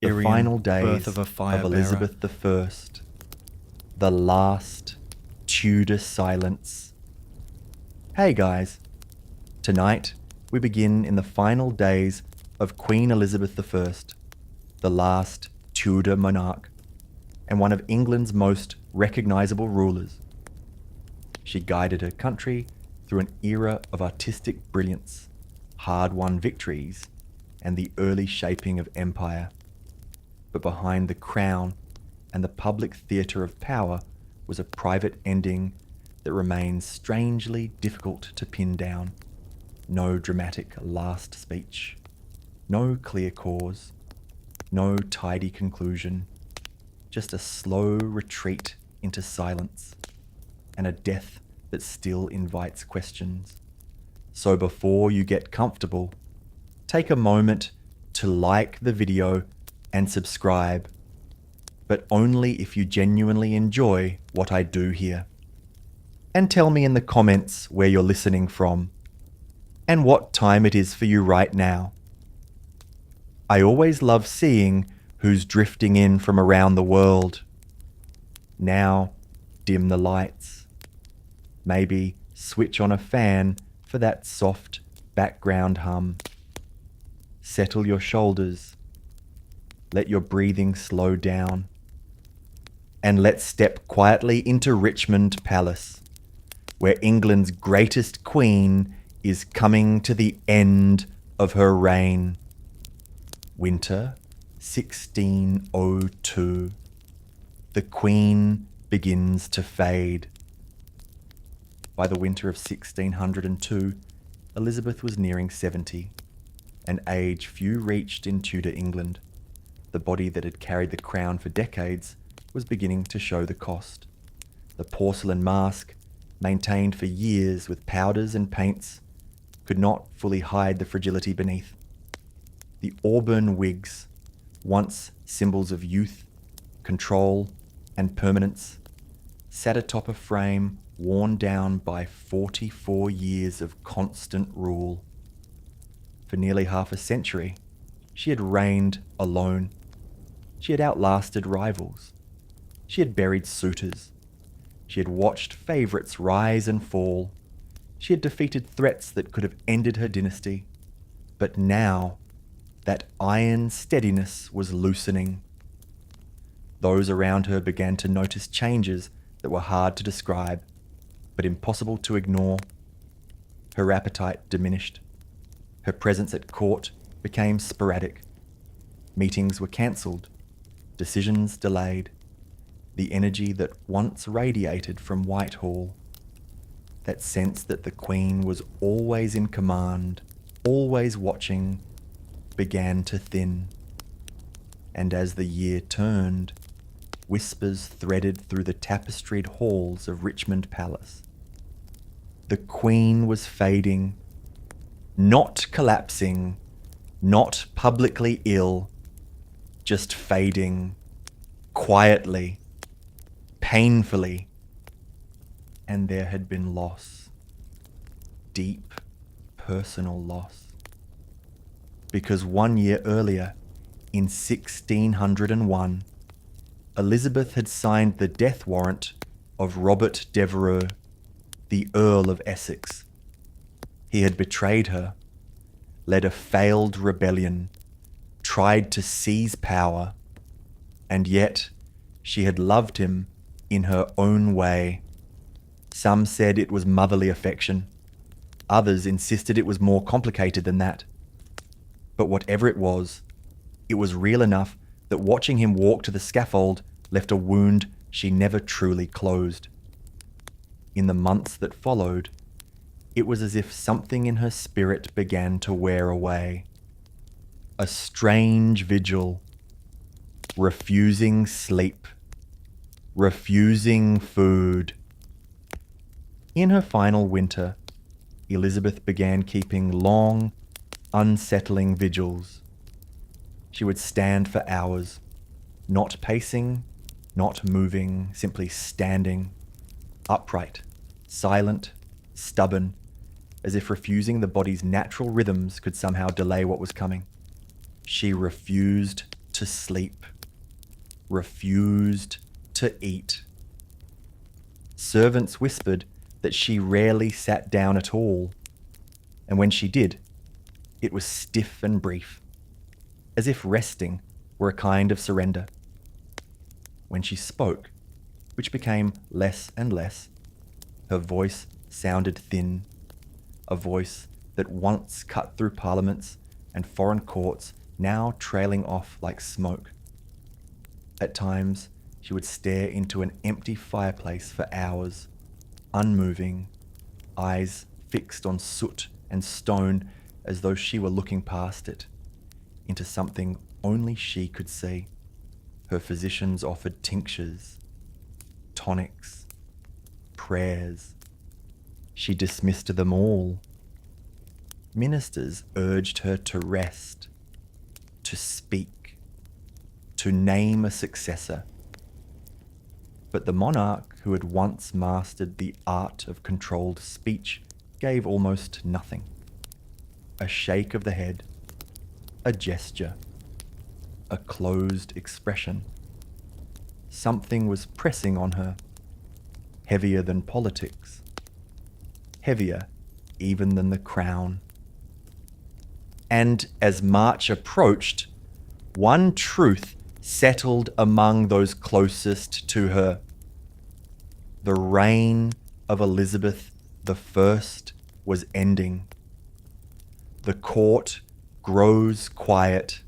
The Aryan final birth days of a fire of Elizabeth I. The last Tudor silence. Hey guys, tonight we begin in the final days of Queen Elizabeth I, the last Tudor monarch, and one of England's most recognisable rulers. She guided her country through an era of artistic brilliance, hard-won victories, and the early shaping of empire. But behind the crown and the public theatre of power was a private ending that remains strangely difficult to pin down. No dramatic last speech, no clear cause, no tidy conclusion, just a slow retreat into silence, and a death that still invites questions. So before you get comfortable, take a moment to like the video and subscribe, but only if you genuinely enjoy what I do here. And tell me in the comments where you're listening from, and what time it is for you right now. I always love seeing who's drifting in from around the world. Now, dim the lights. Maybe switch on a fan for that soft background hum. Settle your shoulders. Let your breathing slow down. And let's step quietly into Richmond Palace, where England's greatest queen is coming to the end of her reign. Winter 1602. The Queen begins to fade. By the winter of 1602, Elizabeth was nearing 70, an age few reached in Tudor England. The body that had carried the crown for decades was beginning to show the cost. The porcelain mask, maintained for years with powders and paints, could not fully hide the fragility beneath. The auburn wigs, once symbols of youth, control, and permanence, sat atop a frame worn down by 44 years of constant rule. For nearly half a century, she had reigned alone. She had outlasted rivals. She had buried suitors. She had watched favourites rise and fall. She had defeated threats that could have ended her dynasty. But now, that iron steadiness was loosening. Those around her began to notice changes that were hard to describe, but impossible to ignore. Her appetite diminished. Her presence at court became sporadic. Meetings were cancelled, decisions delayed. The energy that once radiated from Whitehall, that sense that the Queen was always in command, always watching, began to thin. And as the year turned, whispers threaded through the tapestried halls of Richmond Palace. The Queen was fading, not collapsing, not publicly ill, just fading, quietly, painfully. And there had been loss, deep personal loss. Because 1 year earlier, in 1601, Elizabeth had signed the death warrant of Robert Devereux, the Earl of Essex. He had betrayed her, led a failed rebellion, tried to seize power, and yet she had loved him in her own way. Some said it was motherly affection. Others insisted it was more complicated than that. But whatever it was real enough that watching him walk to the scaffold left a wound she never truly closed. In the months that followed, it was as if something in her spirit began to wear away. A strange vigil, refusing sleep, refusing food. In her final winter, Elizabeth began keeping long, unsettling vigils. She would stand for hours, not pacing, not moving, simply standing, upright, silent, stubborn, as if refusing the body's natural rhythms could somehow delay what was coming. She refused to sleep, refused to eat. Servants whispered that she rarely sat down at all, and when she did, it was stiff and brief, as if resting were a kind of surrender. When she spoke, which became less and less, her voice sounded thin, a voice that once cut through parliaments and foreign courts, now trailing off like smoke. At times, she would stare into an empty fireplace for hours, unmoving, eyes fixed on soot and stone as though she were looking past it, into something only she could see. Her physicians offered tinctures, tonics, prayers. She dismissed them all. Ministers urged her to rest, to speak, to name a successor. But the monarch who had once mastered the art of controlled speech gave almost nothing. A shake of the head, a gesture, a closed expression. Something was pressing on her, heavier than politics, heavier even than the crown. And as March approached, one truth settled among those closest to her. The reign of Elizabeth I was ending. The court grows quiet,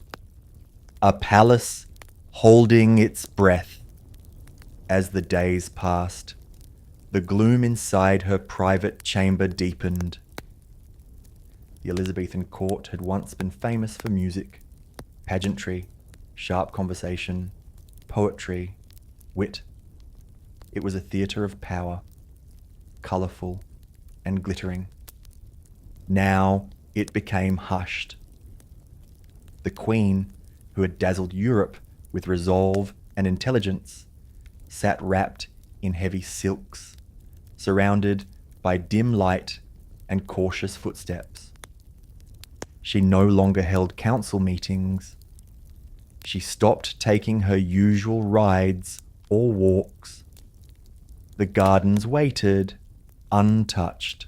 a palace holding its breath. As the days passed, the gloom inside her private chamber deepened. The Elizabethan court had once been famous for music, pageantry, sharp conversation, poetry, wit. It was a theatre of power, colourful and glittering. Now it became hushed. The Queen, who had dazzled Europe with resolve and intelligence, sat wrapped in heavy silks, surrounded by dim light and cautious footsteps. She no longer held council meetings. She stopped taking her usual rides or walks. The gardens waited, untouched.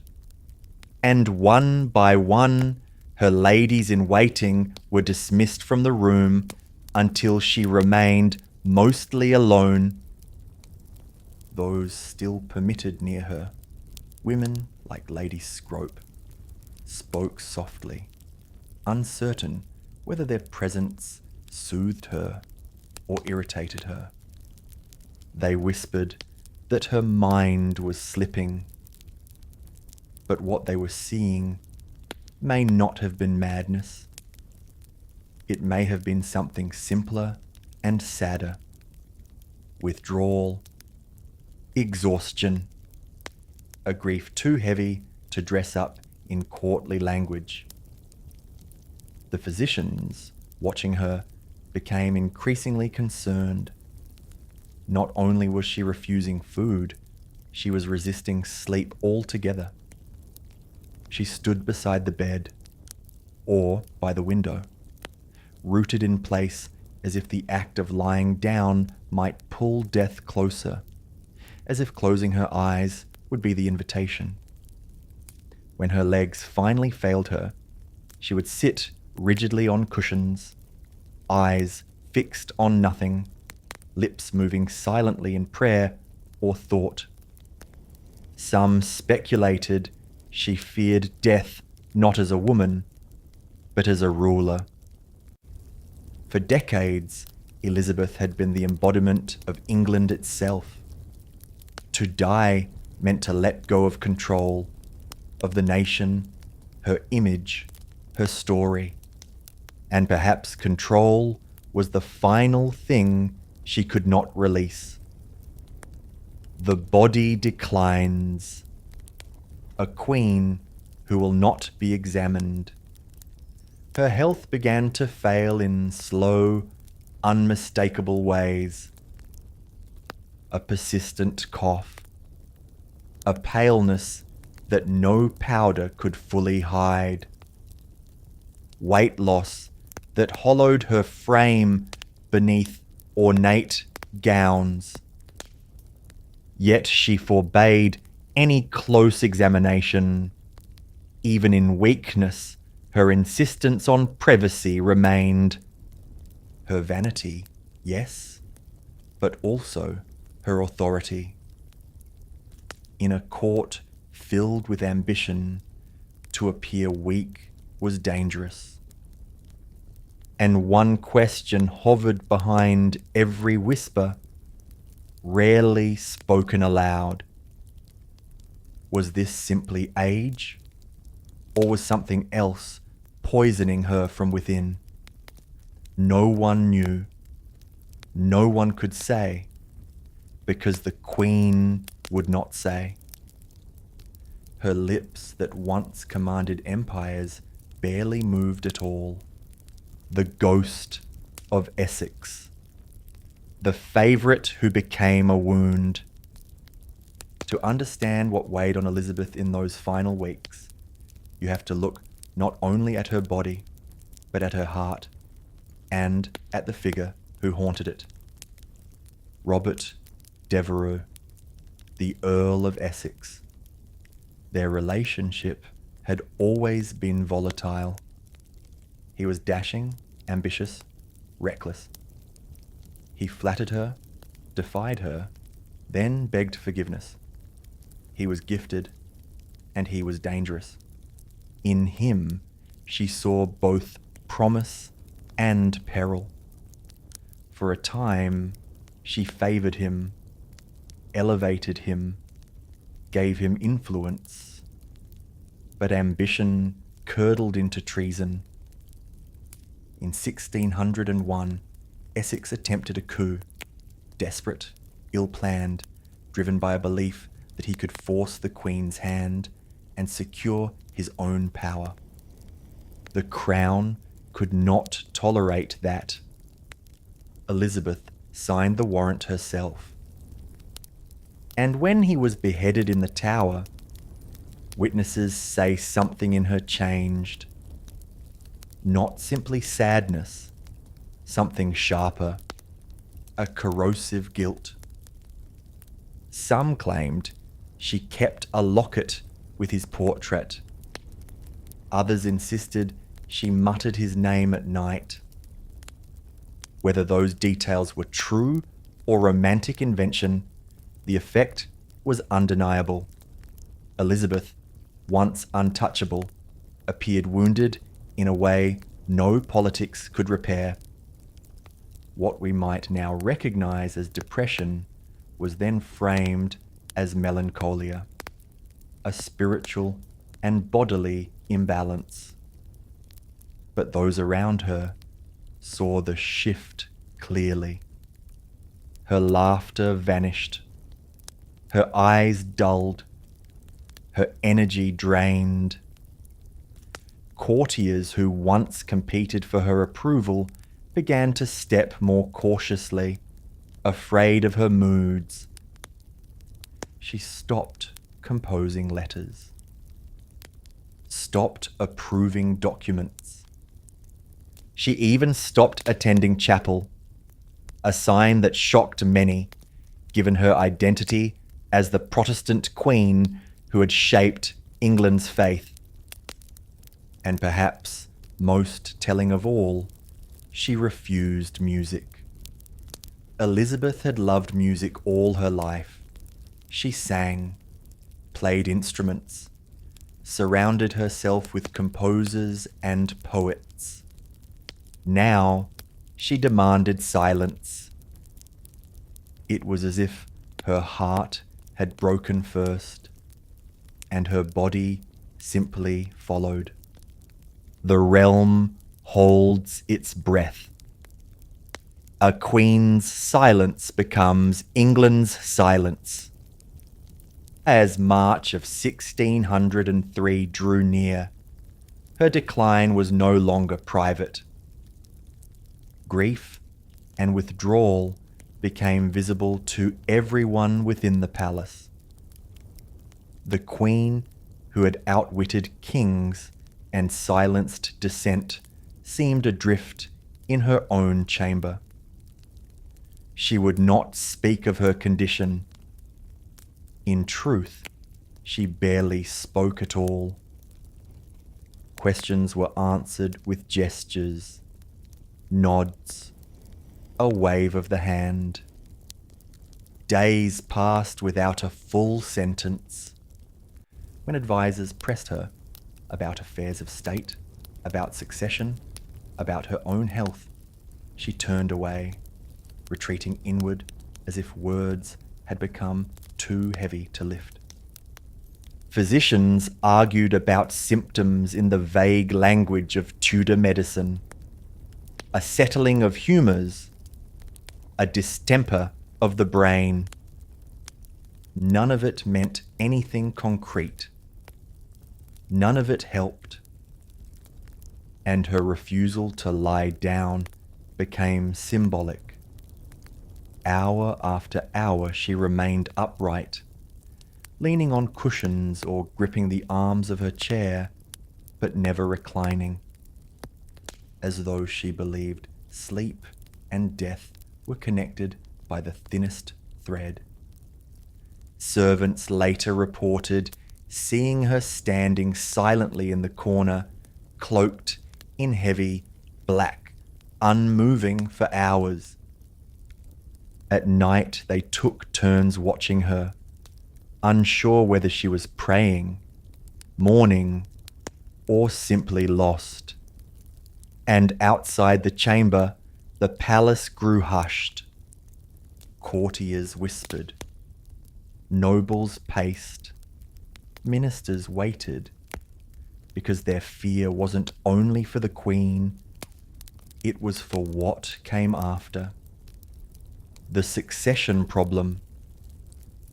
And one by one, her ladies in waiting were dismissed from the room until she remained mostly alone. Those still permitted near her, women like Lady Scrope, spoke softly, uncertain whether their presence soothed her or irritated her. They whispered that her mind was slipping, but what they were seeing may not have been madness. It may have been something simpler and sadder. Withdrawal, exhaustion, a grief too heavy to dress up in courtly language. The physicians, watching her, became increasingly concerned. Not only was she refusing food, she was resisting sleep altogether. She stood beside the bed, or by the window, rooted in place as if the act of lying down might pull death closer, as if closing her eyes would be the invitation. When her legs finally failed her, she would sit rigidly on cushions, eyes fixed on nothing, lips moving silently in prayer or thought. Some speculated she feared death not as a woman, but as a ruler. For decades, Elizabeth had been the embodiment of England itself. To die meant to let go of control, of the nation, her image, her story. And perhaps control was the final thing she could not release. The body declines. A queen who will not be examined. Her health began to fail in slow, unmistakable ways. A persistent cough. A paleness that no powder could fully hide. Weight loss that hollowed her frame beneath ornate gowns. Yet she forbade any close examination. Even in weakness, her insistence on privacy remained. Her vanity, yes, but also her authority. In a court filled with ambition, to appear weak was dangerous. And one question hovered behind every whisper, rarely spoken aloud. Was this simply age, or was something else poisoning her from within? No one knew. No one could say, because the Queen would not say. Her lips that once commanded empires barely moved at all. The ghost of Essex. The favourite who became a wound. To understand what weighed on Elizabeth in those final weeks, you have to look not only at her body, but at her heart, and at the figure who haunted it. Robert Devereux, the Earl of Essex. Their relationship had always been volatile. He was dashing, ambitious, reckless. He flattered her, defied her, then begged forgiveness. He was gifted, and he was dangerous. In him, she saw both promise and peril. For a time, she favoured him, elevated him, gave him influence. But ambition curdled into treason. In 1601, Essex attempted a coup, desperate, ill-planned, driven by a belief that he could force the Queen's hand and secure his own power. The Crown could not tolerate that. Elizabeth signed the warrant herself. And when he was beheaded in the Tower, witnesses say something in her changed. Not simply sadness, something sharper, a corrosive guilt. Some claimed she kept a locket with his portrait. Others insisted she muttered his name at night. Whether those details were true or romantic invention, the effect was undeniable. Elizabeth, once untouchable, appeared wounded in a way no politics could repair. What we might now recognize as depression was then framed as melancholia, a spiritual and bodily imbalance. But those around her saw the shift clearly. Her laughter vanished, her eyes dulled, her energy drained. Courtiers who once competed for her approval began to step more cautiously, afraid of her moods. She stopped composing letters, stopped approving documents. She even stopped attending chapel, a sign that shocked many, given her identity as the Protestant queen who had shaped England's faith. And perhaps most telling of all, she refused music. Elizabeth had loved music all her life. She sang, played instruments, surrounded herself with composers and poets. Now she demanded silence. It was as if her heart had broken first, and her body simply followed. The realm holds its breath. A queen's silence becomes England's silence. As March of 1603 drew near, her decline was no longer private. Grief and withdrawal became visible to everyone within the palace. The Queen, who had outwitted kings and silenced dissent, seemed adrift in her own chamber. She would not speak of her condition. In truth, she barely spoke at all. Questions were answered with gestures, nods, a wave of the hand. Days passed without a full sentence. When advisers pressed her about affairs of state, about succession, about her own health, she turned away, retreating inward as if words had become too heavy to lift. Physicians argued about symptoms in the vague language of Tudor medicine, a settling of humours, a distemper of the brain. None of it meant anything concrete. None of it helped. And her refusal to lie down became symbolic. Hour after hour she remained upright, leaning on cushions or gripping the arms of her chair, but never reclining, as though she believed sleep and death were connected by the thinnest thread. Servants later reported seeing her standing silently in the corner, cloaked in heavy black, unmoving for hours. At night they took turns watching her, unsure whether she was praying, mourning, or simply lost. And outside the chamber, the palace grew hushed. Courtiers whispered. Nobles paced. Ministers waited, because their fear wasn't only for the queen, it was for what came after. The succession problem,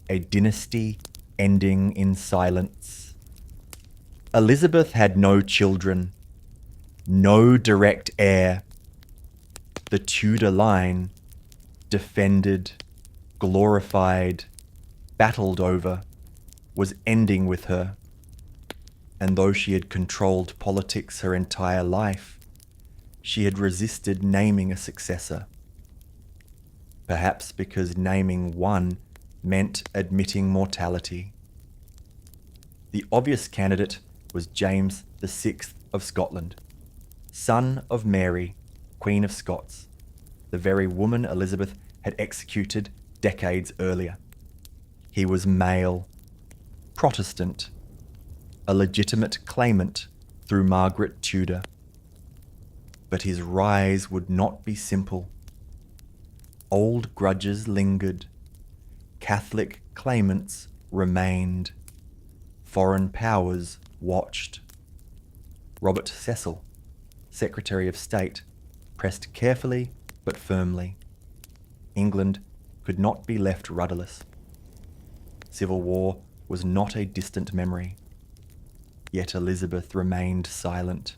a dynasty ending in silence. Elizabeth had no children, no direct heir. The Tudor line, defended, glorified, battled over, was ending with her. And though she had controlled politics her entire life, she had resisted naming a successor. Perhaps because naming one meant admitting mortality. The obvious candidate was James VI of Scotland, son of Mary, Queen of Scots, the very woman Elizabeth had executed decades earlier. He was male, Protestant, a legitimate claimant through Margaret Tudor. But his rise would not be simple. Old grudges lingered. Catholic claimants remained. Foreign powers watched. Robert Cecil, Secretary of State, pressed carefully but firmly. England could not be left rudderless. Civil war was not a distant memory. Yet Elizabeth remained silent.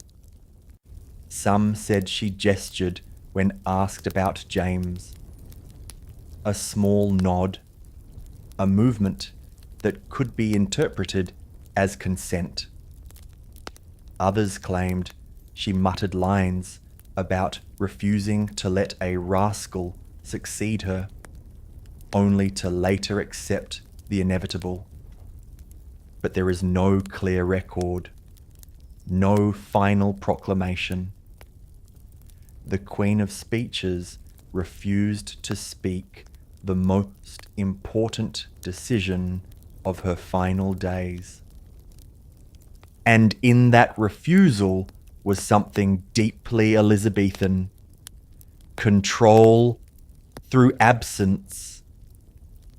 Some said she gestured when asked about James. A small nod, a movement that could be interpreted as consent. Others claimed she muttered lines about refusing to let a rascal succeed her, only to later accept the inevitable. But there is no clear record, no final proclamation. The Queen of Speeches refused to speak the most important decision of her final days. And in that refusal was something deeply Elizabethan. Control through absence,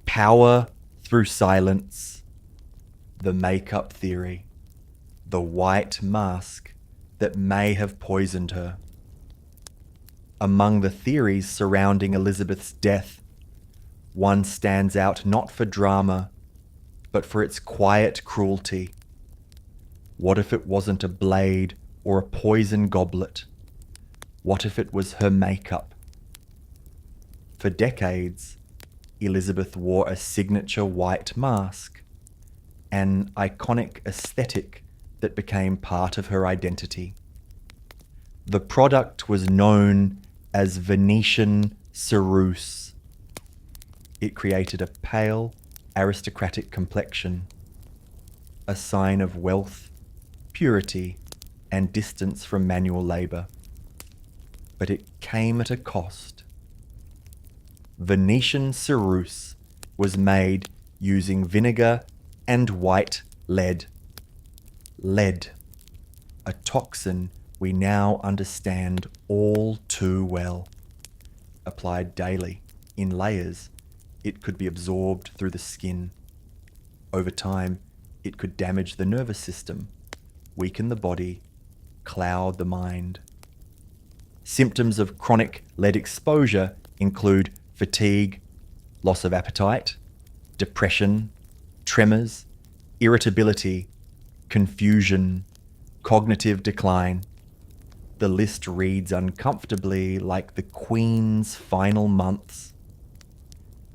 power through silence. The make-up theory, the white mask that may have poisoned her. Among the theories surrounding Elizabeth's death, one stands out not for drama, but for its quiet cruelty. What if it wasn't a blade or a poison goblet? What if it was her makeup? For decades, Elizabeth wore a signature white mask, an iconic aesthetic that became part of her identity. The product was known as Venetian ceruse, It created a pale, aristocratic complexion, a sign of wealth, purity, and distance from manual labour. But it came at a cost. Venetian ceruse was made using vinegar and white lead. Lead, a toxin we now understand all too well. Applied daily, in layers, it could be absorbed through the skin. Over time, it could damage the nervous system, weaken the body, cloud the mind. Symptoms of chronic lead exposure include fatigue, loss of appetite, depression, tremors, irritability, confusion, cognitive decline. The list reads uncomfortably like the Queen's final months.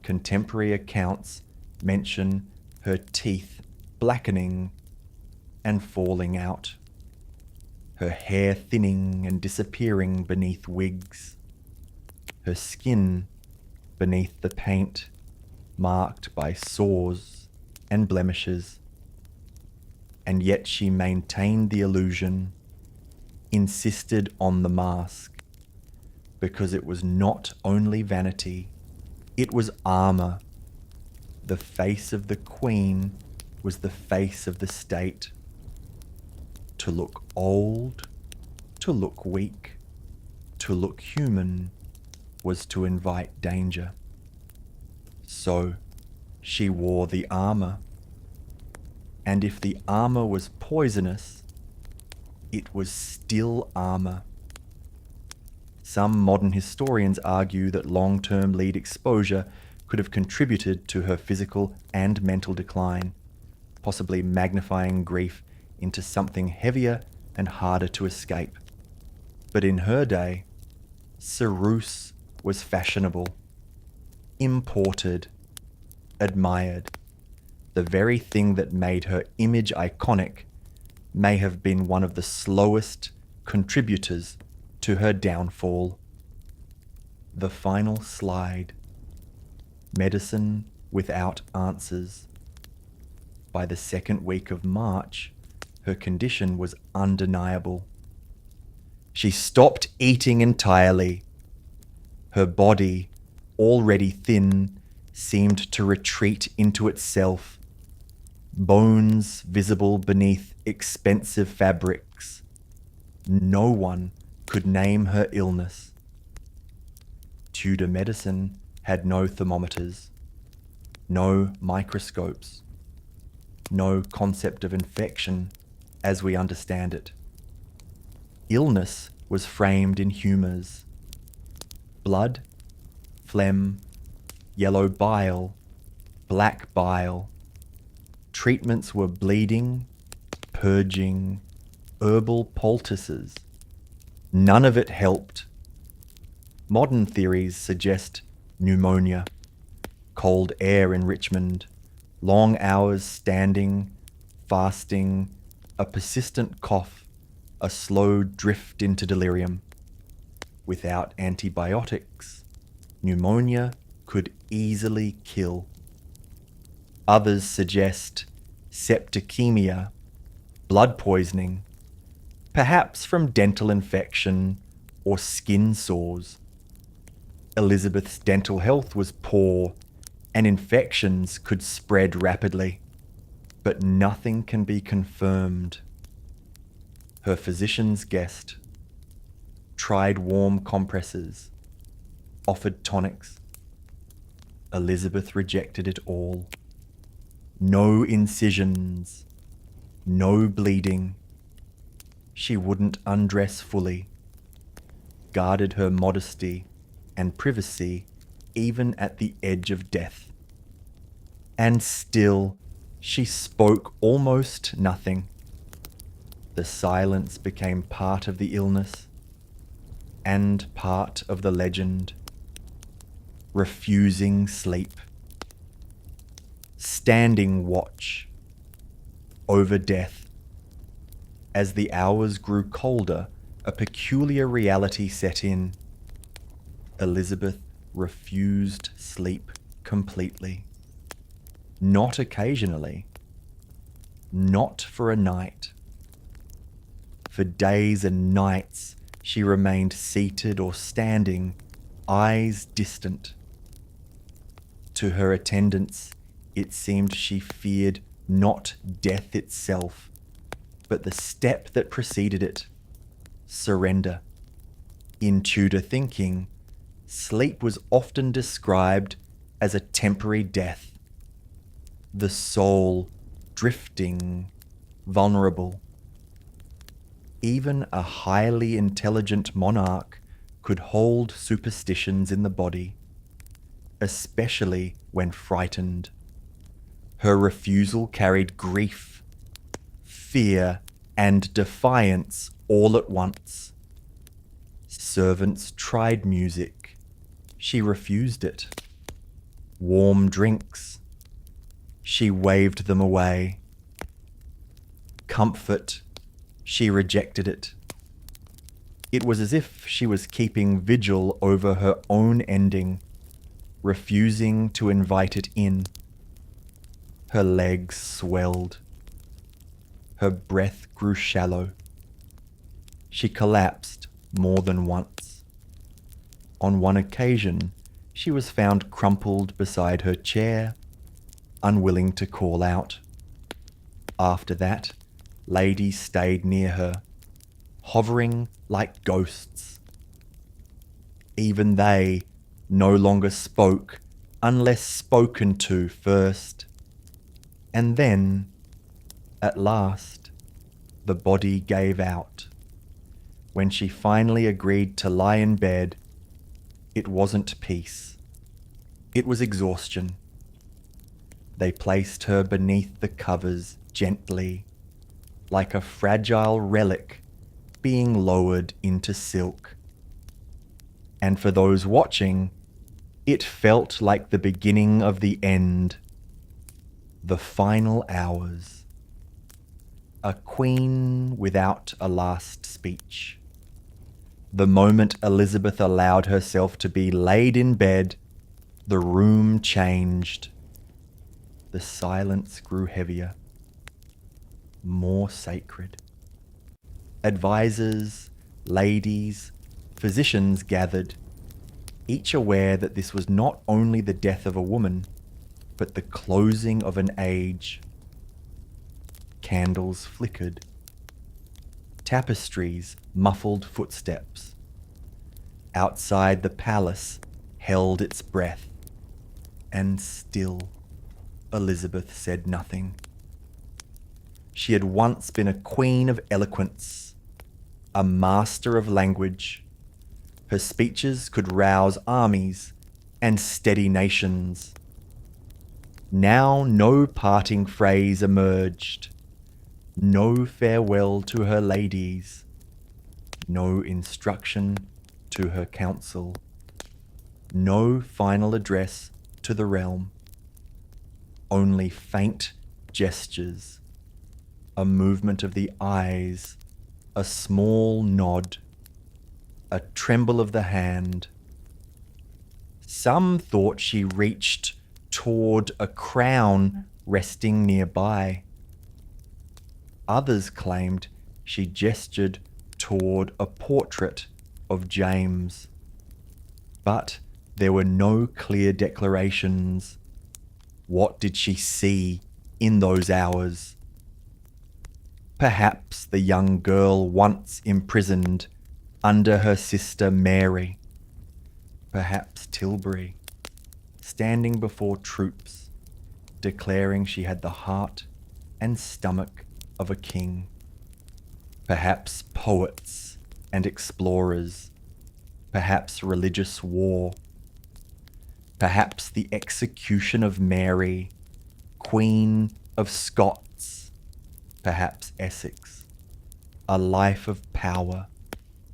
Contemporary accounts mention her teeth blackening and falling out, her hair thinning and disappearing beneath wigs, her skin beneath the paint marked by sores and blemishes. And yet she maintained the illusion, insisted on the mask, because it was not only vanity, it was armour. The face of the Queen was the face of the state. To look old, to look weak, to look human was to invite danger. So she wore the armour. And if the armour was poisonous, it was still armour. Some modern historians argue that long-term lead exposure could have contributed to her physical and mental decline, possibly magnifying grief into something heavier and harder to escape. But in her day, ceruse was fashionable, imported, admired. The very thing that made her image iconic may have been one of the slowest contributors to her downfall. The final slide. Medicine without answers. By the second week of March, her condition was undeniable. She stopped eating entirely. Her body, already thin, seemed to retreat into itself. Bones visible beneath expensive fabrics. No one could name her illness. Tudor medicine had no thermometers, no microscopes, no concept of infection as we understand it. Illness was framed in humours. Blood, phlegm, yellow bile, black bile. Treatments were bleeding, purging, herbal poultices. None of it helped. Modern theories suggest pneumonia, cold air in Richmond, long hours standing, fasting, a persistent cough, a slow drift into delirium. Without antibiotics, pneumonia could easily kill. Others suggest septicemia, blood poisoning, perhaps from dental infection or skin sores. Elizabeth's dental health was poor and infections could spread rapidly, but nothing can be confirmed. Her physicians guessed, tried warm compresses, offered tonics. Elizabeth rejected it all. No incisions, no bleeding. She wouldn't undress fully, guarded her modesty and privacy even at the edge of death. And still, she spoke almost nothing. The silence became part of the illness and part of the legend. Refusing sleep. Standing watch over death. As the hours grew colder, a peculiar reality set in. Elizabeth refused sleep. completely. Not occasionally. Not for a night. For days and nights she remained seated or standing, eyes distant. To her attendants, it seemed she feared not death itself, but the step that preceded it, surrender. In Tudor thinking, sleep was often described as a temporary death, the soul drifting, vulnerable. Even a highly intelligent monarch could hold superstitions in the body, especially when frightened. Her refusal carried grief, fear, and defiance all at once. Servants tried music. She refused it. Warm drinks. She waved them away. Comfort. She rejected it. It was as if she was keeping vigil over her own ending, refusing to invite it in. Her legs swelled. Her breath grew shallow. She collapsed more than once. On one occasion, she was found crumpled beside her chair, unwilling to call out. After that, ladies stayed near her, hovering like ghosts. Even they no longer spoke unless spoken to first. And then, at last, the body gave out. When she finally agreed to lie in bed, it wasn't peace. It was exhaustion. They placed her beneath the covers gently, like a fragile relic being lowered into silk. And for those watching, it felt like the beginning of the end, the final hours. A queen without a last speech. The moment Elizabeth allowed herself to be laid in bed, the room changed. The silence grew heavier, more sacred. Advisors, ladies, physicians gathered, each aware that this was not only the death of a woman, but the closing of an age. Candles flickered. Tapestries muffled footsteps. Outside the palace held its breath, and still Elizabeth said nothing. She had once been a queen of eloquence, a master of language. Her speeches could rouse armies and steady nations. Now no parting phrase emerged, no farewell to her ladies, no instruction to her council, no final address to the realm. Only faint gestures, a movement of the eyes, a small nod, a tremble of the hand. Some thought she reached toward a crown resting nearby. Others claimed she gestured toward a portrait of James. But there were no clear declarations. What did she see in those hours? Perhaps the young girl once imprisoned under her sister Mary. Perhaps Tilbury, standing before troops, declaring she had the heart and stomach of a king. Perhaps poets and explorers. Perhaps religious war. Perhaps the execution of Mary, Queen of Scots. Perhaps Essex, a life of power,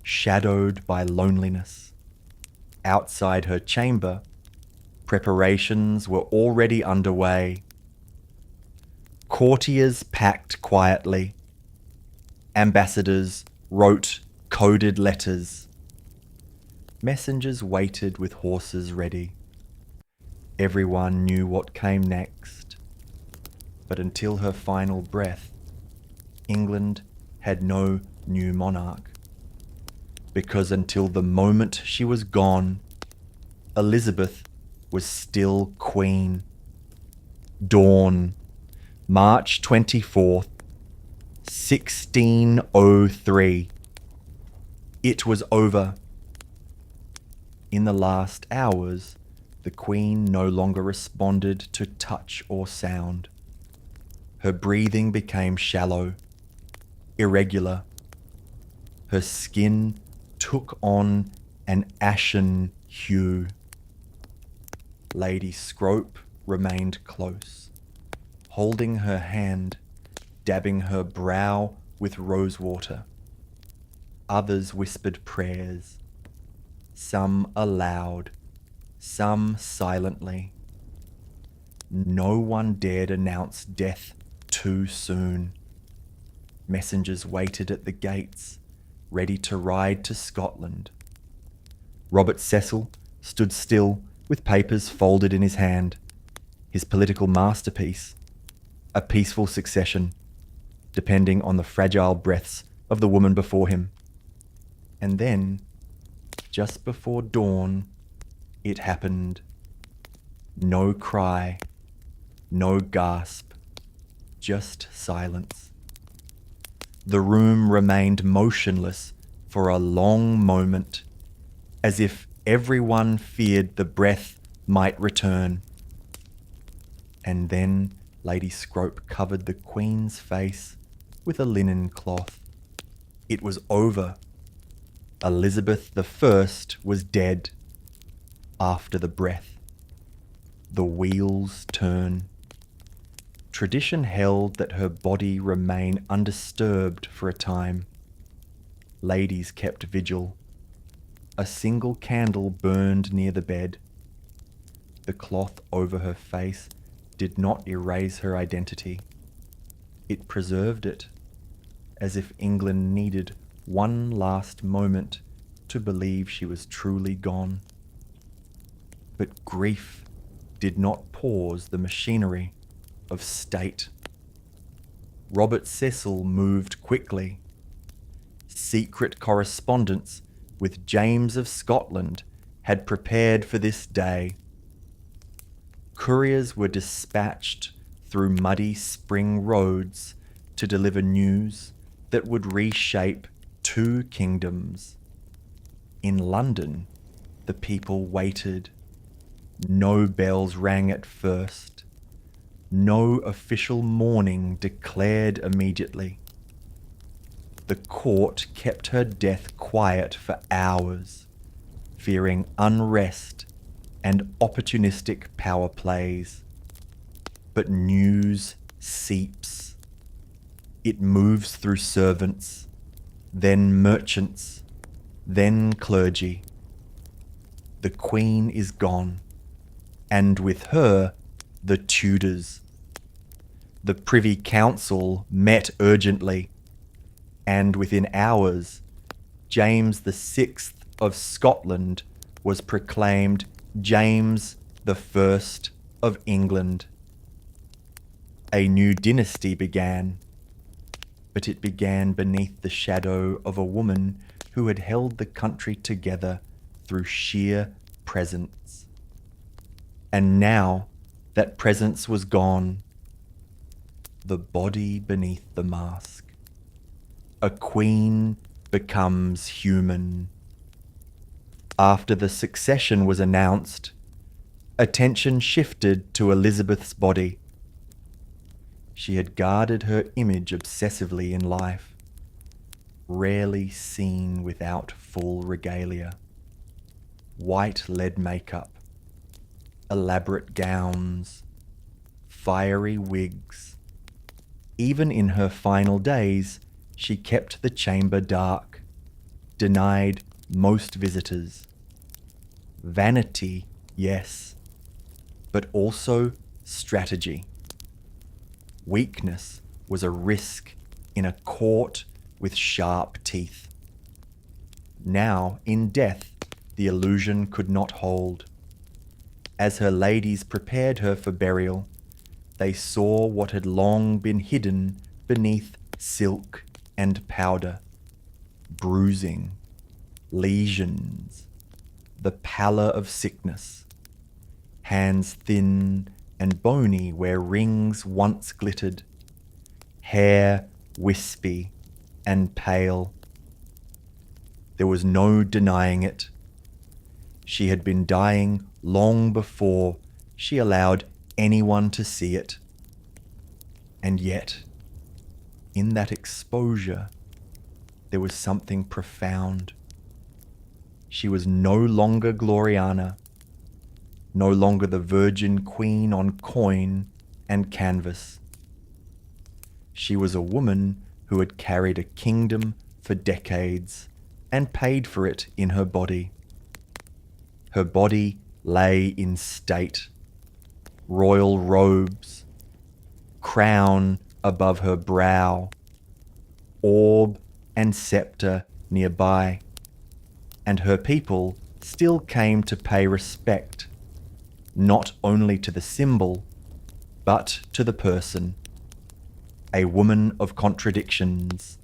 shadowed by loneliness. Outside her chamber, preparations were already underway. Courtiers packed quietly. Ambassadors wrote coded letters. Messengers waited with horses ready. Everyone knew what came next, but until her final breath, England had no new monarch. Because until the moment she was gone, Elizabeth was still Queen. Dawn, March 24th, 1603. It was over. In the last hours, the Queen no longer responded to touch or sound. Her breathing became shallow, irregular. Her skin took on an ashen hue. Lady Scrope remained close, holding her hand, dabbing her brow with rosewater. Others whispered prayers, some aloud, some silently. No one dared announce death too soon. Messengers waited at the gates, ready to ride to Scotland. Robert Cecil stood still with papers folded in his hand, his political masterpiece, a peaceful succession, depending on the fragile breaths of the woman before him. And then, just before dawn, it happened. No cry, no gasp, just silence. The room remained motionless for a long moment, as if everyone feared the breath might return. And then Lady Scrope covered the Queen's face with a linen cloth. It was over. Elizabeth I was dead. After the breath, the wheels turn. Tradition held that her body remain undisturbed for a time. Ladies kept vigil. A single candle burned near the bed. The cloth over her face did not erase her identity. It preserved it, as if England needed one last moment to believe she was truly gone. But grief did not pause the machinery of state. Robert Cecil moved quickly. Secret correspondence with James of Scotland had prepared for this day. Couriers were dispatched through muddy spring roads to deliver news that would reshape two kingdoms. In London, the people waited. No bells rang at first. No official mourning declared immediately. The court kept her death quiet for hours, fearing unrest and opportunistic power plays. But news seeps. It moves through servants, then merchants, then clergy. The Queen is gone, and with her, the Tudors. The Privy Council met urgently, and within hours, James VI of Scotland was proclaimed James I of England. A new dynasty began, but it began beneath the shadow of a woman who had held the country together through sheer presence. And now that presence was gone, the body beneath the mask. A queen becomes human. After the succession was announced, attention shifted to Elizabeth's body. She had guarded her image obsessively in life, rarely seen without full regalia. White lead makeup, elaborate gowns, fiery wigs. Even in her final days, she kept the chamber dark, denied most visitors. Vanity, yes, but also strategy. Weakness was a risk in a court with sharp teeth. Now, in death, the illusion could not hold. As her ladies prepared her for burial, they saw what had long been hidden beneath silk and powder: bruising, lesions, the pallor of sickness, hands thin and bony where rings once glittered, hair wispy and pale. There was no denying it. She had been dying long before she allowed anyone to see it. And yet, in that exposure, there was something profound. She was no longer Gloriana, no longer the virgin queen on coin and canvas. She was a woman who had carried a kingdom for decades and paid for it in her body. Her body lay in state, royal robes, crown above her brow, orb and scepter nearby, and her people still came to pay respect, not only to the symbol, but to the person. A woman of contradictions,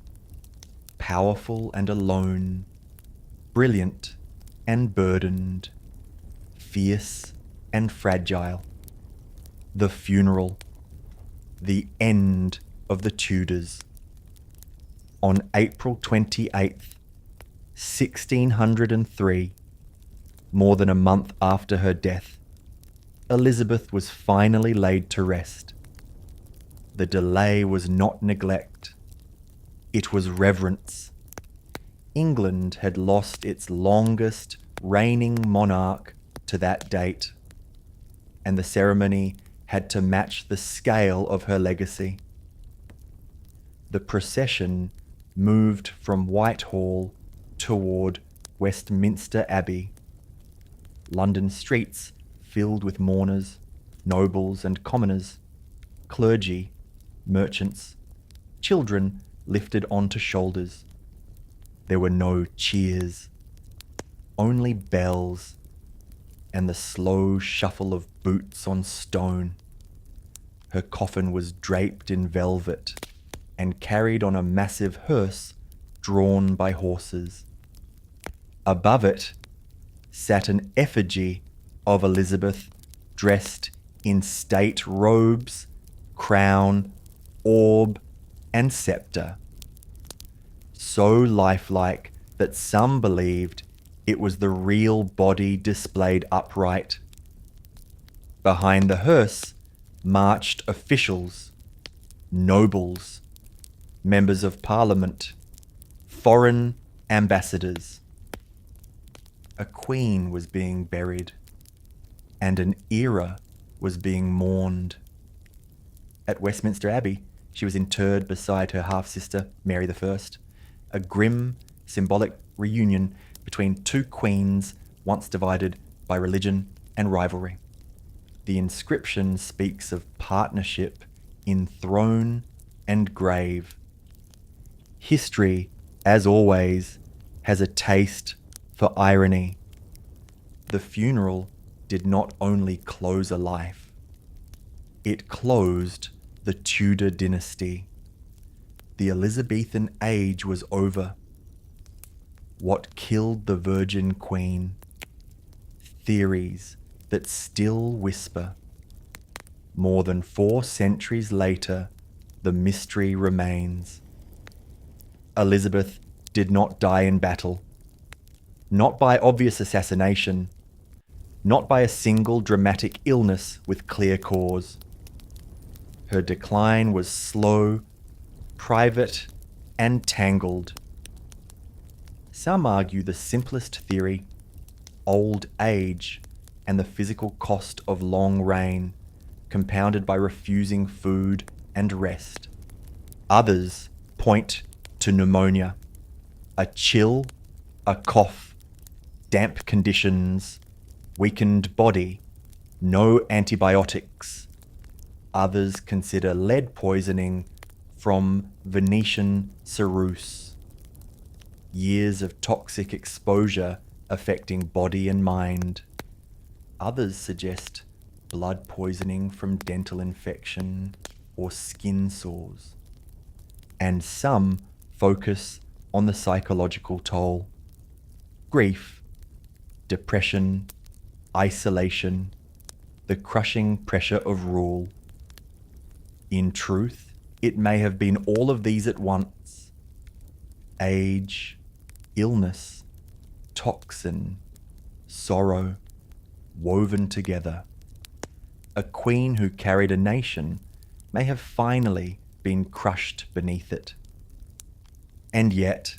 powerful and alone, brilliant and burdened, fierce and fragile. The funeral, the end of the Tudors. On April 28th, 1603, more than a month after her death, Elizabeth was finally laid to rest. The delay was not neglect, it was reverence. England had lost its longest reigning monarch to that date, and the ceremony had to match the scale of her legacy. The procession moved from Whitehall toward Westminster Abbey. London streets filled with mourners, nobles and commoners, clergy, merchants, children lifted onto shoulders. There were no cheers, only bells and the slow shuffle of boots on stone. Her coffin was draped in velvet and carried on a massive hearse drawn by horses. Above it sat an effigy of Elizabeth dressed in state robes, crown, orb, and scepter. So lifelike that some believed it was the real body displayed upright. Behind the hearse marched officials, nobles, members of parliament, foreign ambassadors. A queen was being buried, and an era was being mourned. At Westminster Abbey, she was interred beside her half-sister, Mary I, a grim, symbolic reunion between two queens once divided by religion and rivalry. The inscription speaks of partnership in throne and grave. History, as always, has a taste for irony. The funeral did not only close a life, it closed the Tudor dynasty. The Elizabethan age was over. What killed the Virgin Queen? Theories that still whisper. More than 4 centuries later, the mystery remains. Elizabeth did not die in battle. Not by obvious assassination. Not by a single dramatic illness with clear cause. Her decline was slow, private, and tangled. Some argue the simplest theory, old age, and the physical cost of long reign, compounded by refusing food and rest. Others point to pneumonia, a chill, a cough, damp conditions, weakened body, no antibiotics. Others consider lead poisoning from Venetian ceruse. Years of toxic exposure affecting body and mind. Others suggest blood poisoning from dental infection or skin sores. And some focus on the psychological toll: grief, depression, isolation, the crushing pressure of rule. In truth, it may have been all of these at once: age, illness, toxin, sorrow, woven together. A queen who carried a nation may have finally been crushed beneath it. And yet,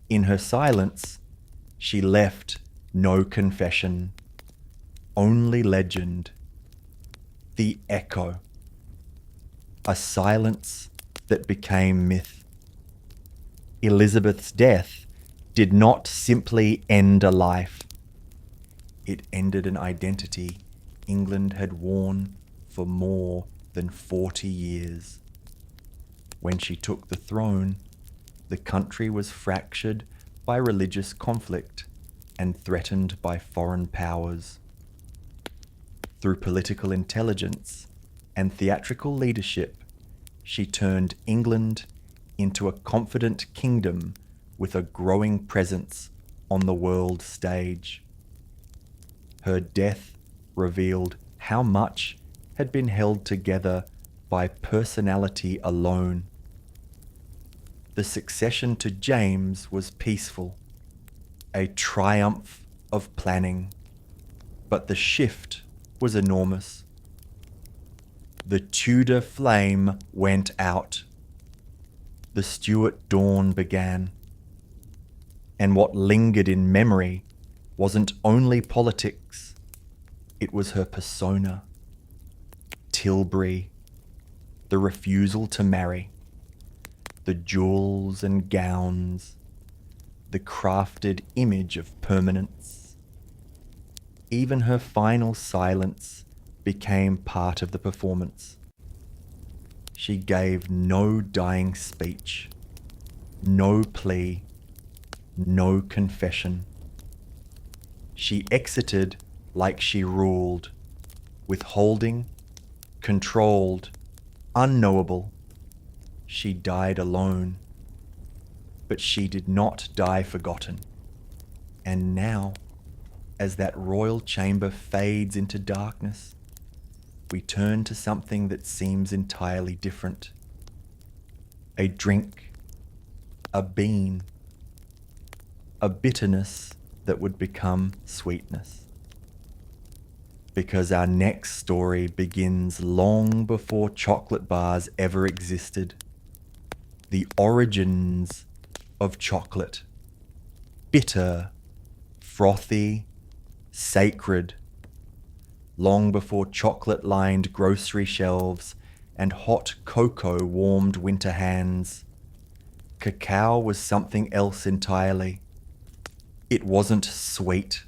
in her silence, she left no confession, only legend, the echo, a silence that became myth. Elizabeth's death did not simply end a life. It ended an identity England had worn for more than 40 years. When she took the throne, the country was fractured by religious conflict and threatened by foreign powers. Through political intelligence and theatrical leadership, she turned England into a confident kingdom with a growing presence on the world stage. Her death revealed how much had been held together by personality alone. The succession to James was peaceful, a triumph of planning, but the shift was enormous. The Tudor flame went out. The Stuart dawn began. And what lingered in memory wasn't only politics, it was her persona. Tilbury, the refusal to marry, the jewels and gowns, the crafted image of permanence. Even her final silence became part of the performance. She gave no dying speech, no plea, no confession. She exited like she ruled, withholding, controlled, unknowable. She died alone, but she did not die forgotten. And now, as that royal chamber fades into darkness, we turn to something that seems entirely different. A drink, a bean, a bitterness that would become sweetness. Because our next story begins long before chocolate bars ever existed. The origins of chocolate. Bitter, frothy, sacred. Long before chocolate lined grocery shelves and hot cocoa warmed winter hands. Cacao was something else entirely. It wasn't sweet.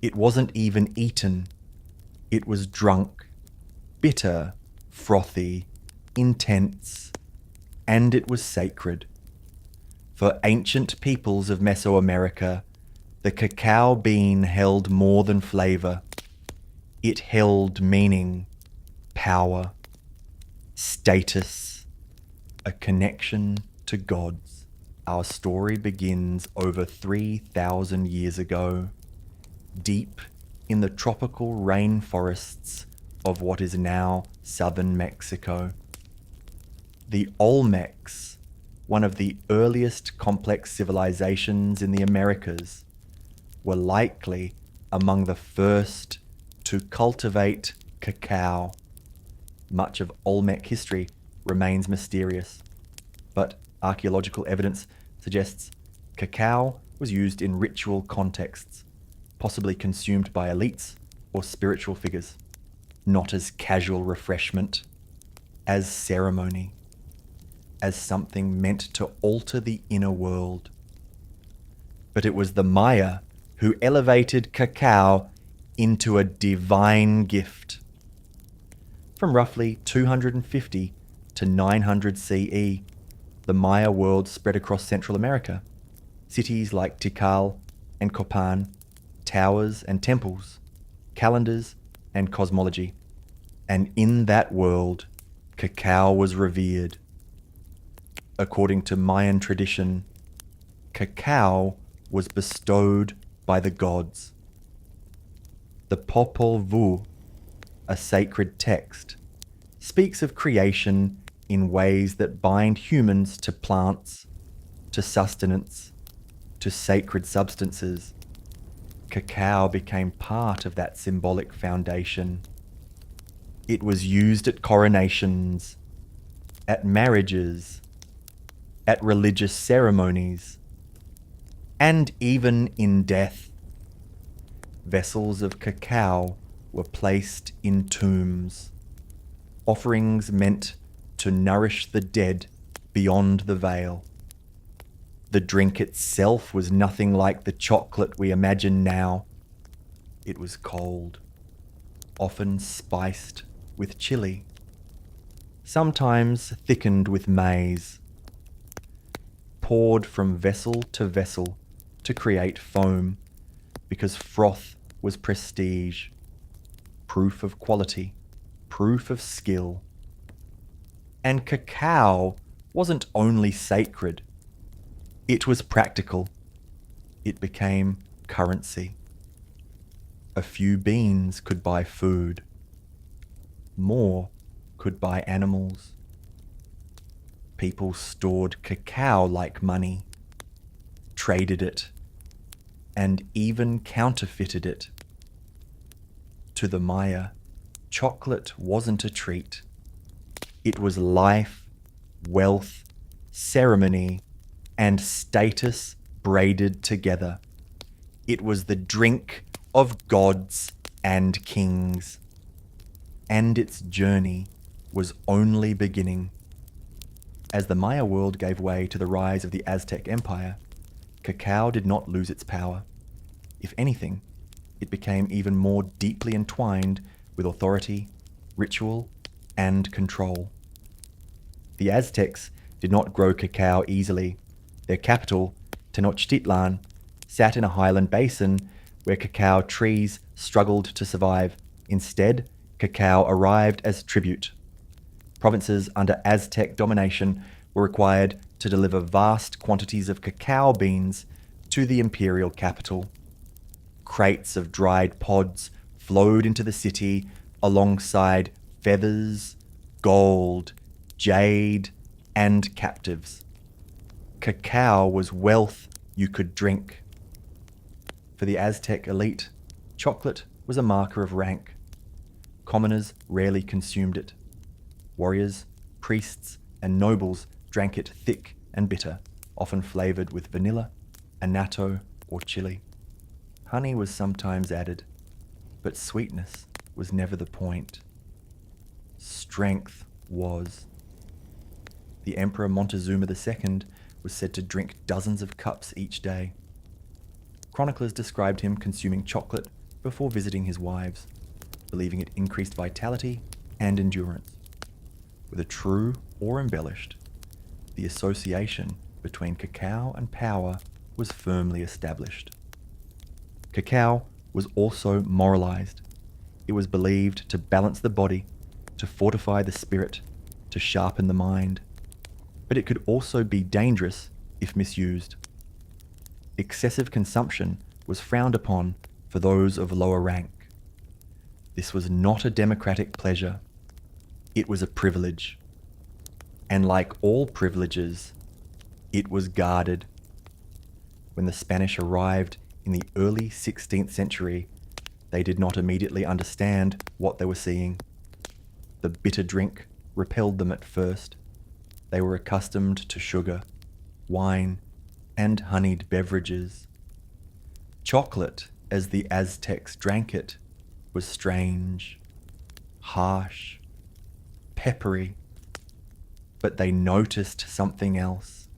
It wasn't even eaten. It was drunk, bitter, frothy, intense, and it was sacred. For ancient peoples of Mesoamerica, the cacao bean held more than flavor. It held meaning, power, status, a connection to gods. Our story begins over 3,000 years ago, deep in the tropical rainforests of what is now southern Mexico. The Olmecs, one of the earliest complex civilizations in the Americas, were likely among the first to cultivate cacao. Much of Olmec history remains mysterious, but archaeological evidence suggests cacao was used in ritual contexts, possibly consumed by elites or spiritual figures, not as casual refreshment, as ceremony, as something meant to alter the inner world. But it was the Maya who elevated cacao into a divine gift. From roughly 250 to 900 CE, the Maya world spread across Central America. Cities like Tikal and Copan, towers and temples, calendars, and cosmology. And in that world, cacao was revered. According to Mayan tradition, cacao was bestowed by the gods. The Popol Vuh, a sacred text, speaks of creation in ways that bind humans to plants, to sustenance, to sacred substances. Cacao became part of that symbolic foundation. It was used at coronations, at marriages, at religious ceremonies, and even in death. Vessels of cacao were placed in tombs, offerings meant to nourish the dead beyond the veil. The drink itself was nothing like the chocolate we imagine now. It was cold, often spiced with chili, sometimes thickened with maize, poured from vessel to vessel to create foam, because froth was prestige, proof of quality, proof of skill. And cacao wasn't only sacred, it was practical. It became currency. A few beans could buy food. More could buy animals. People stored cacao like money, traded it, and even counterfeited it. To the Maya, chocolate wasn't a treat. It was life, wealth, ceremony, and status braided together. It was the drink of gods and kings. And its journey was only beginning. As the Maya world gave way to the rise of the Aztec Empire, cacao did not lose its power. If anything, it became even more deeply entwined with authority, ritual, and control. The Aztecs did not grow cacao easily. Their capital, Tenochtitlan, sat in a highland basin where cacao trees struggled to survive. Instead, cacao arrived as tribute. Provinces under Aztec domination were required to deliver vast quantities of cacao beans to the imperial capital. Crates of dried pods flowed into the city alongside feathers, gold, jade, and captives. Cacao was wealth you could drink. For the Aztec elite, chocolate was a marker of rank. Commoners rarely consumed it. Warriors, priests, and nobles drank it thick and bitter, often flavored with vanilla, annatto, or chili. Honey was sometimes added, but sweetness was never the point. Strength was. The Emperor Montezuma II was said to drink dozens of cups each day. Chroniclers described him consuming chocolate before visiting his wives, believing it increased vitality and endurance. Whether true or embellished, the association between cacao and power was firmly established. Cacao was also moralized. It was believed to balance the body, to fortify the spirit, to sharpen the mind. But it could also be dangerous if misused. Excessive consumption was frowned upon for those of lower rank. This was not a democratic pleasure. It was a privilege. And like all privileges, it was guarded. When the Spanish arrived in the early 16th century, they did not immediately understand what they were seeing. The bitter drink repelled them at first. They were accustomed to sugar, wine, and honeyed beverages. Chocolate, as the Aztecs drank it, was strange, harsh, peppery, but they noticed something else.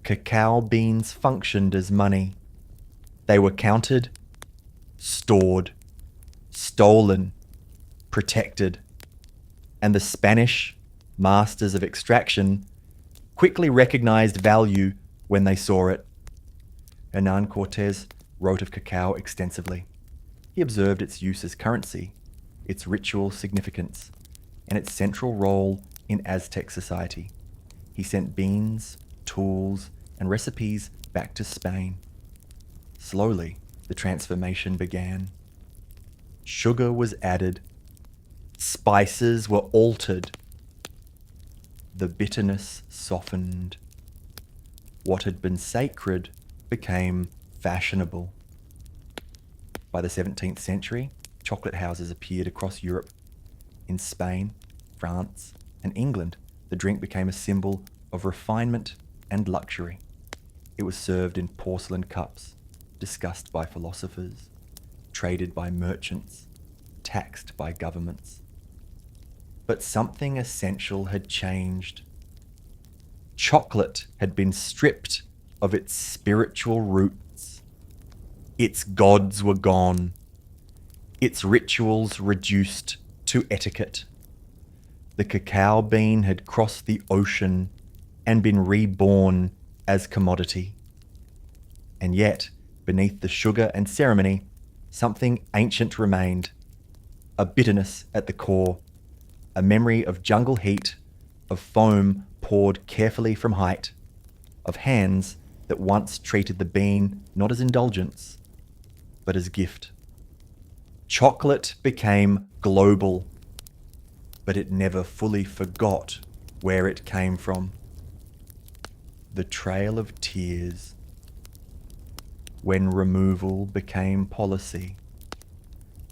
Cacao beans functioned as money. They were counted, stored, stolen, protected, and the Spanish, masters of extraction, quickly recognized value when they saw it. Hernán Cortés wrote of cacao extensively. He observed its use as currency, its ritual significance, and its central role in Aztec society. He sent beans, tools, and recipes back to Spain. Slowly, the transformation began. Sugar was added, spices were altered, the bitterness softened. What had been sacred became fashionable. By the 17th century, chocolate houses appeared across Europe. In Spain, France, and England, the drink became a symbol of refinement and luxury. It was served in porcelain cups, discussed by philosophers, traded by merchants, taxed by governments. But something essential had changed. Chocolate had been stripped of its spiritual roots. Its gods were gone. Its rituals reduced to etiquette. The cacao bean had crossed the ocean and been reborn as commodity. And yet, beneath the sugar and ceremony, something ancient remained. A bitterness at the core, a memory of jungle heat, of foam poured carefully from height, of hands that once treated the bean not as indulgence, but as gift. Chocolate became global, but it never fully forgot where it came from. The Trail of Tears. When removal became policy.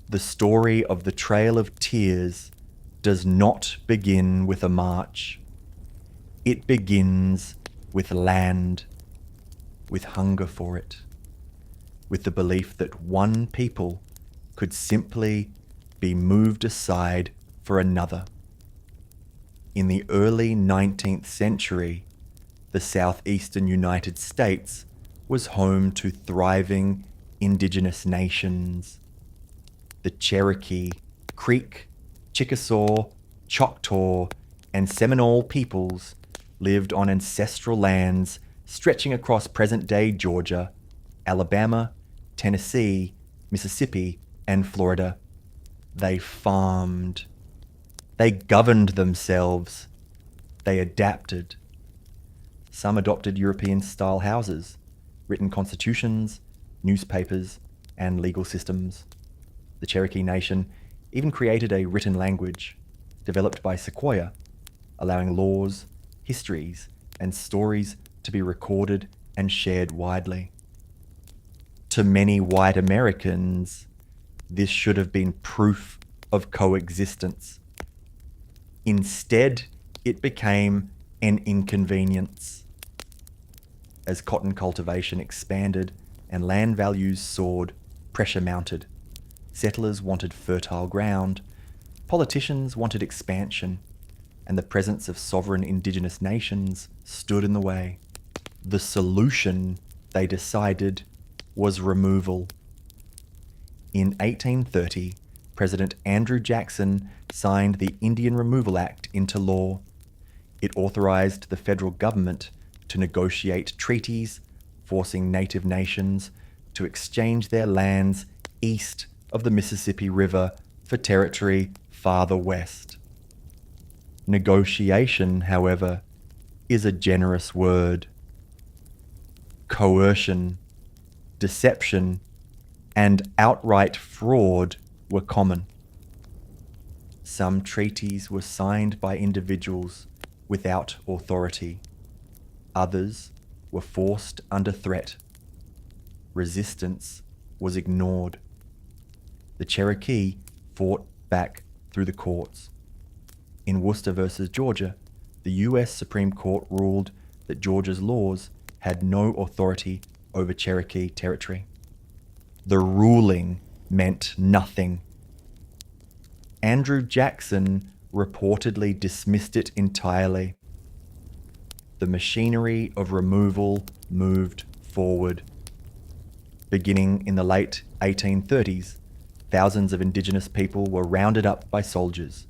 The story of the Trail of Tears does not begin with a march. It begins with land, with hunger for it, with the belief that one people could simply be moved aside for another. In the early 19th century, the southeastern United States was home to thriving indigenous nations. The Cherokee, Creek, Chickasaw, Choctaw, and Seminole peoples lived on ancestral lands stretching across present-day Georgia, Alabama, Tennessee, Mississippi, and Florida. They farmed. They governed themselves. They adapted. Some adopted European-style houses, written constitutions, newspapers, and legal systems. The Cherokee Nation even created a written language, developed by Sequoyah, allowing laws, histories, and stories to be recorded and shared widely. To many white Americans, this should have been proof of coexistence. Instead, it became an inconvenience. As cotton cultivation expanded and land values soared, pressure mounted. Settlers wanted fertile ground, politicians wanted expansion, and the presence of sovereign indigenous nations stood in the way. The solution, they decided, was removal. In 1830, President Andrew Jackson signed the Indian Removal Act into law. It authorized the federal government to negotiate treaties, forcing native nations to exchange their lands east of the Mississippi River for territory farther west. Negotiation, however, is a generous word. Coercion, deception, and outright fraud were common. Some treaties were signed by individuals without authority. Others were forced under threat. Resistance was ignored. The Cherokee fought back through the courts. In Worcester versus Georgia, the US Supreme Court ruled that Georgia's laws had no authority over Cherokee territory. The ruling meant nothing. Andrew Jackson reportedly dismissed it entirely. The machinery of removal moved forward. Beginning in the late 1830s, thousands of indigenous people were rounded up by soldiers.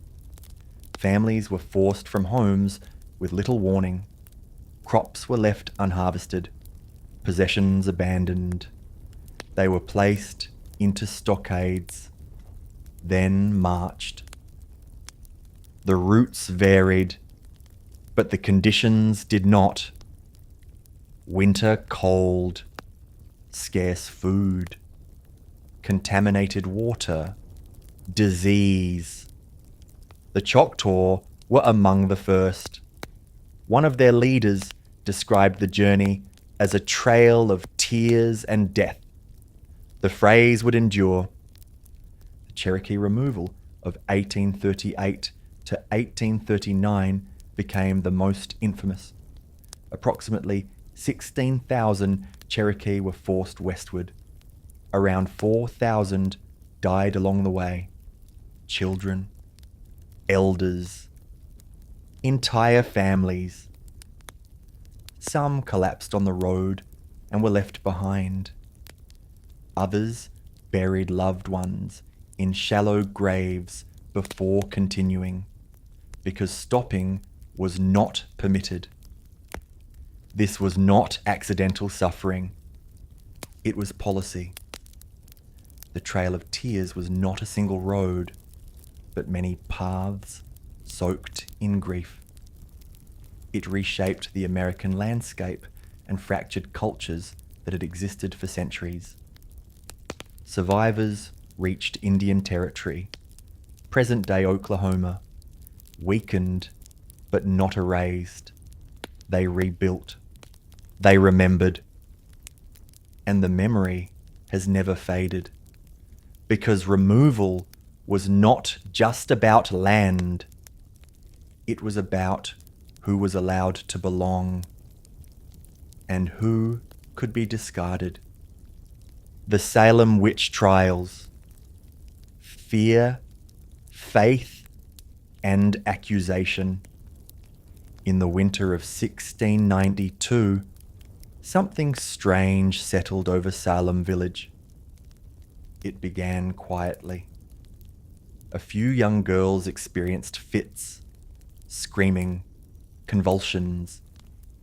Families were forced from homes with little warning. Crops were left unharvested, possessions abandoned. They were placed into stockades, then marched. The routes varied, but the conditions did not. Winter cold, scarce food, contaminated water, disease. The Choctaw were among the first. One of their leaders described the journey as a trail of tears and death. The phrase would endure. The Cherokee removal of 1838 to 1839 became the most infamous. Approximately 16,000 Cherokee were forced westward. Around 4,000 died along the way. Children, elders, entire families. Some collapsed on the road and were left behind. Others buried loved ones in shallow graves before continuing, because stopping was not permitted. This was not accidental suffering. It was policy. The Trail of Tears was not a single road, but many paths soaked in grief. It reshaped the American landscape and fractured cultures that had existed for centuries. Survivors reached Indian Territory, present-day Oklahoma, weakened but not erased. They rebuilt. They remembered. And the memory has never faded, because removal was not just about land. It was about who was allowed to belong and who could be discarded. The Salem witch trials. Fear, faith, and accusation. In the winter of 1692, something strange settled over Salem village. It began quietly. A few young girls experienced fits, screaming, convulsions,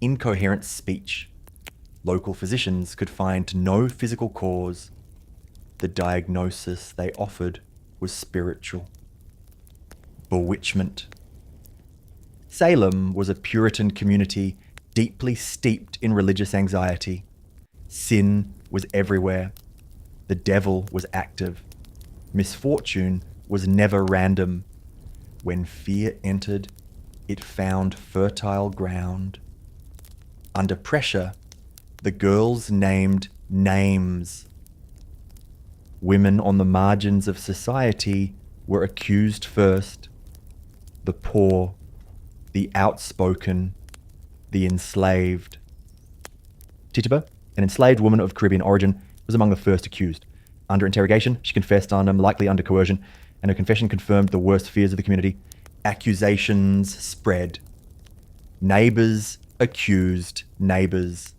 incoherent speech. Local physicians could find no physical cause. The diagnosis they offered was spiritual. Bewitchment. Salem was a Puritan community deeply steeped in religious anxiety. Sin was everywhere. The devil was active. Misfortune was never random. When fear entered, it found fertile ground. Under pressure, the girls named names. Women on the margins of society were accused first. The poor, the outspoken, the enslaved. Tituba, an enslaved woman of Caribbean origin, was among the first accused. Under interrogation, she confessed likely under coercion, and her confession confirmed the worst fears of the community. Accusations spread. Neighbors accused neighbors.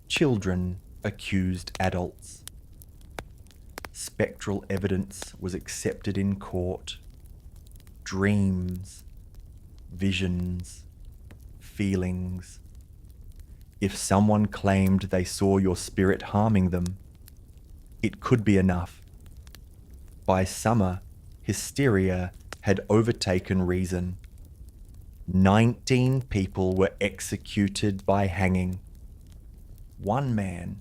Children accused adults. Spectral evidence was accepted in court. Dreams, visions, feelings. If someone claimed they saw your spirit harming them, it could be enough. By summer, hysteria had overtaken reason. 19 people were executed by hanging. One man,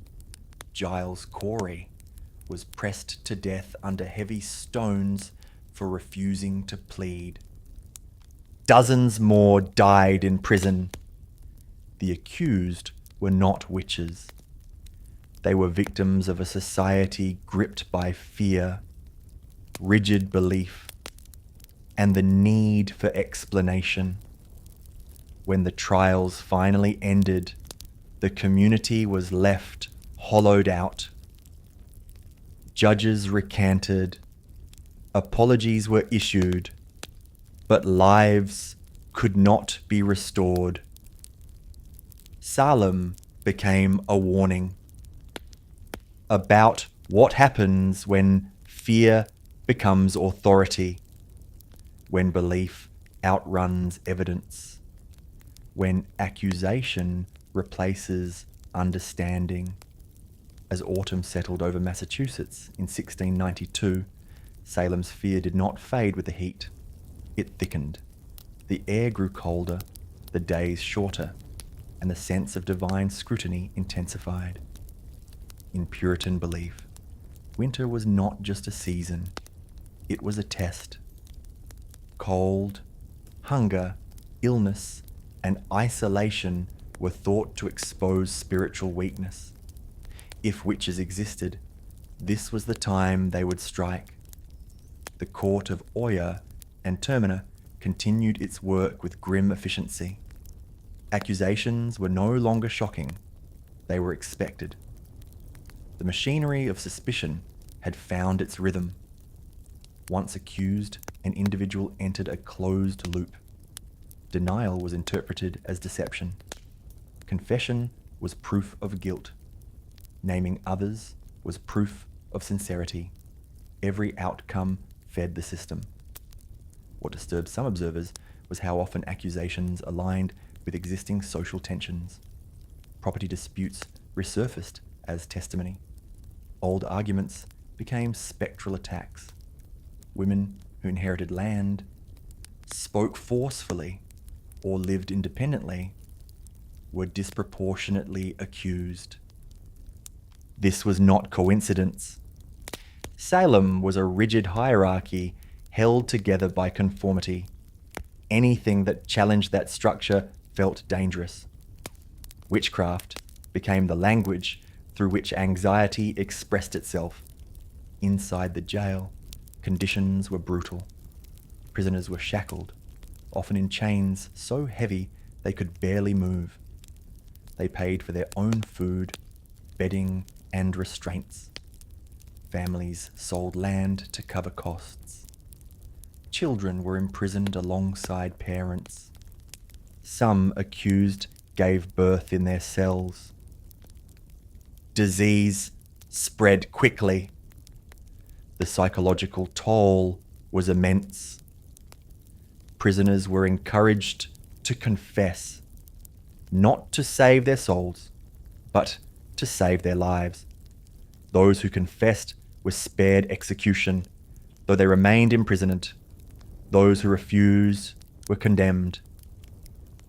Giles Corey, was pressed to death under heavy stones for refusing to plead. Dozens more died in prison. The accused were not witches. They were victims of a society gripped by fear, rigid belief, and the need for explanation. When the trials finally ended, the community was left hollowed out. Judges recanted, apologies were issued, but lives could not be restored. Salem became a warning about what happens when fear becomes authority, when belief outruns evidence, when accusation replaces understanding. As autumn settled over Massachusetts in 1692, Salem's fear did not fade with the heat. It thickened. The air grew colder, the days shorter, and the sense of divine scrutiny intensified. In Puritan belief, winter was not just a season, it was a test. Cold, hunger, illness, and isolation were thought to expose spiritual weakness. If witches existed, this was the time they would strike. The court of Oya and Termina continued its work with grim efficiency. Accusations were no longer shocking, they were expected. The machinery of suspicion had found its rhythm. Once accused, an individual entered a closed loop. Denial was interpreted as deception. Confession was proof of guilt. Naming others was proof of sincerity. Every outcome fed the system. What disturbed some observers was how often accusations aligned with existing social tensions. Property disputes resurfaced as testimony. Old arguments became spectral attacks. Women who inherited land, spoke forcefully, or lived independently were disproportionately accused. This was not coincidence. Salem was a rigid hierarchy held together by conformity. Anything that challenged that structure felt dangerous. Witchcraft became the language through which anxiety expressed itself. Inside the jail, conditions were brutal. Prisoners were shackled, often in chains so heavy they could barely move. They paid for their own food, bedding, and restraints. Families sold land to cover costs. Children were imprisoned alongside parents. Some accused gave birth in their cells. Disease spread quickly. The psychological toll was immense. Prisoners were encouraged to confess, not to save their souls, but to save their lives. Those who confessed were spared execution, though they remained imprisoned. Those who refused were condemned.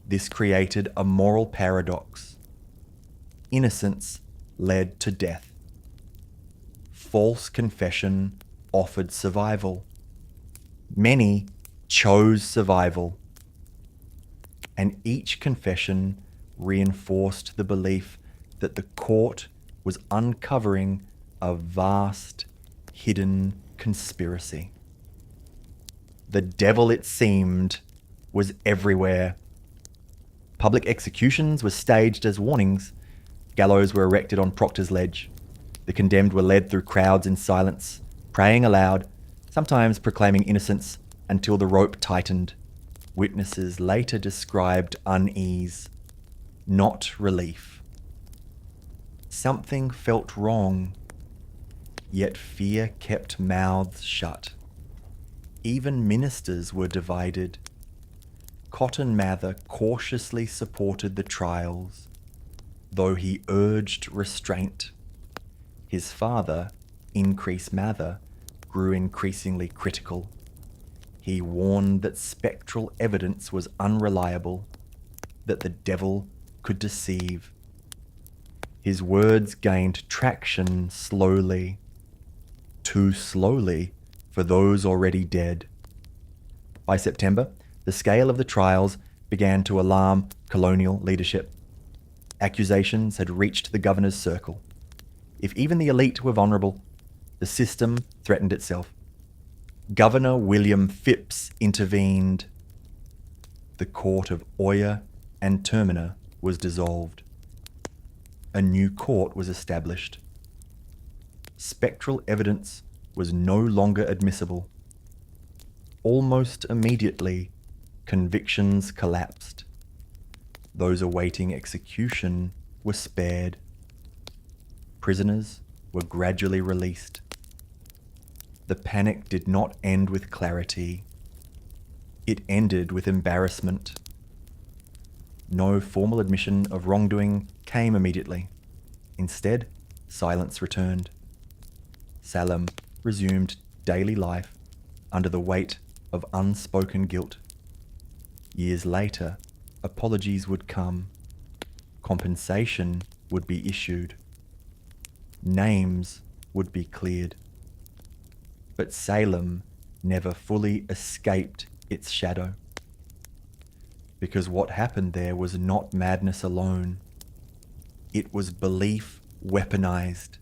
This created a moral paradox. Innocence led to death. False confession offered survival. Many chose survival. And each confession reinforced the belief that the court was uncovering a vast, hidden conspiracy. The devil, it seemed, was everywhere. Public executions were staged as warnings. Gallows were erected on Proctor's Ledge. The condemned were led through crowds in silence, praying aloud, sometimes proclaiming innocence until the rope tightened. Witnesses later described unease, not relief. Something felt wrong, yet fear kept mouths shut. Even ministers were divided. Cotton Mather cautiously supported the trials, though he urged restraint. His father, Increase Mather, grew increasingly critical. He warned that spectral evidence was unreliable, that the devil could deceive. His words gained traction slowly, too slowly for those already dead. By September, the scale of the trials began to alarm colonial leadership. Accusations had reached the governor's circle. If even the elite were vulnerable, the system threatened itself. Governor William Phipps intervened. The court of Oya and Termina was dissolved. A new court was established. Spectral evidence was no longer admissible. Almost immediately, convictions collapsed. Those awaiting execution were spared. Prisoners were gradually released. The panic did not end with clarity. It ended with embarrassment. No formal admission of wrongdoing came immediately. Instead, silence returned. Salem resumed daily life under the weight of unspoken guilt. Years later, apologies would come. Compensation would be issued. Names would be cleared. But Salem never fully escaped its shadow. Because what happened there was not madness alone. It was belief weaponized.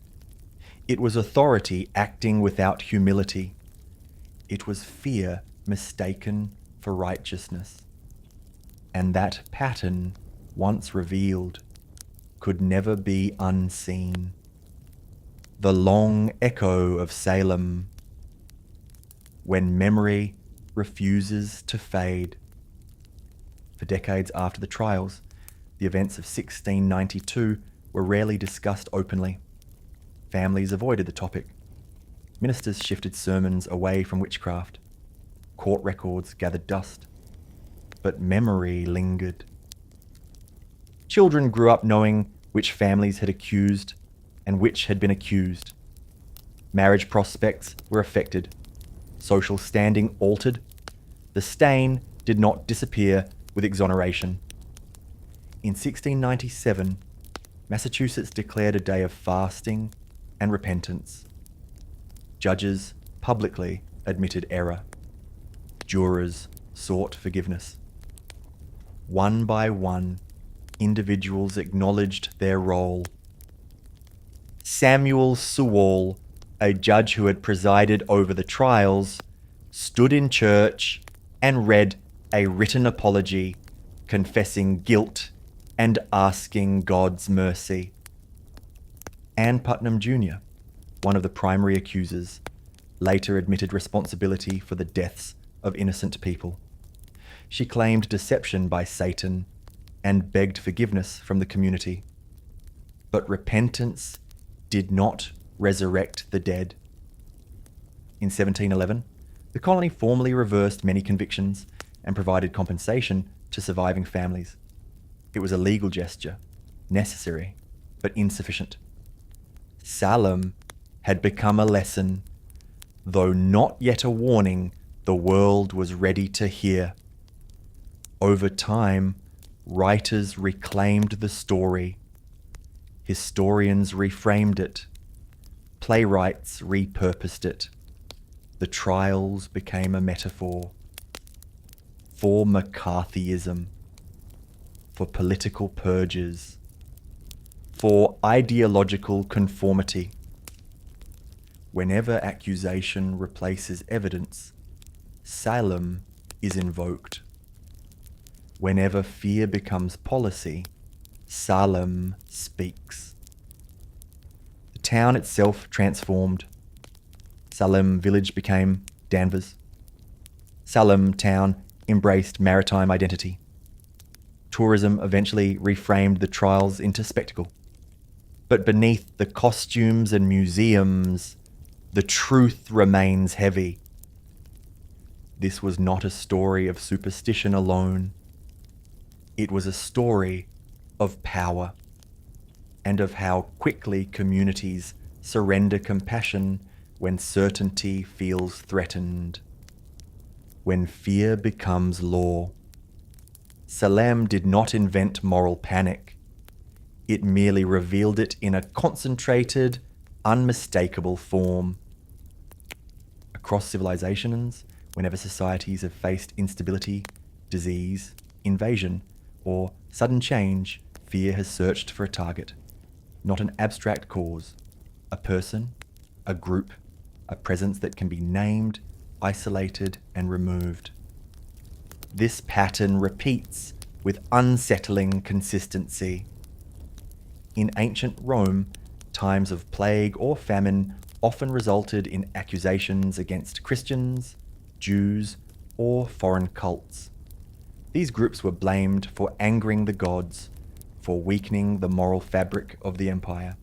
It was authority acting without humility. It was fear mistaken for righteousness. And that pattern, once revealed, could never be unseen. The long echo of Salem. When memory refuses to fade. For decades after the trials, the events of 1692 were rarely discussed openly. Families avoided the topic. Ministers shifted sermons away from witchcraft. Court records gathered dust. But memory lingered. Children grew up knowing which families had accused and which had been accused. Marriage prospects were affected. Social standing altered. The stain did not disappear with exoneration. In 1697, Massachusetts declared a day of fasting and repentance. Judges publicly admitted error. Jurors sought forgiveness. One by one, individuals acknowledged their role. Samuel Sewall, a judge who had presided over the trials, stood in church and read a written apology, confessing guilt and asking God's mercy. Ann Putnam Jr., one of the primary accusers, later admitted responsibility for the deaths of innocent people. She claimed deception by Satan and begged forgiveness from the community. But repentance did not resurrect the dead. In 1711, the colony formally reversed many convictions and provided compensation to surviving families. It was a legal gesture, necessary, but insufficient. Salem had become a lesson, though not yet a warning the world was ready to hear. Over time, writers reclaimed the story. Historians reframed it. Playwrights repurposed it. The trials became a metaphor for McCarthyism, for political purges, for ideological conformity. Whenever accusation replaces evidence, Salem is invoked. Whenever fear becomes policy, Salem speaks. The town itself transformed. Salem village became Danvers. Salem town embraced maritime identity. Tourism eventually reframed the trials into spectacle. But beneath the costumes and museums, the truth remains heavy. This was not a story of superstition alone. It was a story of power and of how quickly communities surrender compassion when certainty feels threatened. When fear becomes law. Salem did not invent moral panic. It merely revealed it in a concentrated, unmistakable form. Across civilizations, whenever societies have faced instability, disease, invasion, or sudden change, fear has searched for a target, not an abstract cause, a person, a group, a presence that can be named, isolated, and removed. This pattern repeats with unsettling consistency. In ancient Rome, times of plague or famine often resulted in accusations against Christians, Jews, or foreign cults. These groups were blamed for angering the gods, for weakening the moral fabric of the empire.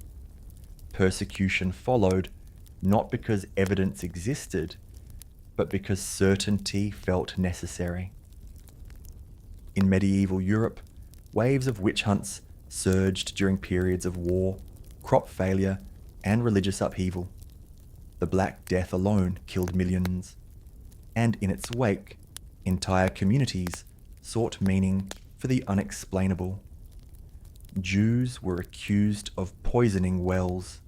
Persecution followed, not because evidence existed, but because certainty felt necessary. In medieval Europe, waves of witch hunts surged during periods of war, crop failure, and religious upheaval. The Black Death alone killed millions, and in its wake, entire communities sought meaning for the unexplainable. Jews were accused of poisoning wells.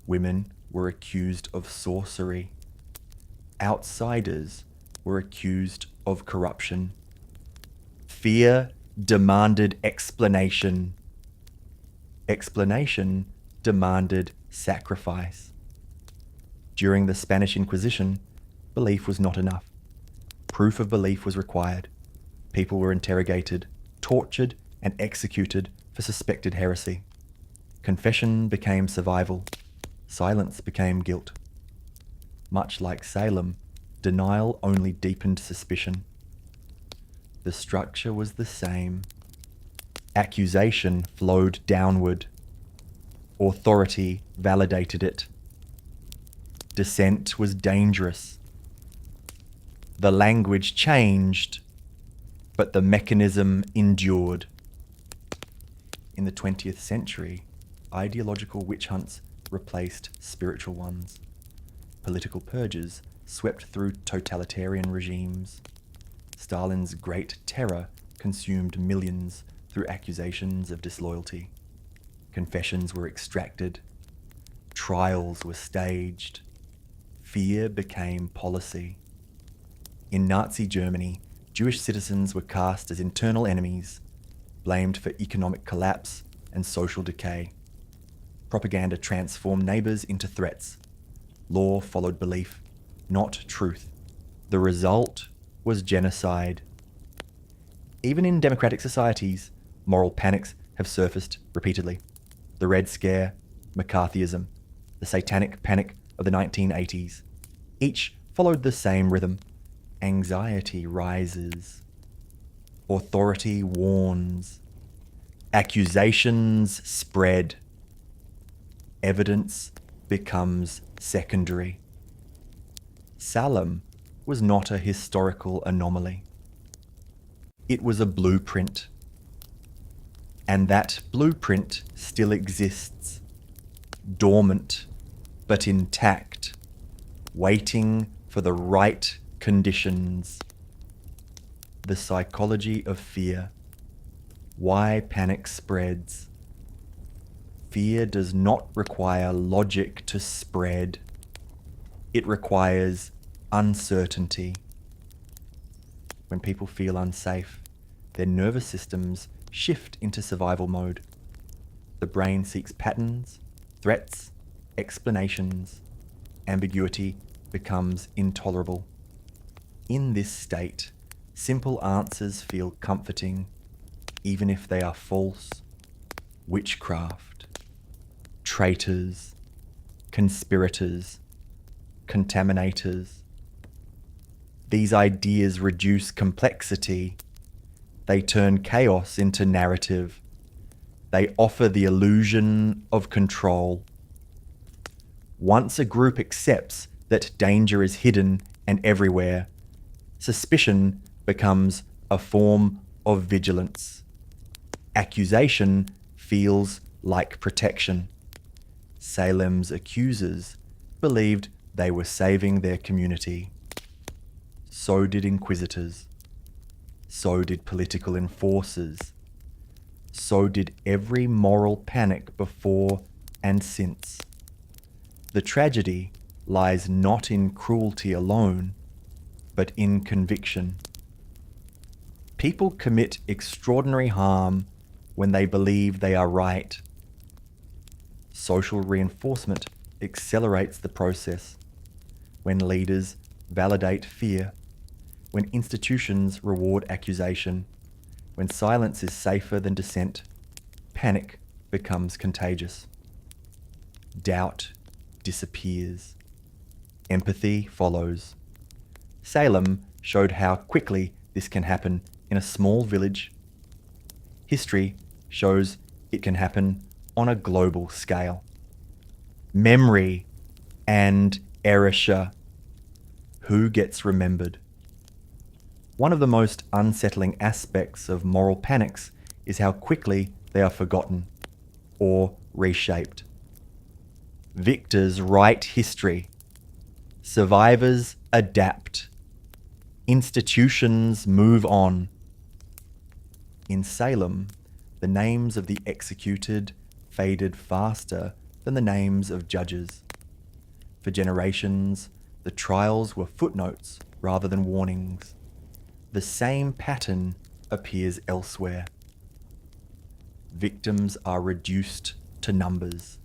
Women were accused of sorcery. Outsiders were accused of corruption. Fear demanded explanation. Explanation demanded sacrifice. During the Spanish Inquisition, belief was not enough. Proof of belief was required. People were interrogated, tortured, and executed for suspected heresy. Confession became survival. Silence became guilt. Much like Salem, denial only deepened suspicion. The structure was the same. Accusation flowed downward. Authority validated it. Dissent was dangerous. The language changed, but the mechanism endured. In the 20th century, ideological witch hunts replaced spiritual ones. Political purges swept through totalitarian regimes. Stalin's Great Terror consumed millions through accusations of disloyalty. Confessions were extracted. Trials were staged. Fear became policy. In Nazi Germany, Jewish citizens were cast as internal enemies, blamed for economic collapse and social decay. Propaganda transformed neighbours into threats. Law followed belief, not truth. The result was genocide. Even in democratic societies, moral panics have surfaced repeatedly. The Red Scare, McCarthyism, the Satanic Panic of the 1980s. Each followed the same rhythm. Anxiety rises. Authority warns. Accusations spread. Evidence becomes secondary. Salem was not a historical anomaly. It was a blueprint. And that blueprint still exists, dormant but intact, waiting for the right conditions. The psychology of fear. Why panic spreads. Fear does not require logic to spread. It requires uncertainty. When people feel unsafe, their nervous systems shift into survival mode. The brain seeks patterns, threats, explanations. Ambiguity becomes intolerable. In this state, simple answers feel comforting, even if they are false. Witchcraft, traitors, conspirators, contaminators. These ideas reduce complexity. They turn chaos into narrative. They offer the illusion of control. Once a group accepts that danger is hidden and everywhere, suspicion becomes a form of vigilance. Accusation feels like protection. Salem's accusers believed they were saving their community. So did inquisitors. So did political enforcers. So did every moral panic before and since. The tragedy lies not in cruelty alone, but in conviction. People commit extraordinary harm when they believe they are right. Social reinforcement accelerates the process. When leaders validate fear, when institutions reward accusation, when silence is safer than dissent, panic becomes contagious. Doubt disappears. Empathy follows. Salem showed how quickly this can happen in a small village. History shows it can happen on a global scale. Memory and erasure. Who gets remembered? One of the most unsettling aspects of moral panics is how quickly they are forgotten or reshaped. Victors write history. Survivors adapt. Institutions move on. In Salem, the names of the executed faded faster than the names of judges. For generations, the trials were footnotes rather than warnings. The same pattern appears elsewhere. Victims are reduced to numbers.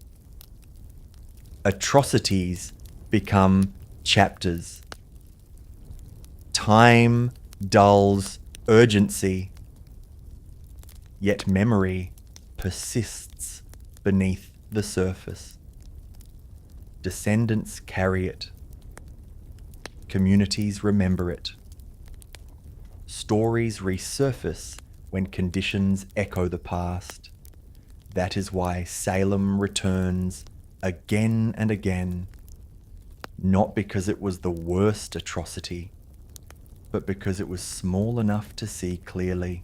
Atrocities become chapters. Time dulls urgency, yet memory persists beneath the surface. Descendants carry it. Communities remember it. Stories resurface when conditions echo the past. That is why Salem returns again and again, not because it was the worst atrocity, but because it was small enough to see clearly.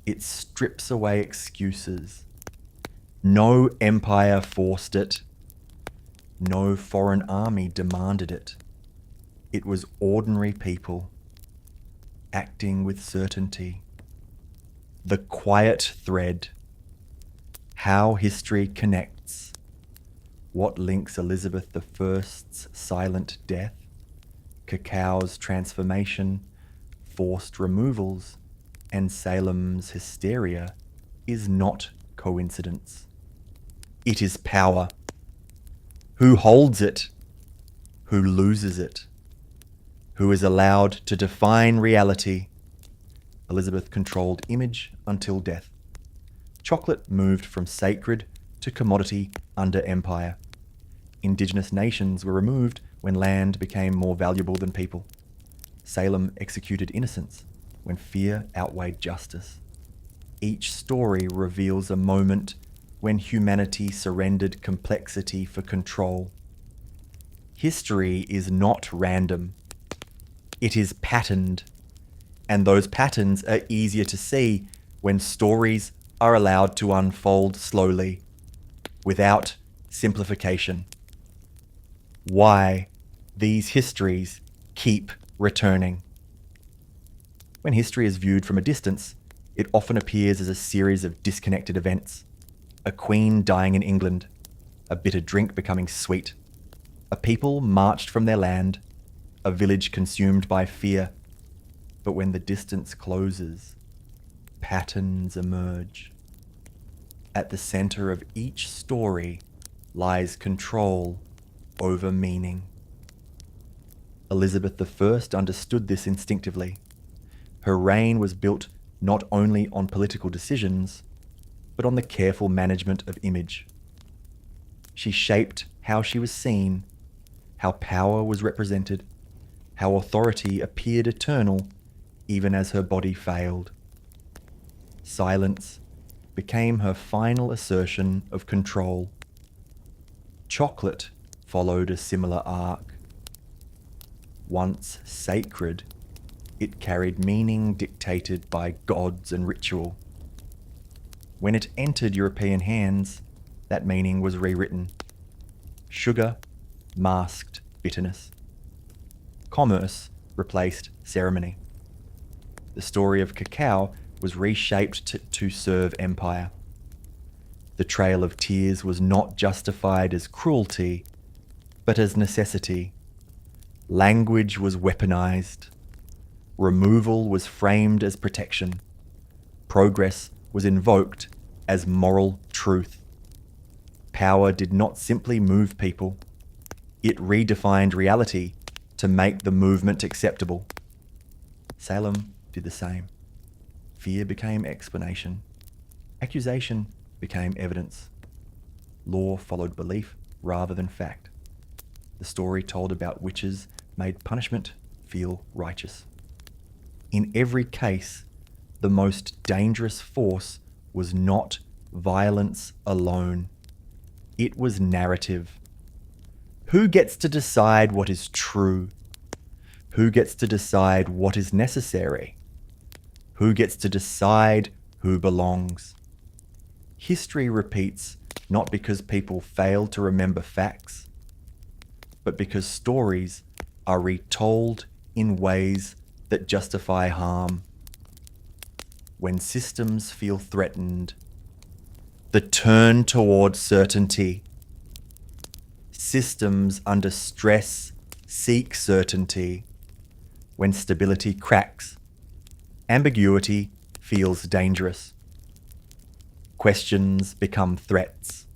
It strips away excuses. No empire forced it. No foreign army demanded it. It was ordinary people, acting with certainty. The quiet thread. How history connects. What links Elizabeth I's silent death, Cacao's transformation, forced removals, and Salem's hysteria is not coincidence. It is power. Who holds it? Who loses it? Who is allowed to define reality? Elizabeth controlled image until death. Chocolate moved from sacred to commodity under empire. Indigenous nations were removed when land became more valuable than people. Salem executed innocence when fear outweighed justice. Each story reveals a moment when humanity surrendered complexity for control. History is not random. It is patterned, and those patterns are easier to see when stories are allowed to unfold slowly, without simplification. Why these histories keep returning. When history is viewed from a distance, it often appears as a series of disconnected events. A queen dying in England, a bitter drink becoming sweet, a people marched from their land, a village consumed by fear. But when the distance closes, patterns emerge. At the center of each story lies control over meaning. Elizabeth I understood this instinctively. Her reign was built not only on political decisions, but on the careful management of image. She shaped how she was seen, how power was represented, how authority appeared eternal even as her body failed. Silence became her final assertion of control. Chocolate followed a similar arc. Once sacred, it carried meaning dictated by gods and ritual. When it entered European hands, that meaning was rewritten. Sugar masked bitterness. Commerce replaced ceremony. The story of cacao was reshaped to serve empire. The trail of tears was not justified as cruelty, but as necessity. Language was weaponized. Removal was framed as protection. Progress was invoked as moral truth. Power did not simply move people. It redefined reality to make the movement acceptable. Salem did the same. Fear became explanation. Accusation became evidence. Law followed belief rather than fact. The story told about witches made punishment feel righteous. In every case, the most dangerous force was not violence alone. It was narrative. Who gets to decide what is true? Who gets to decide what is necessary? Who gets to decide who belongs? History repeats not because people fail to remember facts, but because stories are retold in ways that justify harm. When systems feel threatened, the turn toward certainty. Systems under stress seek certainty. When stability cracks, ambiguity feels dangerous. Questions become threats.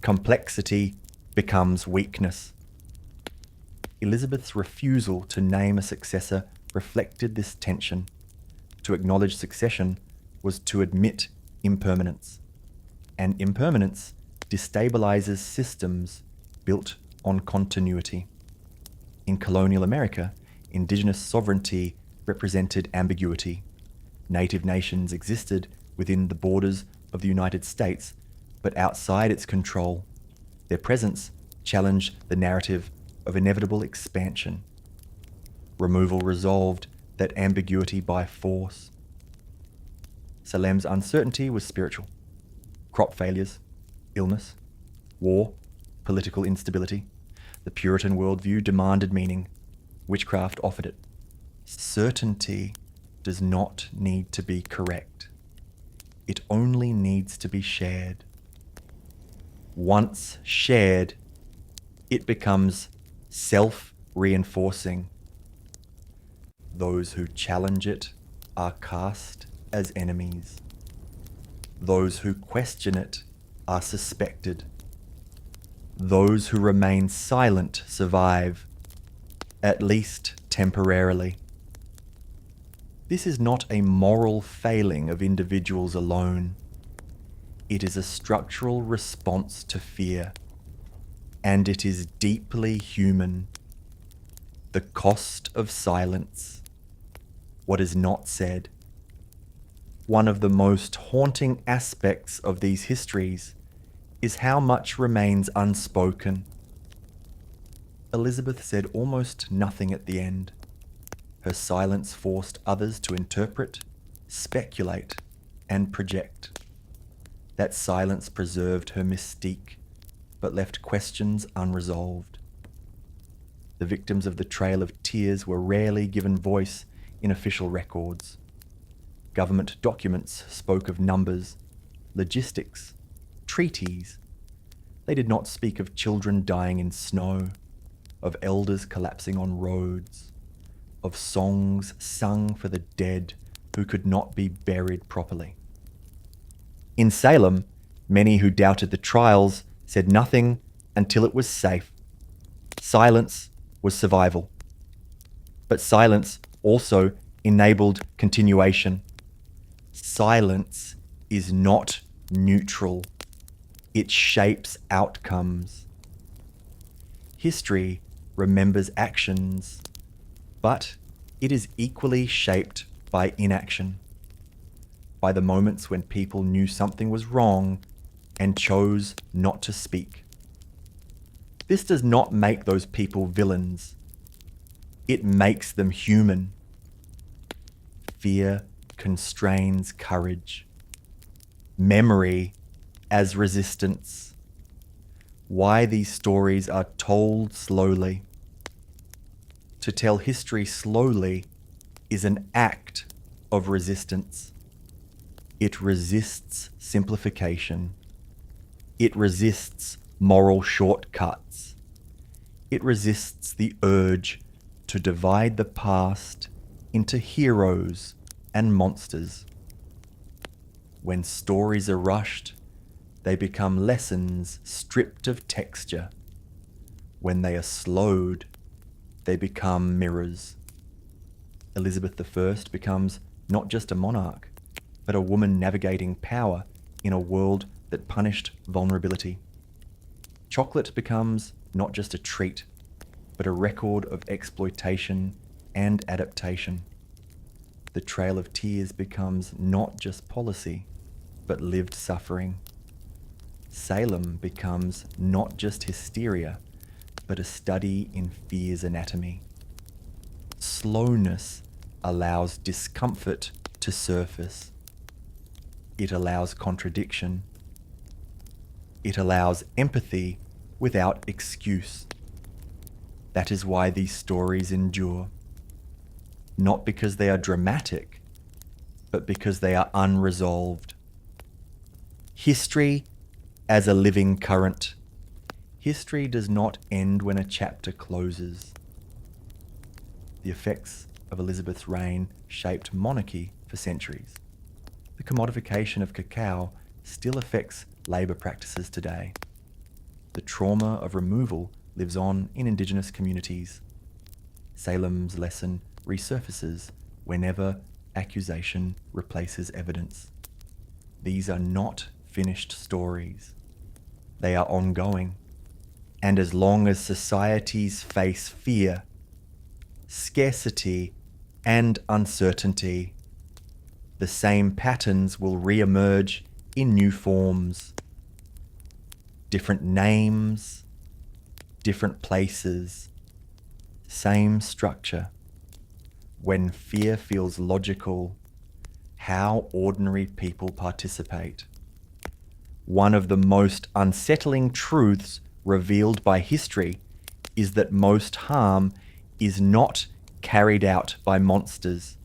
Complexity becomes weakness. Elizabeth's refusal to name a successor reflected this tension. To acknowledge succession was to admit impermanence, and impermanence destabilizes systems built on continuity. In colonial America, indigenous sovereignty represented ambiguity. Native nations existed within the borders of the United States, but outside its control. Their presence challenged the narrative of inevitable expansion. Removal resolved that ambiguity by force. Salem's uncertainty was spiritual. Crop failures, illness, war, political instability. The Puritan worldview demanded meaning. Witchcraft offered it. Certainty does not need to be correct. It only needs to be shared. Once shared, it becomes self-reinforcing. Those who challenge it are cast as enemies. Those who question it are suspected. Those who remain silent survive, at least temporarily. This is not a moral failing of individuals alone. It is a structural response to fear, and it is deeply human. The cost of silence. What is not said. One of the most haunting aspects of these histories is how much remains unspoken. Elizabeth said almost nothing at the end. Her silence forced others to interpret, speculate, and project. That silence preserved her mystique, but left questions unresolved. The victims of the Trail of Tears were rarely given voice in official records. Government documents spoke of numbers, logistics, treaties. They did not speak of children dying in snow, of elders collapsing on roads, of songs sung for the dead who could not be buried properly. In Salem, many who doubted the trials said nothing until it was safe. Silence was survival. But silence also enabled continuation. Silence is not neutral. It shapes outcomes. History remembers actions, but it is equally shaped by inaction, by the moments when people knew something was wrong and chose not to speak. This does not make those people villains. It makes them human. Fear constrains courage. Memory as resistance. Why these stories are told slowly. To tell history slowly is an act of resistance. It resists simplification. It resists moral shortcuts. It resists the urge to divide the past into heroes and monsters. When stories are rushed, they become lessons stripped of texture. When they are slowed, they become mirrors. Elizabeth I becomes not just a monarch, but a woman navigating power in a world that punished vulnerability. Chocolate becomes not just a treat, but a record of exploitation and adaptation. The Trail of Tears becomes not just policy, but lived suffering. Salem becomes not just hysteria, but a study in fear's anatomy. Slowness allows discomfort to surface. It allows contradiction. It allows empathy without excuse. That is why these stories endure. Not because they are dramatic, but because they are unresolved. History as a living current. History does not end when a chapter closes. The effects of Elizabeth's reign shaped monarchy for centuries. The commodification of cacao still affects labour practices today. The trauma of removal lives on in Indigenous communities. Salem's lesson resurfaces whenever accusation replaces evidence. These are not finished stories. They are ongoing. And as long as societies face fear, scarcity, and uncertainty, the same patterns will re-emerge in new forms. Different names, different places, same structure. When fear feels logical, how ordinary people participate. One of the most unsettling truths revealed by history is that most harm is not carried out by monsters.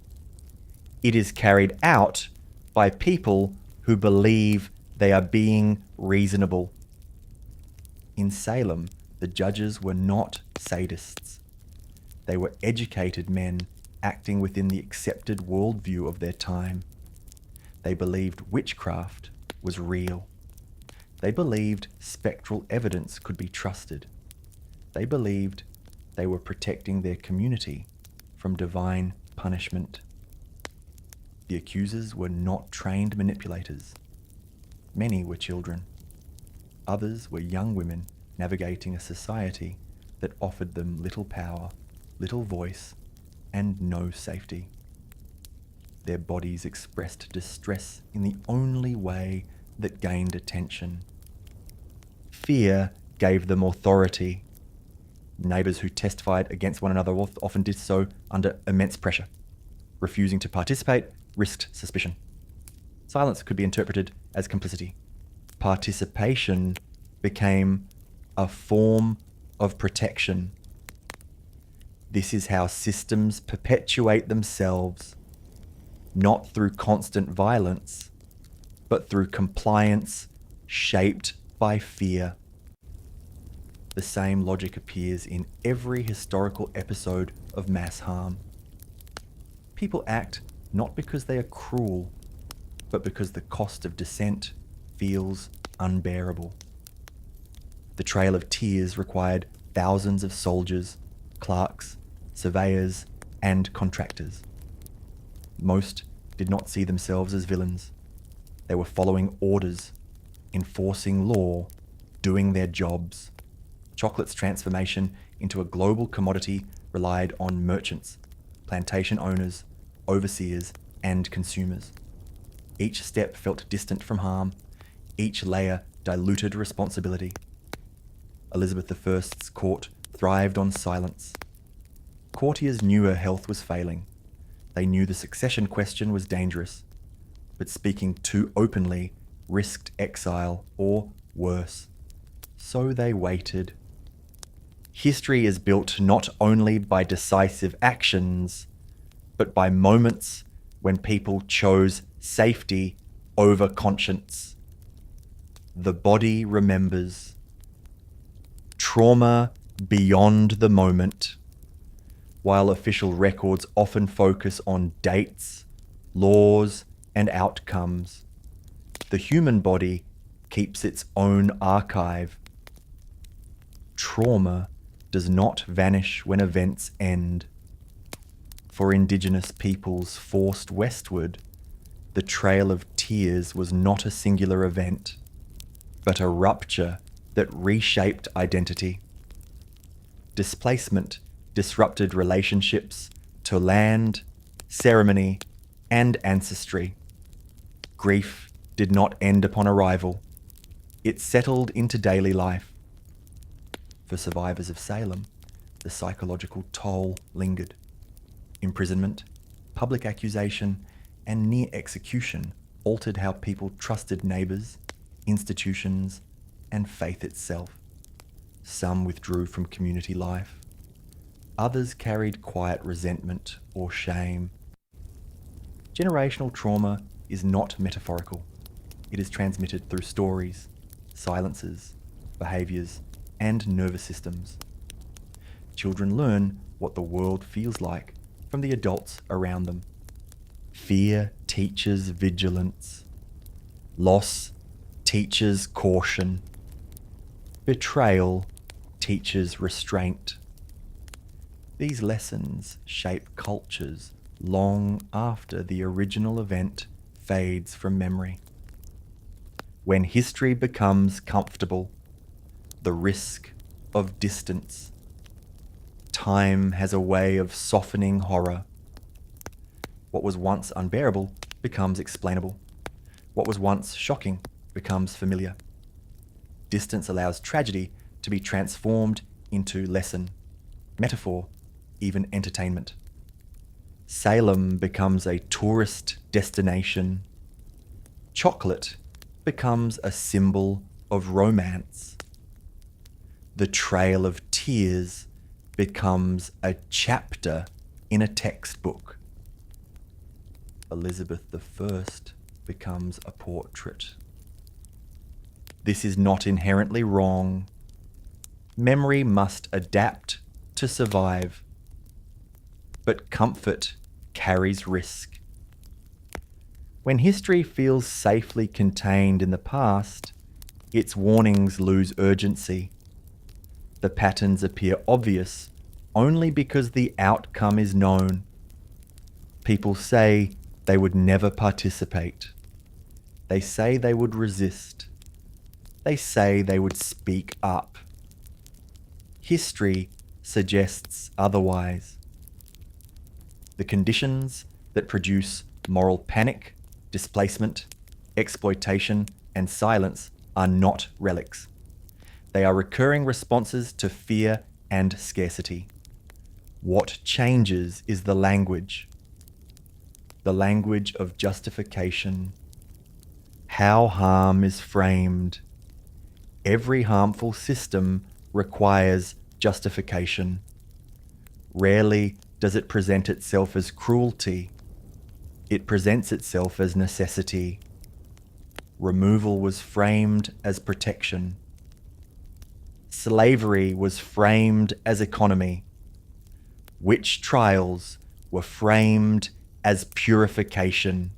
It is carried out by people who believe they are being reasonable. In Salem, the judges were not sadists. They were educated men acting within the accepted worldview of their time. They believed witchcraft was real. They believed spectral evidence could be trusted. They believed they were protecting their community from divine punishment. The accusers were not trained manipulators. Many were children. Others were young women navigating a society that offered them little power, little voice, and no safety. Their bodies expressed distress in the only way that gained attention. Fear gave them authority. Neighbours who testified against one another often did so under immense pressure. Refusing to participate risked suspicion. Silence could be interpreted as complicity. Participation became a form of protection. This is how systems perpetuate themselves, not through constant violence, but through compliance shaped by fear. The same logic appears in every historical episode of mass harm. People act not because they are cruel, but because the cost of dissent feels unbearable. The Trail of Tears required thousands of soldiers, clerks, surveyors, and contractors. Most did not see themselves as villains. They were following orders, enforcing law, doing their jobs. Chocolate's transformation into a global commodity relied on merchants, plantation owners, overseers, and consumers. Each step felt distant from harm. Each layer diluted responsibility. Elizabeth I's court thrived on silence. Courtiers knew her health was failing. They knew the succession question was dangerous, but speaking too openly risked exile or worse. So they waited. History is built not only by decisive actions, but by moments when people chose safety over conscience. The body remembers. Trauma beyond the moment. While official records often focus on dates, laws, and outcomes, the human body keeps its own archive. Trauma does not vanish when events end. For Indigenous peoples forced westward, the Trail of Tears was not a singular event, but a rupture that reshaped identity. Displacement disrupted relationships to land, ceremony, and ancestry. Grief did not end upon arrival. It settled into daily life. For survivors of Salem, the psychological toll lingered. Imprisonment, public accusation, and near execution altered how people trusted neighbours, institutions, and faith itself. Some withdrew from community life. Others carried quiet resentment or shame. Generational trauma is not metaphorical. It is transmitted through stories, silences, behaviours, and nervous systems. Children learn what the world feels like from the adults around them. Fear teaches vigilance. Loss teaches caution. Betrayal teaches restraint. These lessons shape cultures long after the original event fades from memory. When history becomes comfortable, the risk of distance. Time has a way of softening horror. What was once unbearable becomes explainable. What was once shocking becomes familiar. Distance allows tragedy to be transformed into lesson, metaphor, even entertainment. Salem becomes a tourist destination. Chocolate becomes a symbol of romance. The Trail of Tears becomes a chapter in a textbook. Elizabeth I becomes a portrait. This is not inherently wrong. Memory must adapt to survive. But comfort carries risk. When history feels safely contained in the past, its warnings lose urgency. The patterns appear obvious only because the outcome is known. People say they would never participate. They say they would resist. They say they would speak up. History suggests otherwise. The conditions that produce moral panic, displacement, exploitation, and silence are not relics. They are recurring responses to fear and scarcity. What changes is the language of justification. How harm is framed. Every harmful system requires justification. Rarely does it present itself as cruelty. It presents itself as necessity. Removal was framed as protection. Slavery was framed as economy. Witch trials were framed as purification.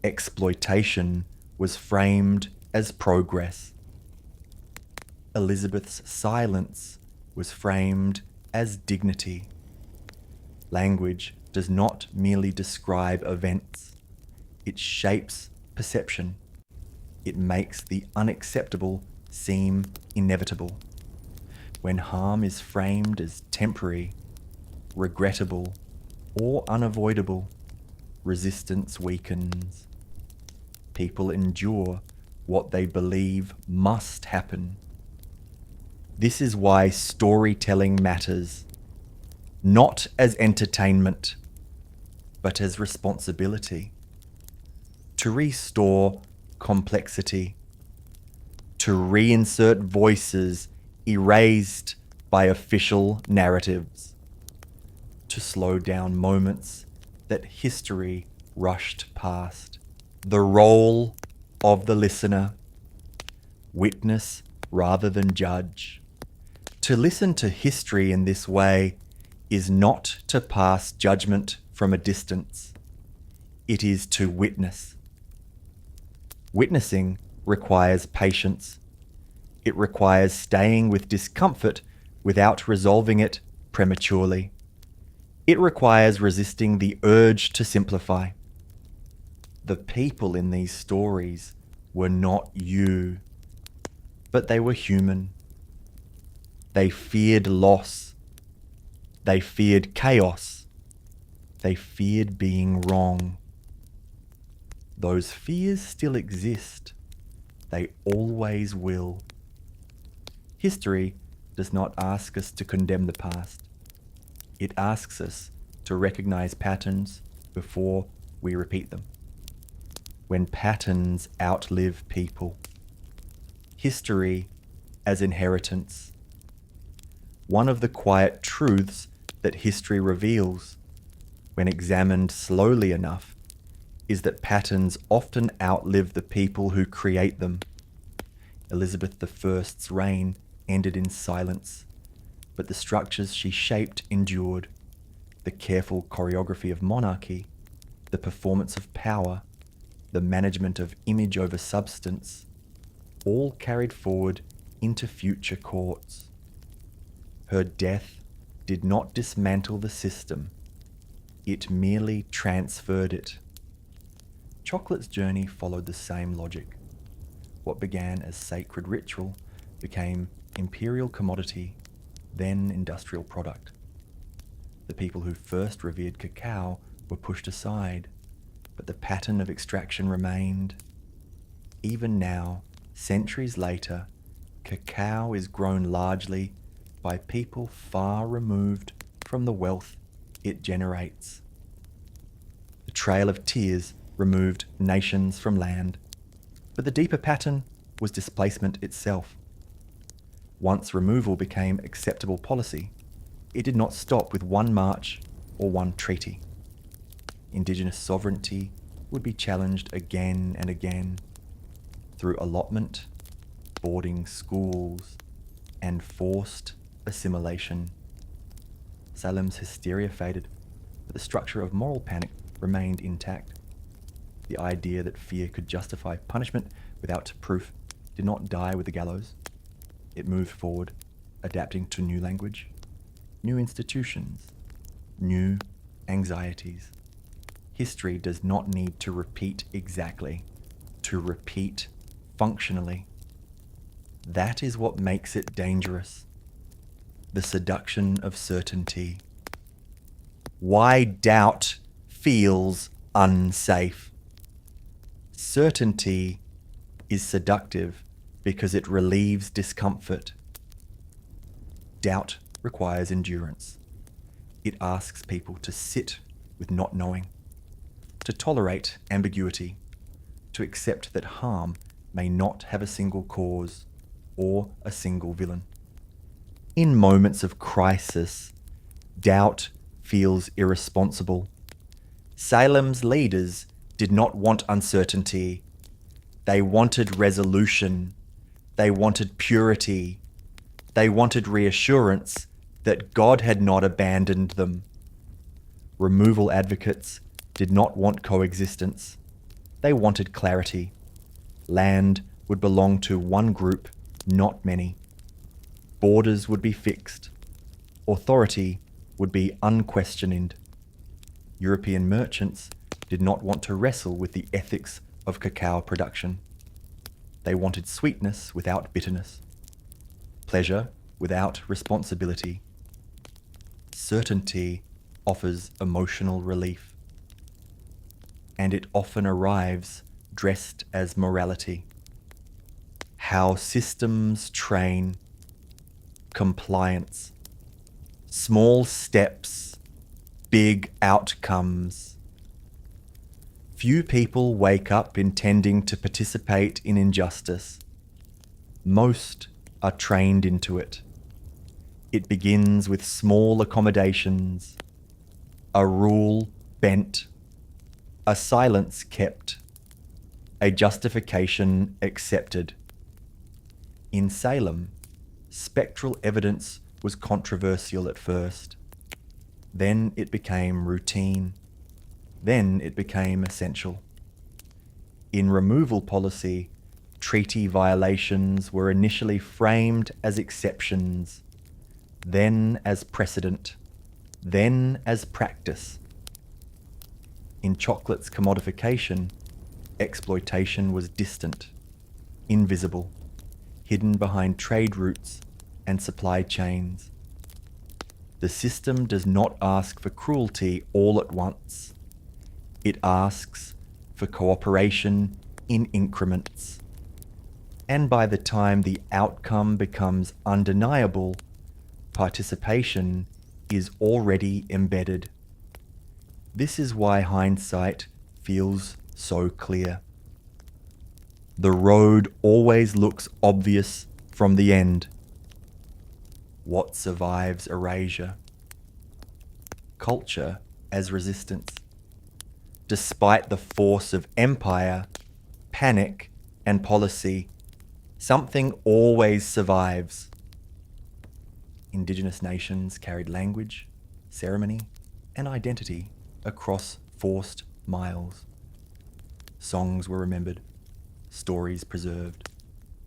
Exploitation was framed as progress. Elizabeth's silence was framed as dignity. Language does not merely describe events. It shapes perception. It makes the unacceptable seem inevitable. When harm is framed as temporary, regrettable, or unavoidable, resistance weakens. People endure what they believe must happen. This is why storytelling matters, not as entertainment, but as responsibility. To restore complexity, to reinsert voices erased by official narratives, to slow down moments that history rushed past. The role of the listener, witness rather than judge. To listen to history in this way is not to pass judgment from a distance. It is to witness. Witnessing requires patience. It requires staying with discomfort without resolving it prematurely. It requires resisting the urge to simplify. The people in these stories were not you, but they were human. They feared loss. They feared chaos. They feared being wrong. Those fears still exist. They always will. History does not ask us to condemn the past. It asks us to recognize patterns before we repeat them. When patterns outlive people, history as inheritance. One of the quiet truths that history reveals, when examined slowly enough, is that patterns often outlive the people who create them. Elizabeth I's reign ended in silence, but the structures she shaped endured. The careful choreography of monarchy, the performance of power, the management of image over substance, all carried forward into future courts. Her death did not dismantle the system, it merely transferred it. Chocolate's journey followed the same logic. What began as sacred ritual became imperial commodity, then industrial product. The people who first revered cacao were pushed aside, but the pattern of extraction remained. Even now, centuries later, cacao is grown largely by people far removed from the wealth it generates. The Trail of Tears removed nations from land, but the deeper pattern was displacement itself. Once removal became acceptable policy, it did not stop with one march or one treaty. Indigenous sovereignty would be challenged again and again through allotment, boarding schools, and forced assimilation. Salem's hysteria faded, but the structure of moral panic remained intact. The idea that fear could justify punishment without proof did not die with the gallows. It moved forward, adapting to new language, new institutions, new anxieties. History does not need to repeat exactly, to repeat functionally. That is what makes it dangerous. The seduction of certainty. Why doubt feels unsafe. Certainty is seductive because it relieves discomfort. Doubt requires endurance. It asks people to sit with not knowing, to tolerate ambiguity, to accept that harm may not have a single cause or a single villain. In moments of crisis, doubt feels irresponsible. Salem's leaders did not want uncertainty. They wanted resolution. They wanted purity. They wanted reassurance that God had not abandoned them. Removal advocates did not want coexistence. They wanted clarity. Land would belong to one group, not many. Borders would be fixed. Authority would be unquestioned. European merchants did not want to wrestle with the ethics of cacao production. They wanted sweetness without bitterness, pleasure without responsibility. Certainty offers emotional relief, and it often arrives dressed as morality. How systems train compliance, small steps, big outcomes. Few people wake up intending to participate in injustice. Most are trained into it. It begins with small accommodations, a rule bent, a silence kept, a justification accepted. In Salem, spectral evidence was controversial at first. Then it became routine. Then it became essential. In removal policy, treaty violations were initially framed as exceptions, then as precedent, then as practice. In chocolate's commodification, exploitation was distant, invisible, hidden behind trade routes and supply chains. The system does not ask for cruelty all at once. It asks for cooperation in increments. And by the time the outcome becomes undeniable, participation is already embedded. This is why hindsight feels so clear. The road always looks obvious from the end. What survives erasure? Culture as resistance. Despite the force of empire, panic, and policy, something always survives. Indigenous nations carried language, ceremony, and identity across forced miles. Songs were remembered, stories preserved.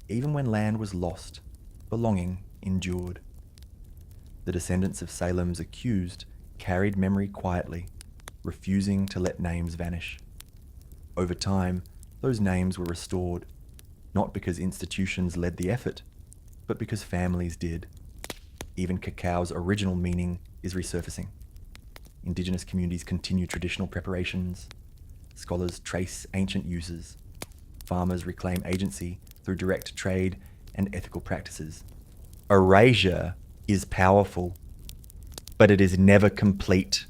Even when land was lost, belonging endured. The descendants of Salem's accused carried memory quietly, refusing to let names vanish. Over time, those names were restored, not because institutions led the effort, but because families did. Even cacao's original meaning is resurfacing. Indigenous communities continue traditional preparations. Scholars trace ancient uses. Farmers reclaim agency through direct trade and ethical practices. Erasure is powerful, but it is never complete.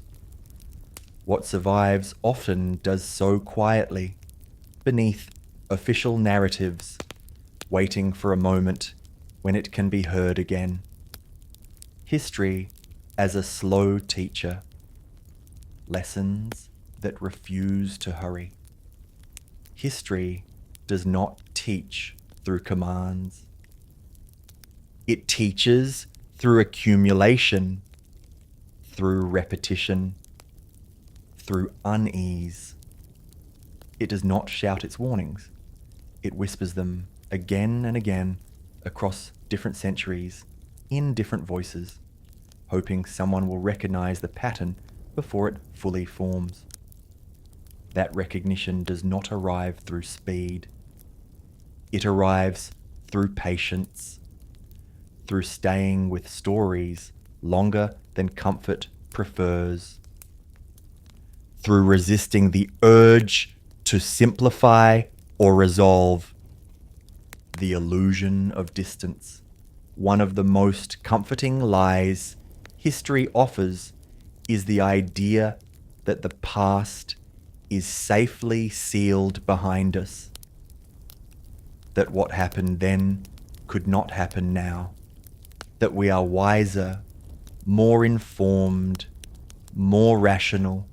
What survives often does so quietly, beneath official narratives, waiting for a moment when it can be heard again. History as a slow teacher. Lessons that refuse to hurry. History does not teach through commands. It teaches through accumulation, through repetition, through unease. It does not shout its warnings. It whispers them again and again across different centuries, in different voices, hoping someone will recognize the pattern before it fully forms. That recognition does not arrive through speed. It arrives through patience, through staying with stories longer than comfort prefers, through resisting the urge to simplify or resolve. The illusion of distance, one of the most comforting lies history offers, is the idea that the past is safely sealed behind us, that what happened then could not happen now, that we are wiser, more informed, more rational.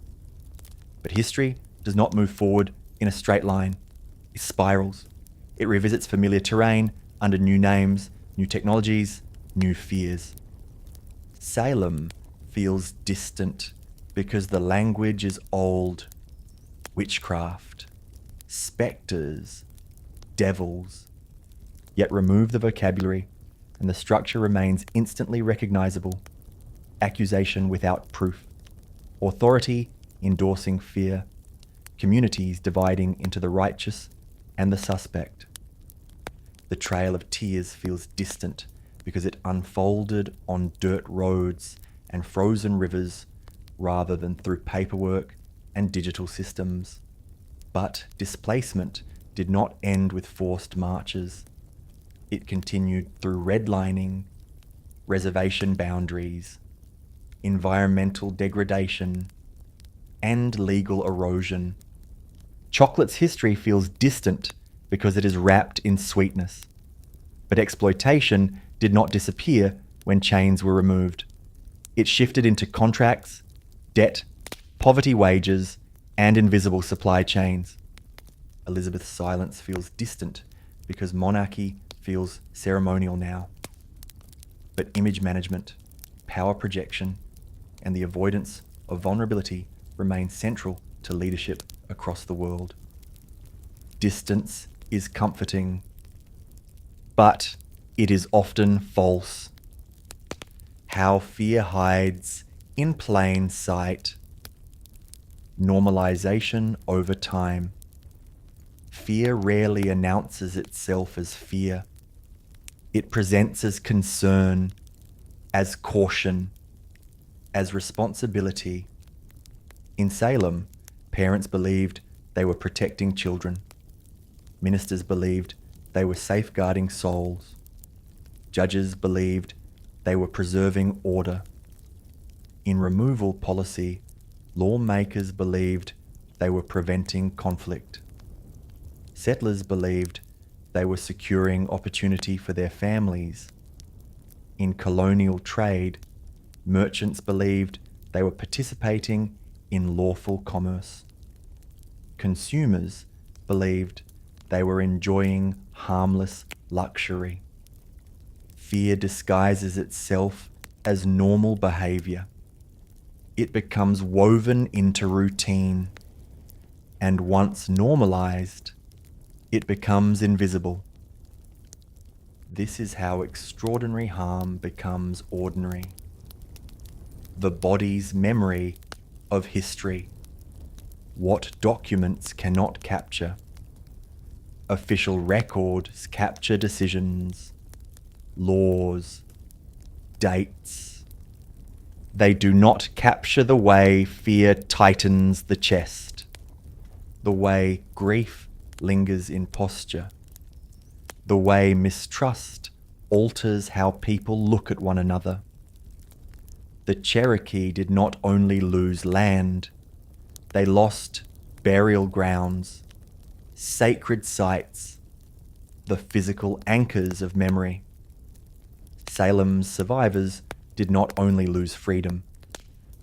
But history does not move forward in a straight line. It spirals. It revisits familiar terrain under new names, new technologies, new fears. Salem feels distant because the language is old. Witchcraft, spectres, devils. Yet remove the vocabulary and the structure remains instantly recognizable. Accusation without proof. Authority endorsing fear. Communities dividing into the righteous and the suspect. The trail of tears feels distant because it unfolded on dirt roads and frozen rivers rather than through paperwork and digital systems. But displacement did not end with forced marches. It continued through redlining, reservation boundaries, environmental degradation, and legal erosion. Chocolate's history feels distant because it is wrapped in sweetness. But exploitation did not disappear when chains were removed. It shifted into contracts, debt, poverty wages, and invisible supply chains. Elizabeth's silence feels distant because monarchy feels ceremonial now. But image management, power projection, and the avoidance of vulnerability remain central to leadership across the world. Distance is comforting, but it is often false. How fear hides in plain sight. Normalization over time. Fear rarely announces itself as fear. It presents as concern, as caution, as responsibility. In Salem, parents believed they were protecting children. Ministers believed they were safeguarding souls. Judges believed they were preserving order. In removal policy, lawmakers believed they were preventing conflict. Settlers believed they were securing opportunity for their families. In colonial trade, merchants believed they were participating in lawful commerce. Consumers believed they were enjoying harmless luxury. Fear disguises itself as normal behavior. It becomes woven into routine, and once normalized, it becomes invisible. This is how extraordinary harm becomes ordinary. The body's memory of history. What documents cannot capture? Official records capture decisions, laws, dates. They do not capture the way fear tightens the chest, the way grief lingers in posture, the way mistrust alters how people look at one another. The Cherokee did not only lose land, they lost burial grounds, sacred sites, the physical anchors of memory. Salem's survivors did not only lose freedom,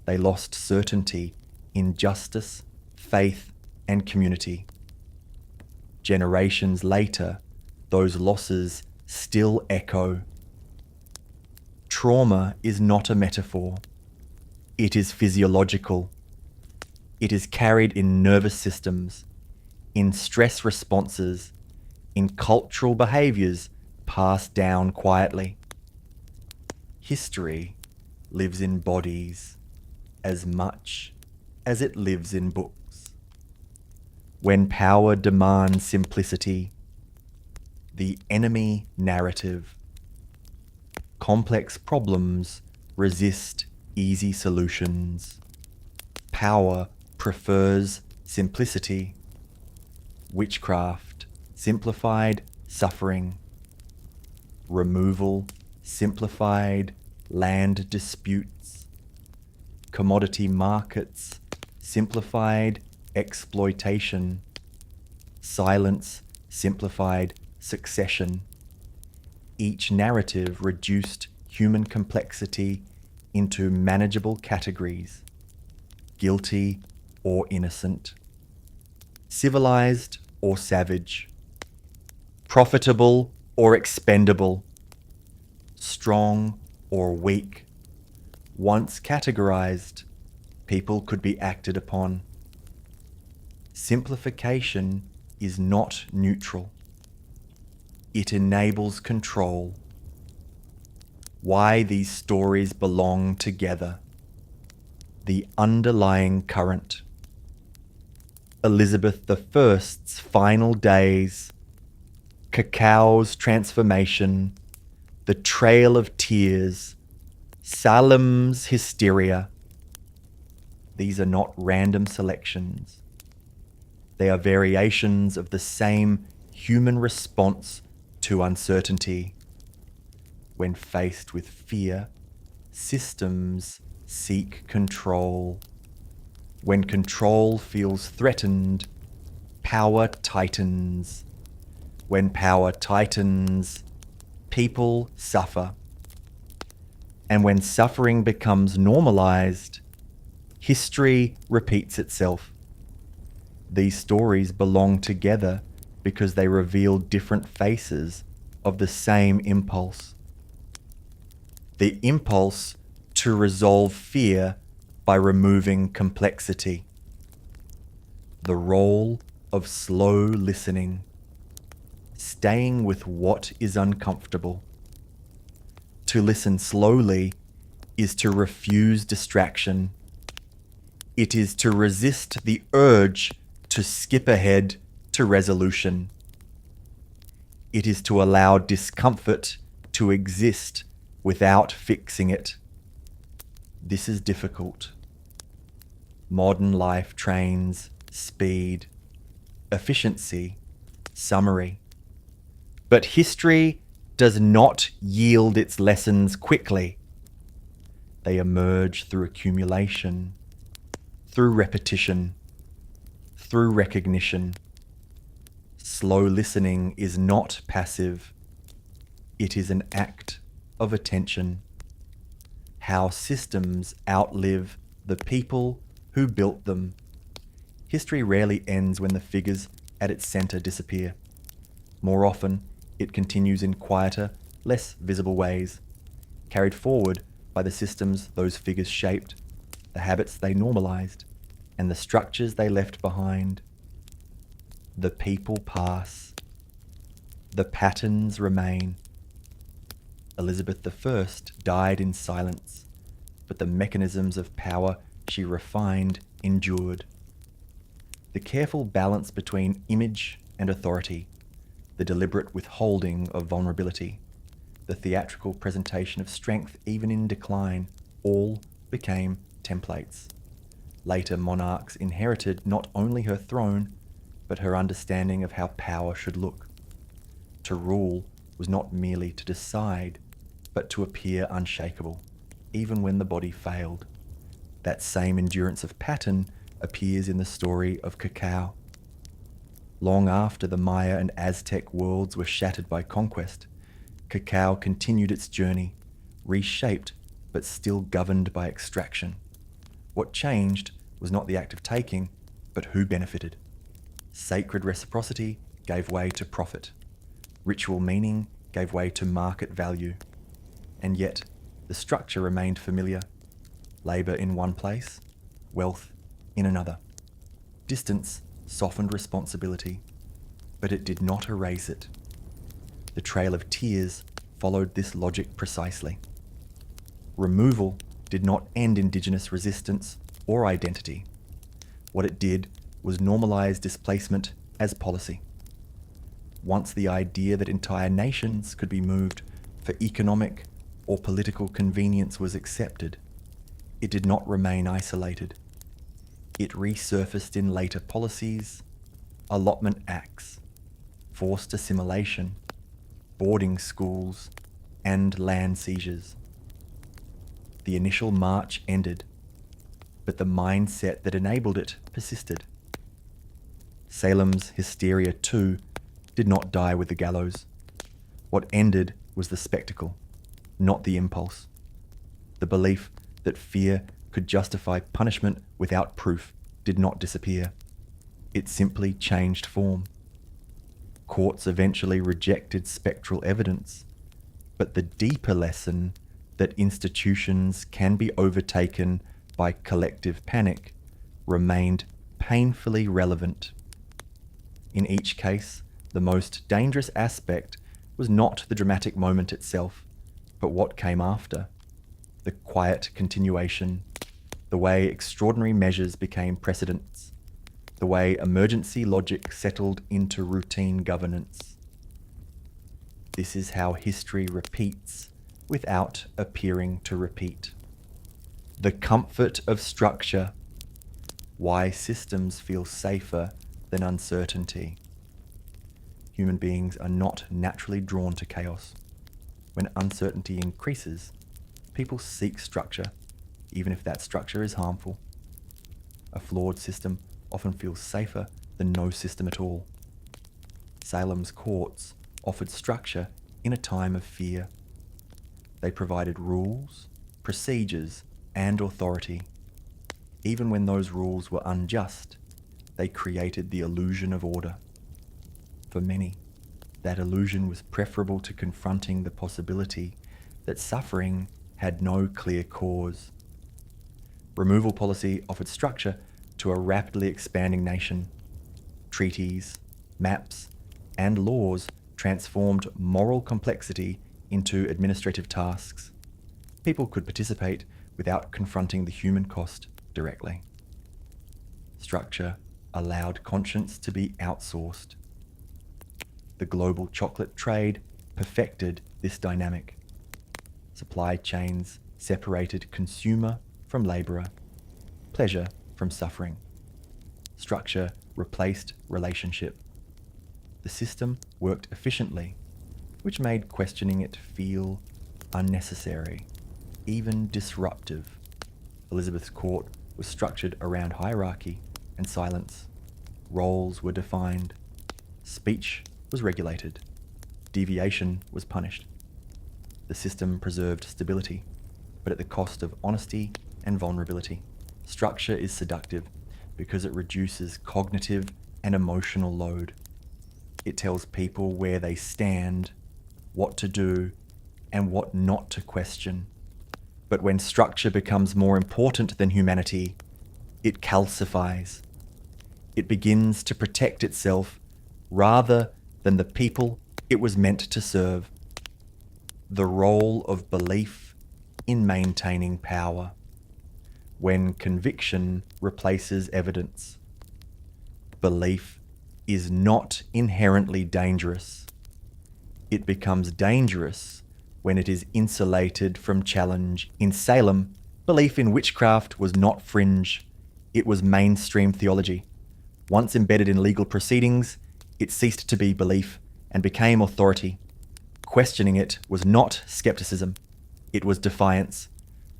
they lost certainty in justice, faith, and community. Generations later, those losses still echo. Trauma is not a metaphor. It is physiological. It is carried in nervous systems, in stress responses, in cultural behaviors passed down quietly. History lives in bodies as much as it lives in books. When power demands simplicity, the enemy narrative. Complex problems resist easy solutions. Power prefers simplicity. Witchcraft simplified suffering. Removal simplified land disputes. Commodity markets simplified exploitation. Silence simplified succession. Each narrative reduced human complexity into manageable categories, guilty or innocent, civilized or savage, profitable or expendable, strong or weak. Once categorized, people could be acted upon. Simplification is not neutral. It enables control. Why these stories belong together. The underlying current. Elizabeth I's final days. Cacao's transformation. The Trail of Tears. Salem's hysteria. These are not random selections. They are variations of the same human response to uncertainty. When faced with fear, systems seek control. When control feels threatened, power tightens. When power tightens, people suffer. And when suffering becomes normalized, history repeats itself. These stories belong together because they reveal different faces of the same impulse. The impulse to resolve fear by removing complexity. The role of slow listening, staying with what is uncomfortable. To listen slowly is to refuse distraction. It is to resist the urge to skip ahead to resolution. It is to allow discomfort to exist without fixing it. This is difficult. Modern life trains speed, efficiency, summary. But history does not yield its lessons quickly. They emerge through accumulation, through repetition, through recognition. Slow listening is not passive, it is an act of attention. How systems outlive the people who built them. History rarely ends when the figures at its centre disappear. More often, it continues in quieter, less visible ways, carried forward by the systems those figures shaped, the habits they normalized, and the structures they left behind. The people pass. The patterns remain. Elizabeth I died in silence, but the mechanisms of power she refined endured. The careful balance between image and authority, the deliberate withholding of vulnerability, the theatrical presentation of strength even in decline, all became templates. Later monarchs inherited not only her throne, but her understanding of how power should look. To rule was not merely to decide, but to appear unshakable, even when the body failed. That same endurance of pattern appears in the story of cacao. Long after the Maya and Aztec worlds were shattered by conquest, cacao continued its journey, reshaped but still governed by extraction. What changed was not the act of taking, but who benefited. Sacred reciprocity gave way to profit. Ritual meaning gave way to market value. And yet, the structure remained familiar. Labour in one place, wealth in another. Distance softened responsibility, but it did not erase it. The Trail of Tears followed this logic precisely. Removal did not end Indigenous resistance or identity. What it did was normalise displacement as policy. Once the idea that entire nations could be moved for economic or political convenience was accepted, it did not remain isolated. It resurfaced in later policies, allotment acts, forced assimilation, boarding schools, and land seizures. The initial march ended, but the mindset that enabled it persisted. Salem's hysteria, too, did not die with the gallows. What ended was the spectacle, not the impulse. The belief that fear could justify punishment without proof did not disappear. It simply changed form. Courts eventually rejected spectral evidence, but the deeper lesson that institutions can be overtaken by collective panic remained painfully relevant. In each case, the most dangerous aspect was not the dramatic moment itself, but what came after. The quiet continuation, the way extraordinary measures became precedents, the way emergency logic settled into routine governance. This is how history repeats without appearing to repeat. The comfort of structure, why systems feel safer than uncertainty. Human beings are not naturally drawn to chaos. When uncertainty increases, people seek structure, even if that structure is harmful. A flawed system often feels safer than no system at all. Salem's courts offered structure in a time of fear. They provided rules, procedures, and authority. Even when those rules were unjust, they created the illusion of order. For many, that illusion was preferable to confronting the possibility that suffering had no clear cause. Removal policy offered structure to a rapidly expanding nation. Treaties, maps, and laws transformed moral complexity into administrative tasks. People could participate without confronting the human cost directly. Structure allowed conscience to be outsourced. The global chocolate trade perfected this dynamic. Supply chains separated consumer from labourer, pleasure from suffering. Structure replaced relationship. The system worked efficiently, which made questioning it feel unnecessary, even disruptive. Elizabeth's court was structured around hierarchy and silence. Roles were defined. Speech was regulated. Deviation was punished. The system preserved stability, but at the cost of honesty and vulnerability. Structure is seductive because it reduces cognitive and emotional load. It tells people where they stand, what to do, and what not to question. But when structure becomes more important than humanity, it calcifies. It begins to protect itself rather than the people it was meant to serve. The role of belief in maintaining power. When conviction replaces evidence. Belief is not inherently dangerous. It becomes dangerous when it is insulated from challenge. In Salem, belief in witchcraft was not fringe. It was mainstream theology. Once embedded in legal proceedings, it ceased to be belief and became authority. Questioning it was not skepticism. It was defiance.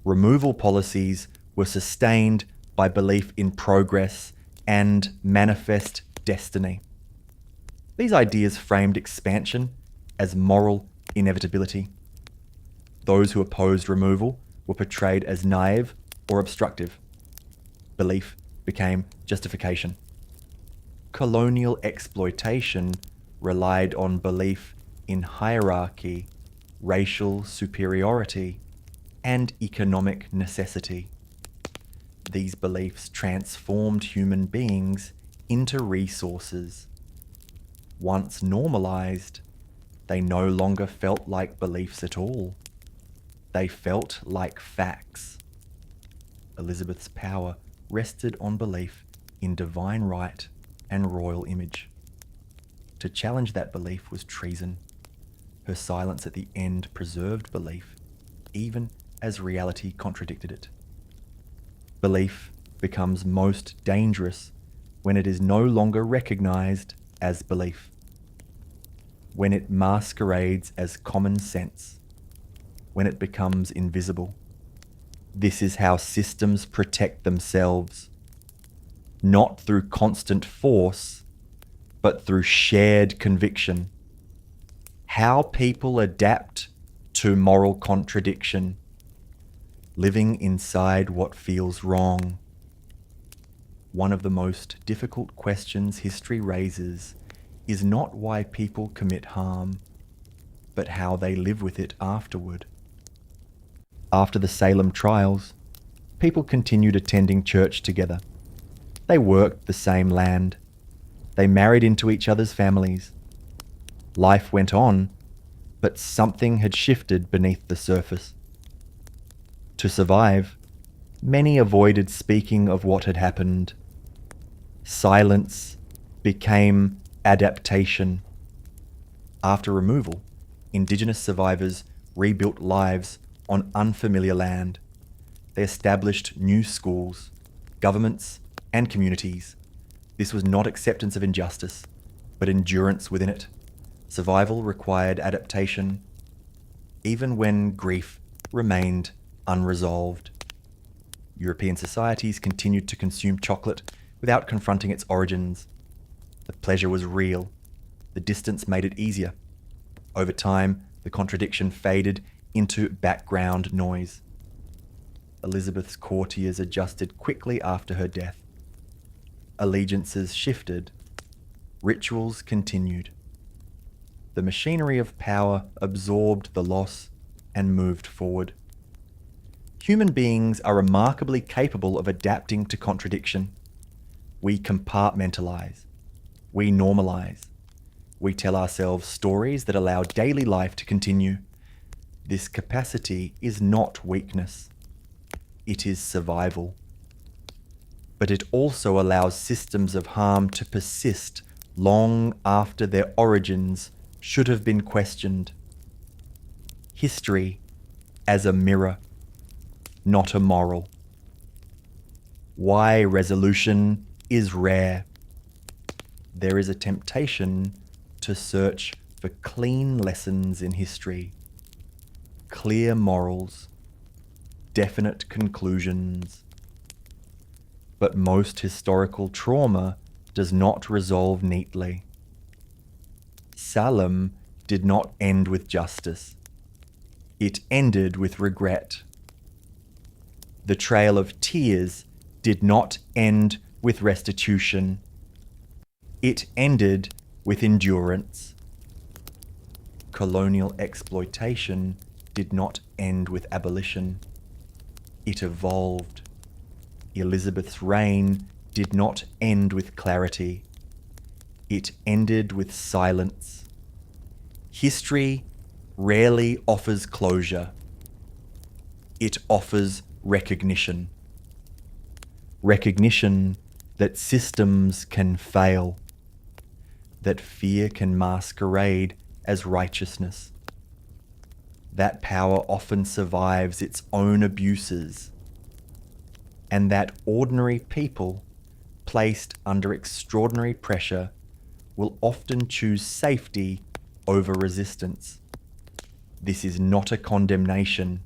Removal policies were sustained by belief in progress and manifest destiny. These ideas framed expansion as moral inevitability. Those who opposed removal were portrayed as naive or obstructive. Belief became justification. Colonial exploitation relied on belief in hierarchy, racial superiority, and economic necessity. These beliefs transformed human beings into resources. Once normalized, they no longer felt like beliefs at all. They felt like facts. Elizabeth's power rested on belief in divine right and royal image. To challenge that belief was treason. Her silence at the end preserved belief, even as reality contradicted it. Belief becomes most dangerous when it is no longer recognized as belief, when it masquerades as common sense, when it becomes invisible. This is how systems protect themselves, not through constant force, but through shared conviction. How people adapt to moral contradiction, living inside what feels wrong. One of the most difficult questions history raises is not why people commit harm, but how they live with it afterward. After the Salem trials, people continued attending church together. They worked the same land. They married into each other's families. Life went on, but something had shifted beneath the surface. To survive, many avoided speaking of what had happened. Silence became adaptation. After removal, Indigenous survivors rebuilt lives on unfamiliar land. They established new schools, governments, and communities. This was not acceptance of injustice, but endurance within it. Survival required adaptation, even when grief remained unresolved. European societies continued to consume chocolate without confronting its origins. The pleasure was real. The distance made it easier. Over time, the contradiction faded into background noise. Elizabeth's courtiers adjusted quickly after her death. Allegiances shifted. Rituals continued. The machinery of power absorbed the loss and moved forward. Human beings are remarkably capable of adapting to contradiction. We compartmentalize. We normalize. We tell ourselves stories that allow daily life to continue. This capacity is not weakness. It is survival. But it also allows systems of harm to persist long after their origins should have been questioned. History as a mirror, not a moral. Why resolution is rare. There is a temptation to search for clean lessons in history, clear morals, definite conclusions. But most historical trauma does not resolve neatly. Salem did not end with justice. It ended with regret. The trail of tears did not end with restitution. It ended with endurance. Colonial exploitation did not end with abolition. It evolved. Elizabeth's reign did not end with clarity. It ended with silence. History rarely offers closure. It offers recognition. Recognition that systems can fail, that fear can masquerade as righteousness, that power often survives its own abuses, and that ordinary people placed under extraordinary pressure will often choose safety over resistance. This is not a condemnation.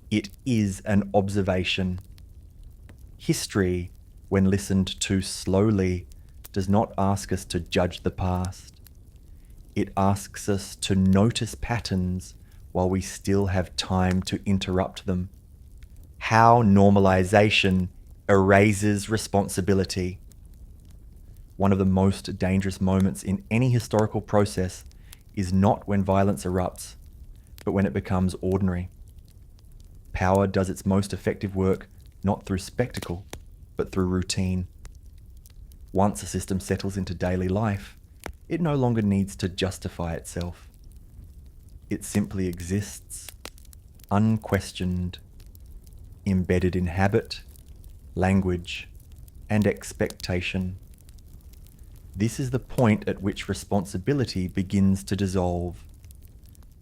It is an observation. History, when listened to slowly, does not ask us to judge the past. It asks us to notice patterns while we still have time to interrupt them. How normalization erases responsibility. One of the most dangerous moments in any historical process is not when violence erupts, but when it becomes ordinary. Power does its most effective work not through spectacle, but through routine. Once a system settles into daily life, it no longer needs to justify itself. It simply exists, unquestioned, embedded in habit, language, and expectation. This is the point at which responsibility begins to dissolve,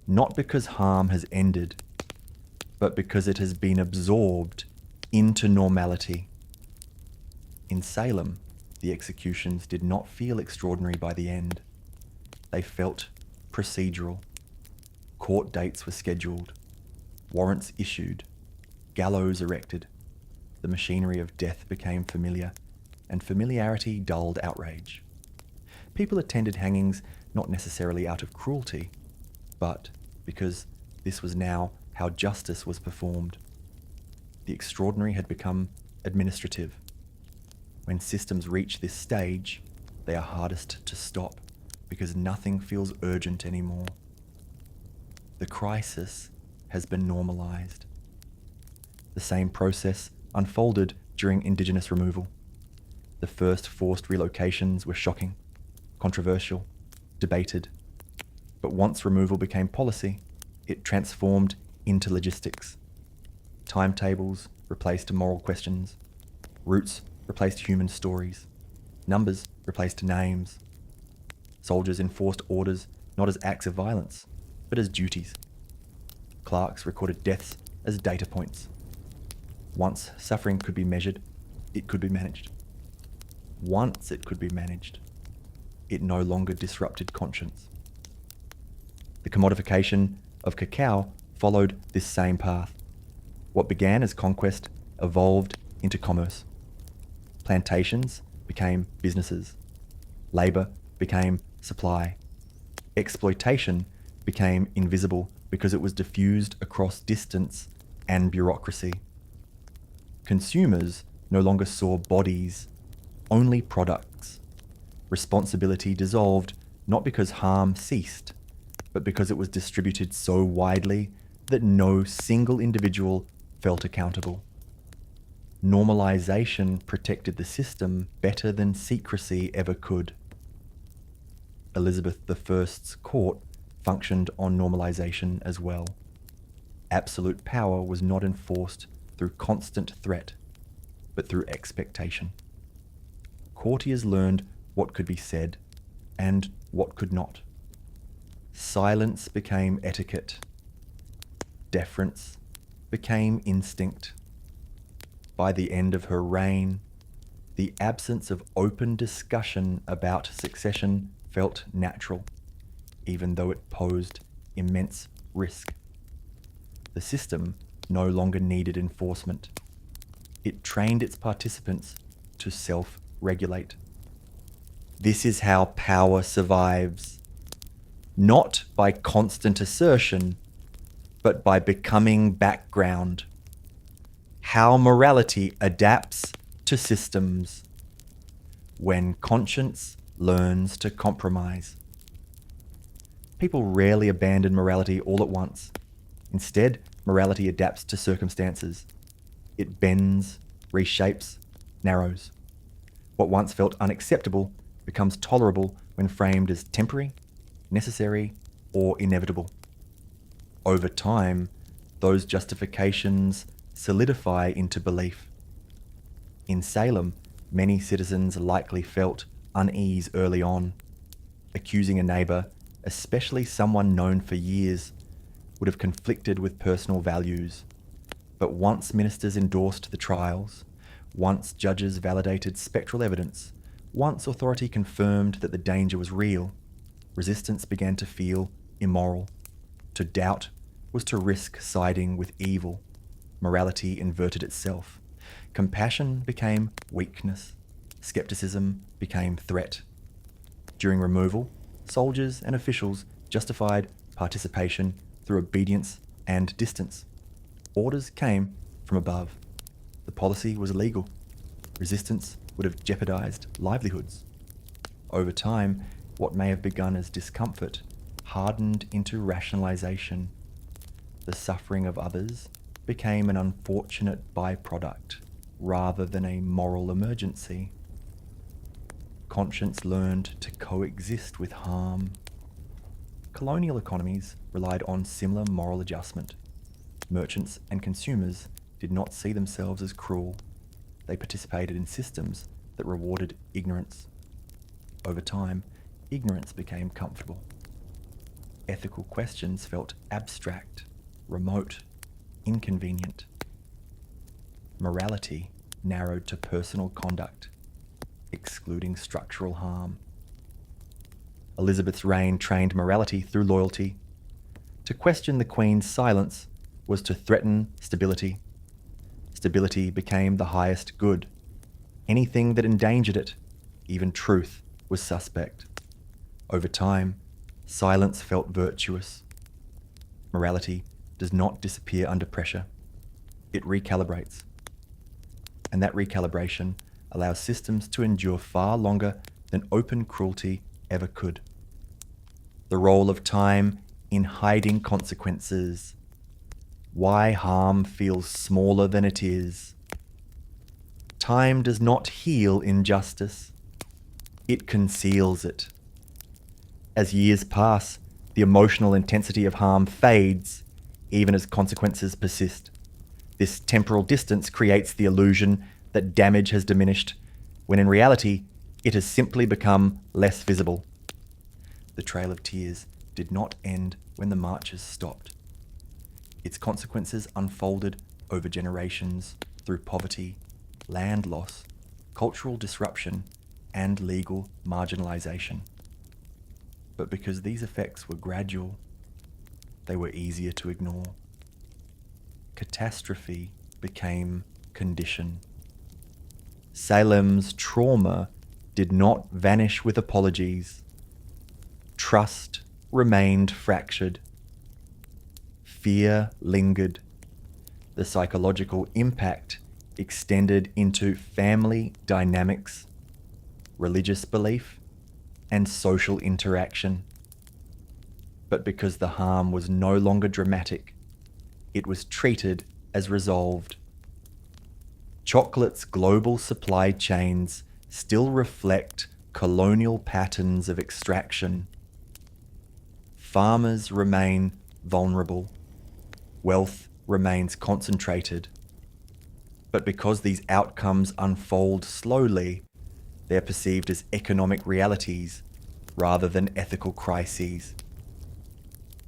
not because harm has ended, but because it has been absorbed into normality. In Salem, the executions did not feel extraordinary by the end. They felt procedural. Court dates were scheduled, warrants issued, gallows erected. The machinery of death became familiar, and familiarity dulled outrage. People attended hangings not necessarily out of cruelty, but because this was now how justice was performed. The extraordinary had become administrative. When systems reach this stage, they are hardest to stop because nothing feels urgent anymore. The crisis has been normalized. The same process unfolded during Indigenous removal. The first forced relocations were shocking, controversial, debated. But once removal became policy, it transformed into logistics. Timetables replaced moral questions. Routes replaced human stories. Numbers replaced names. Soldiers enforced orders not as acts of violence, but as duties. Clerks recorded deaths as data points. Once suffering could be measured, it could be managed. Once it could be managed, it no longer disrupted conscience. The commodification of cacao followed this same path. What began as conquest evolved into commerce. Plantations became businesses. Labour became supply. Exploitation became invisible because it was diffused across distance and bureaucracy. Consumers no longer saw bodies, only products. Responsibility dissolved not because harm ceased, but because it was distributed so widely that no single individual felt accountable. Normalization protected the system better than secrecy ever could. Elizabeth I's court functioned on normalization as well. Absolute power was not enforced through constant threat, but through expectation. Courtiers learned what could be said and what could not. Silence became etiquette. Deference became instinct. By the end of her reign, the absence of open discussion about succession felt natural, even though it posed immense risk. The system no longer needed enforcement. It trained its participants to self-regulate. This is how power survives. not by constant assertion, but by becoming background. How morality adapts to systems when conscience learns to compromise. People rarely abandon morality all at once. Instead, morality adapts to circumstances. It bends, reshapes, narrows. What once felt unacceptable becomes tolerable when framed as temporary, necessary, or inevitable. Over time, those justifications solidify into belief. In Salem, many citizens likely felt unease early on. Accusing a neighbour, especially someone known for years, would have conflicted with personal values. But once ministers endorsed the trials, once judges validated spectral evidence, once authority confirmed that the danger was real, resistance began to feel immoral. To doubt was to risk siding with evil. Morality inverted itself. Compassion became weakness. Skepticism became threat. During removal, soldiers and officials justified participation through obedience and distance. Orders came from above. The policy was illegal. Resistance would have jeopardized livelihoods. Over time, what may have begun as discomfort hardened into rationalization. The suffering of others became an unfortunate byproduct rather than a moral emergency. Conscience learned to coexist with harm. Colonial economies relied on similar moral adjustment. Merchants and consumers did not see themselves as cruel. They participated in systems that rewarded ignorance. Over time, ignorance became comfortable. Ethical questions felt abstract, remote, inconvenient. Morality narrowed to personal conduct, excluding structural harm. Elizabeth's reign trained morality through loyalty. To question the Queen's silence was to threaten stability. Stability became the highest good. Anything that endangered it, even truth, was suspect. Over time, silence felt virtuous. Morality does not disappear under pressure. It recalibrates. And that recalibration allows systems to endure far longer than open cruelty ever could. The role of time in hiding consequences. Why harm feels smaller than it is. Time does not heal injustice. It conceals it. As years pass, the emotional intensity of harm fades, even as consequences persist. This temporal distance creates the illusion that damage has diminished, when in reality, it has simply become less visible. The Trail of Tears did not end when the marches stopped. Its consequences unfolded over generations through poverty, land loss, cultural disruption, and legal marginalization. But because these effects were gradual, they were easier to ignore. Catastrophe became condition. Salem's trauma did not vanish with apologies. Trust remained fractured. Fear lingered. The psychological impact extended into family dynamics, religious belief, and social interaction. But because the harm was no longer dramatic, it was treated as resolved. Chocolate's global supply chains still reflect colonial patterns of extraction. Farmers remain vulnerable. Wealth remains concentrated. But because these outcomes unfold slowly, they're perceived as economic realities rather than ethical crises.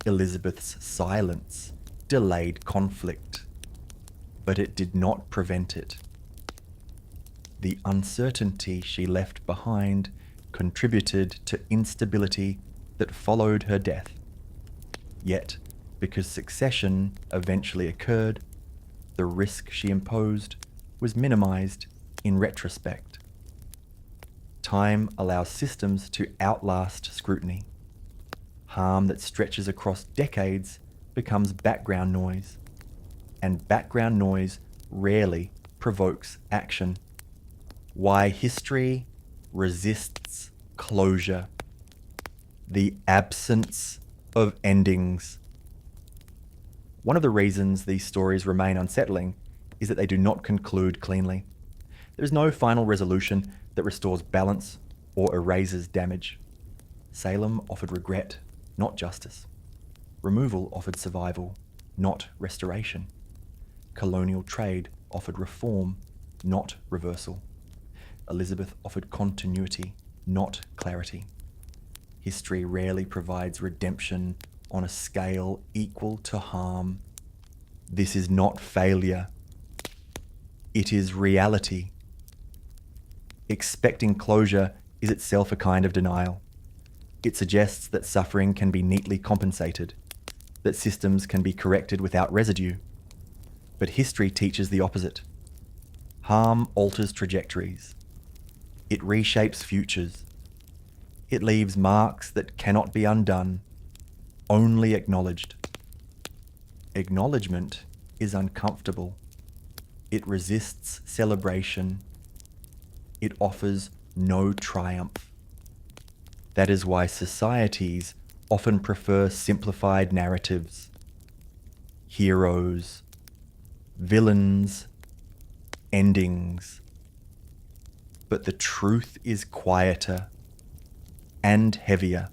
Elizabeth's silence delayed conflict, but it did not prevent it. The uncertainty she left behind contributed to instability that followed her death. Yet, because succession eventually occurred, the risk she imposed was minimized in retrospect. Time allows systems to outlast scrutiny. harm that stretches across decades becomes background noise, and background noise rarely provokes action. Why history resists closure. The absence of endings. One of the reasons these stories remain unsettling is that they do not conclude cleanly. There is no final resolution that restores balance or erases damage. Salem offered regret, not justice. Removal offered survival, not restoration. Colonial trade offered reform, not reversal. Elizabeth offered continuity, not clarity. History rarely provides redemption on a scale equal to harm. This is not failure. It is reality. Expecting closure is itself a kind of denial. It suggests that suffering can be neatly compensated, that systems can be corrected without residue. But history teaches the opposite. Harm alters trajectories. It reshapes futures. It leaves marks that cannot be undone, only acknowledged. Acknowledgement is uncomfortable. It resists celebration. It offers no triumph. That is why societies often prefer simplified narratives. Heroes, villains, endings. But the truth is quieter and heavier.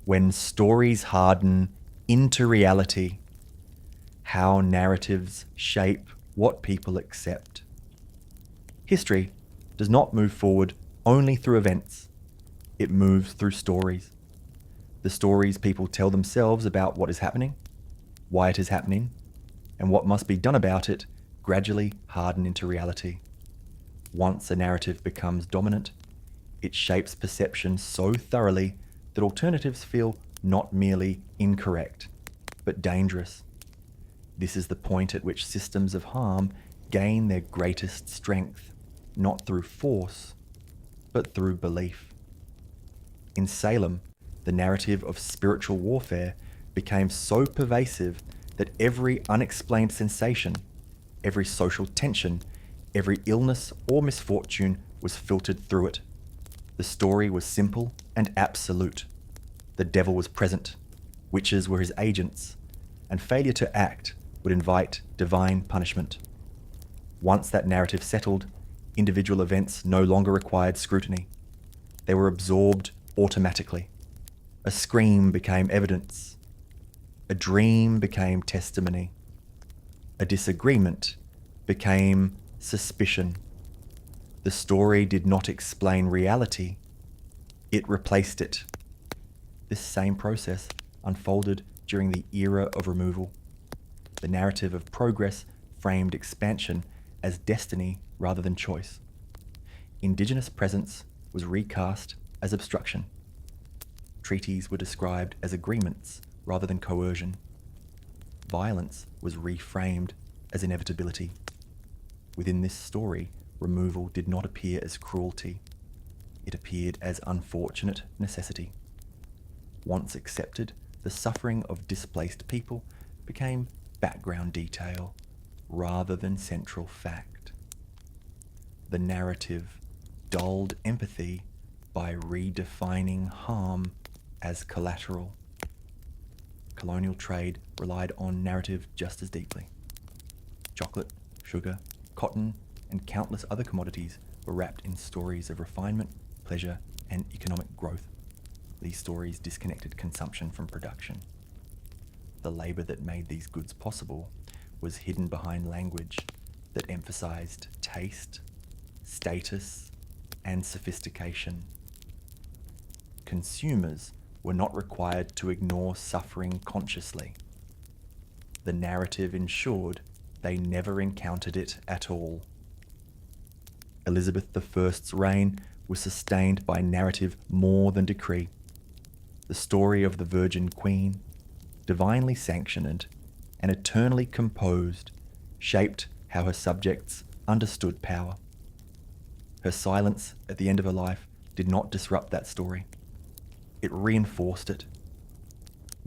When stories harden into reality, how narratives shape what people accept. History does not move forward only through events. It moves through stories. The stories people tell themselves about what is happening, why it is happening, and what must be done about it gradually harden into reality. Once a narrative becomes dominant, it shapes perception so thoroughly that alternatives feel not merely incorrect, but dangerous. This is the point at which systems of harm gain their greatest strength, not through force, but through belief. In Salem, the narrative of spiritual warfare became so pervasive that every unexplained sensation, every social tension, every illness or misfortune was filtered through it. The story was simple and absolute. The devil was present, witches were his agents, and failure to act would invite divine punishment. Once that narrative settled, individual events no longer required scrutiny. They were absorbed automatically. A scream became evidence. A dream became testimony. A disagreement became suspicion. The story did not explain reality. It replaced it. This same process unfolded during the era of removal. The narrative of progress framed expansion as destiny rather than choice. Indigenous presence was recast as obstruction. Treaties were described as agreements rather than coercion. Violence was reframed as inevitability. Within this story, removal did not appear as cruelty. It appeared as unfortunate necessity. Once accepted, the suffering of displaced people became background detail rather than central fact. The narrative dulled empathy by redefining harm as collateral. Colonial trade relied on narrative just as deeply. Chocolate, sugar, cotton, and countless other commodities were wrapped in stories of refinement, pleasure, and economic growth. These stories disconnected consumption from production. The labor that made these goods possible was hidden behind language that emphasized taste, status, and sophistication. Consumers were not required to ignore suffering consciously. The narrative ensured they never encountered it at all. Elizabeth I's reign was sustained by narrative more than decree. The story of the Virgin Queen, divinely sanctioned and eternally composed, shaped how her subjects understood power. Her silence at the end of her life did not disrupt that story. It reinforced it.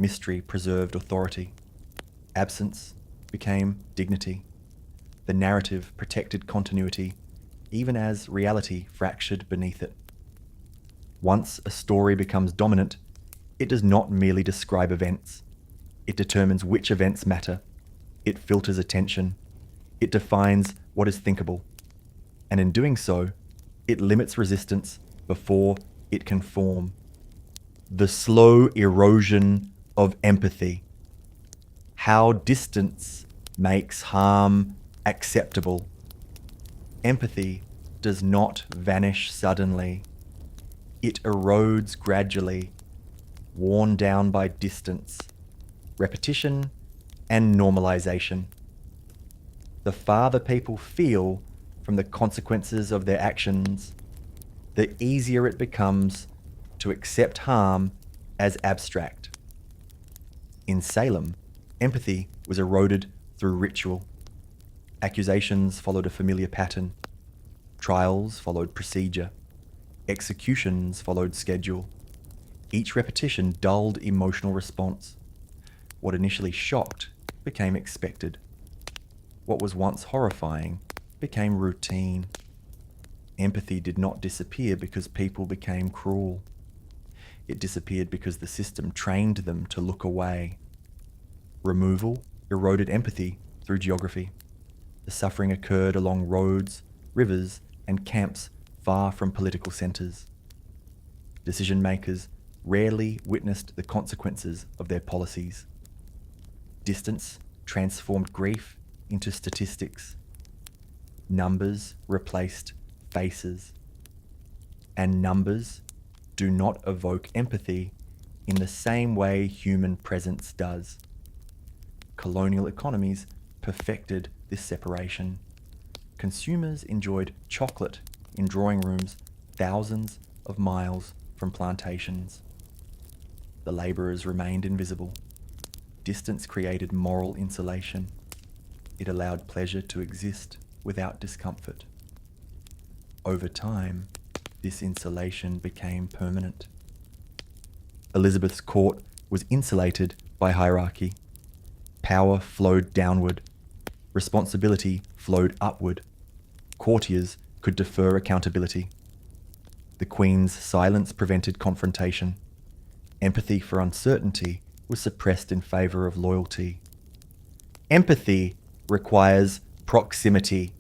Mystery preserved authority. Absence became dignity. The narrative protected continuity, even as reality fractured beneath it. Once a story becomes dominant, it does not merely describe events. It determines which events matter. It filters attention. It defines what is thinkable. And in doing so, it limits resistance before it can form. The slow erosion of empathy. How distance makes harm acceptable. Empathy does not vanish suddenly. It erodes gradually, worn down by distance, repetition, and normalization. The farther people feel from the consequences of their actions, the easier it becomes to accept harm as abstract. In Salem, empathy was eroded through ritual. Accusations followed a familiar pattern. Trials followed procedure. Executions followed schedule. Each repetition dulled emotional response. What initially shocked became expected. What was once horrifying became routine. Empathy did not disappear because people became cruel. It disappeared because the system trained them to look away. Removal eroded empathy through geography. The suffering occurred along roads, rivers, and camps far from political centres. Decision makers rarely witnessed the consequences of their policies. Distance transformed grief into statistics. Numbers replaced faces. And numbers do not evoke empathy in the same way human presence does. Colonial economies perfected this separation. Consumers enjoyed chocolate in drawing rooms thousands of miles from plantations. The labourers remained invisible. Distance created moral insulation. It allowed pleasure to exist without discomfort. Over time, this insulation became permanent. Elizabeth's court was insulated by hierarchy. Power flowed downward. Responsibility flowed upward. Courtiers could defer accountability. The Queen's silence prevented confrontation. Empathy for uncertainty was suppressed in favour of loyalty. Empathy requires proximity.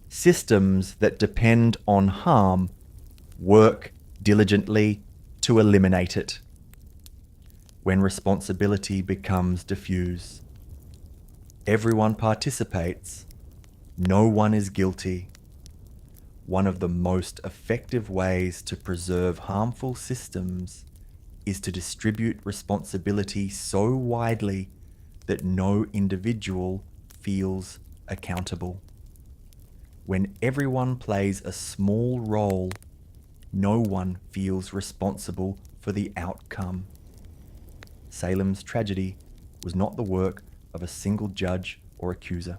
Systems that depend on harm work diligently to eliminate it. When responsibility becomes diffuse, everyone participates, no one is guilty. One of the most effective ways to preserve harmful systems is to distribute responsibility so widely that no individual feels accountable. When everyone plays a small role, no one feels responsible for the outcome. Salem's tragedy was not the work of a single judge or accuser.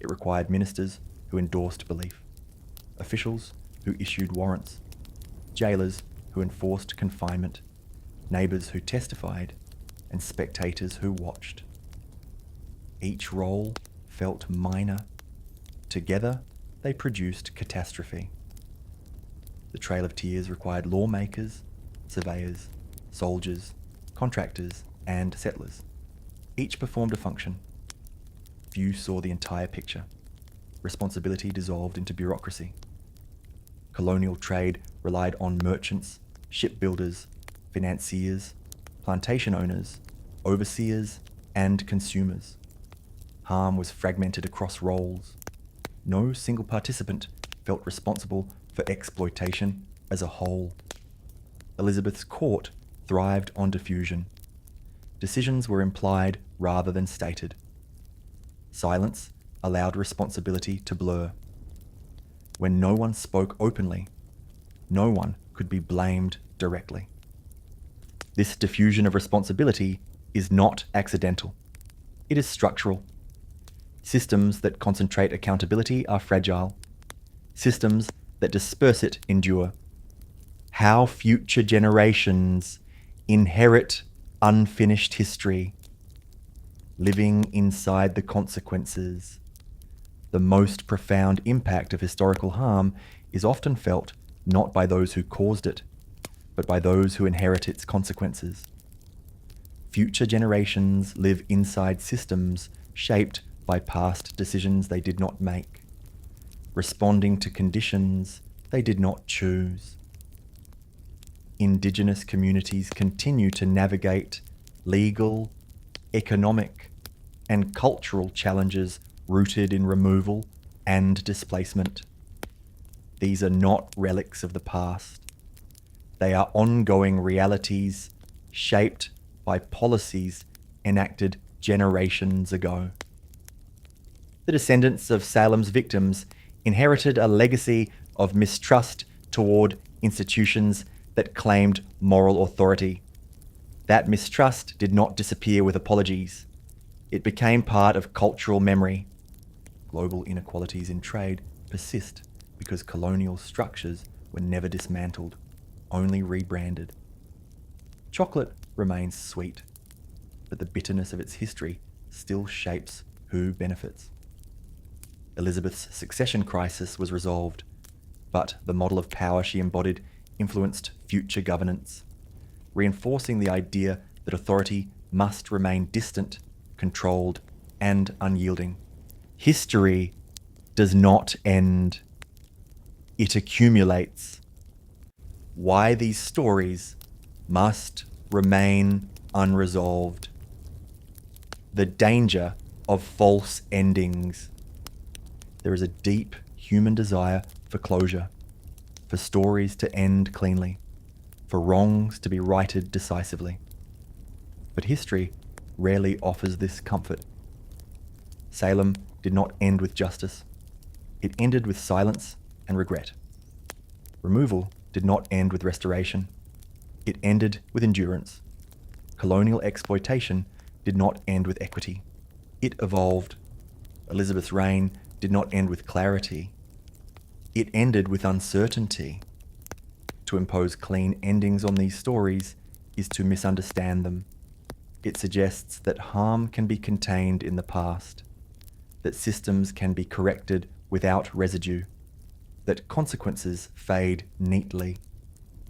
It required ministers who endorsed belief, officials who issued warrants, jailers who enforced confinement, neighbours who testified, and spectators who watched. Each role felt minor. Together, they produced catastrophe. The Trail of Tears required lawmakers, surveyors, soldiers, contractors, and settlers. Each performed a function. Few saw the entire picture. Responsibility dissolved into bureaucracy. Colonial trade relied on merchants, shipbuilders, financiers, plantation owners, overseers, and consumers. Harm was fragmented across roles. No single participant felt responsible for exploitation as a whole. Elizabeth's court thrived on diffusion. Decisions were implied rather than stated. Silence allowed responsibility to blur. When no one spoke openly, no one could be blamed directly. This diffusion of responsibility is not accidental. It is structural. Systems that concentrate accountability are fragile. Systems that disperse it endure. How future generations inherit unfinished history, living inside the consequences. The most profound impact of historical harm is often felt not by those who caused it, but by those who inherit its consequences. Future generations live inside systems shaped by past decisions they did not make, responding to conditions they did not choose. Indigenous communities continue to navigate legal, economic, and cultural challenges rooted in removal and displacement. These are not relics of the past. They are ongoing realities shaped by policies enacted generations ago. The descendants of Salem's victims inherited a legacy of mistrust toward institutions that claimed moral authority. That mistrust did not disappear with apologies. It became part of cultural memory. Global inequalities in trade persist because colonial structures were never dismantled, only rebranded. Chocolate remains sweet, but the bitterness of its history still shapes who benefits. Elizabeth's succession crisis was resolved, but the model of power she embodied influenced future governance, reinforcing the idea that authority must remain distant, controlled, and unyielding. History does not end. It accumulates. Why these stories must remain unresolved. The danger of false endings. There is a deep human desire for closure, for stories to end cleanly, for wrongs to be righted decisively. But history rarely offers this comfort. Salem did not end with justice. It ended with silence and regret. Removal did not end with restoration. It ended with endurance. Colonial exploitation did not end with equity. It evolved. Elizabeth's reign did not end with clarity. It ended with uncertainty. To impose clean endings on these stories is to misunderstand them. It suggests that harm can be contained in the past, that systems can be corrected without residue, that consequences fade neatly.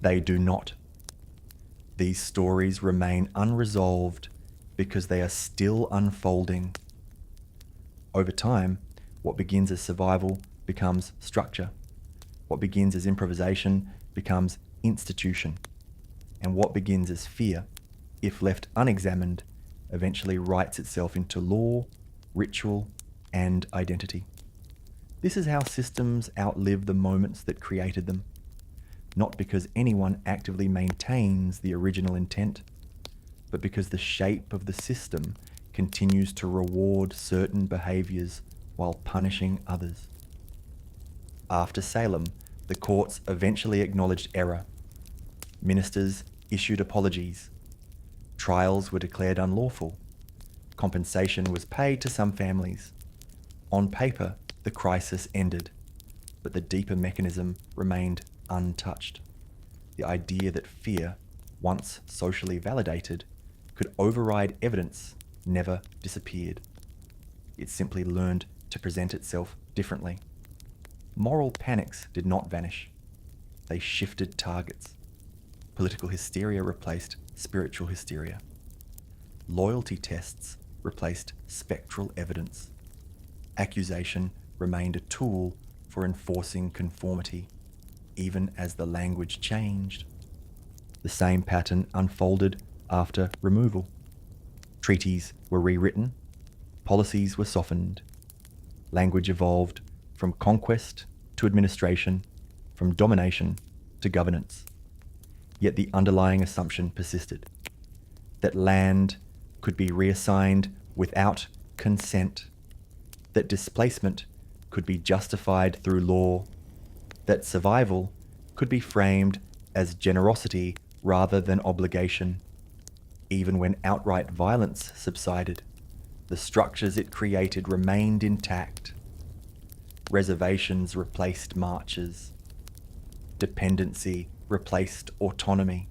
They do not. These stories remain unresolved because they are still unfolding. Over time, what begins as survival becomes structure. What begins as improvisation becomes institution. And what begins as fear, if left unexamined, eventually writes itself into law, ritual, and identity. This is how systems outlive the moments that created them, not because anyone actively maintains the original intent, but because the shape of the system continues to reward certain behaviors while punishing others. After Salem, the courts eventually acknowledged error. Ministers issued apologies. Trials were declared unlawful. Compensation was paid to some families. On paper, the crisis ended, but the deeper mechanism remained untouched. The idea that fear, once socially validated, could override evidence never disappeared. It simply learned to present itself differently. Moral panics did not vanish. They shifted targets. Political hysteria replaced spiritual hysteria. Loyalty tests replaced spectral evidence. Accusation remained a tool for enforcing conformity, even as the language changed. The same pattern unfolded after removal. Treaties were rewritten, policies were softened, language evolved from conquest to administration, from domination to governance. Yet the underlying assumption persisted, that land could be reassigned without consent, that displacement could be justified through law, that survival could be framed as generosity rather than obligation. Even when outright violence subsided, the structures it created remained intact. Reservations replaced marches. Dependency replaced autonomy.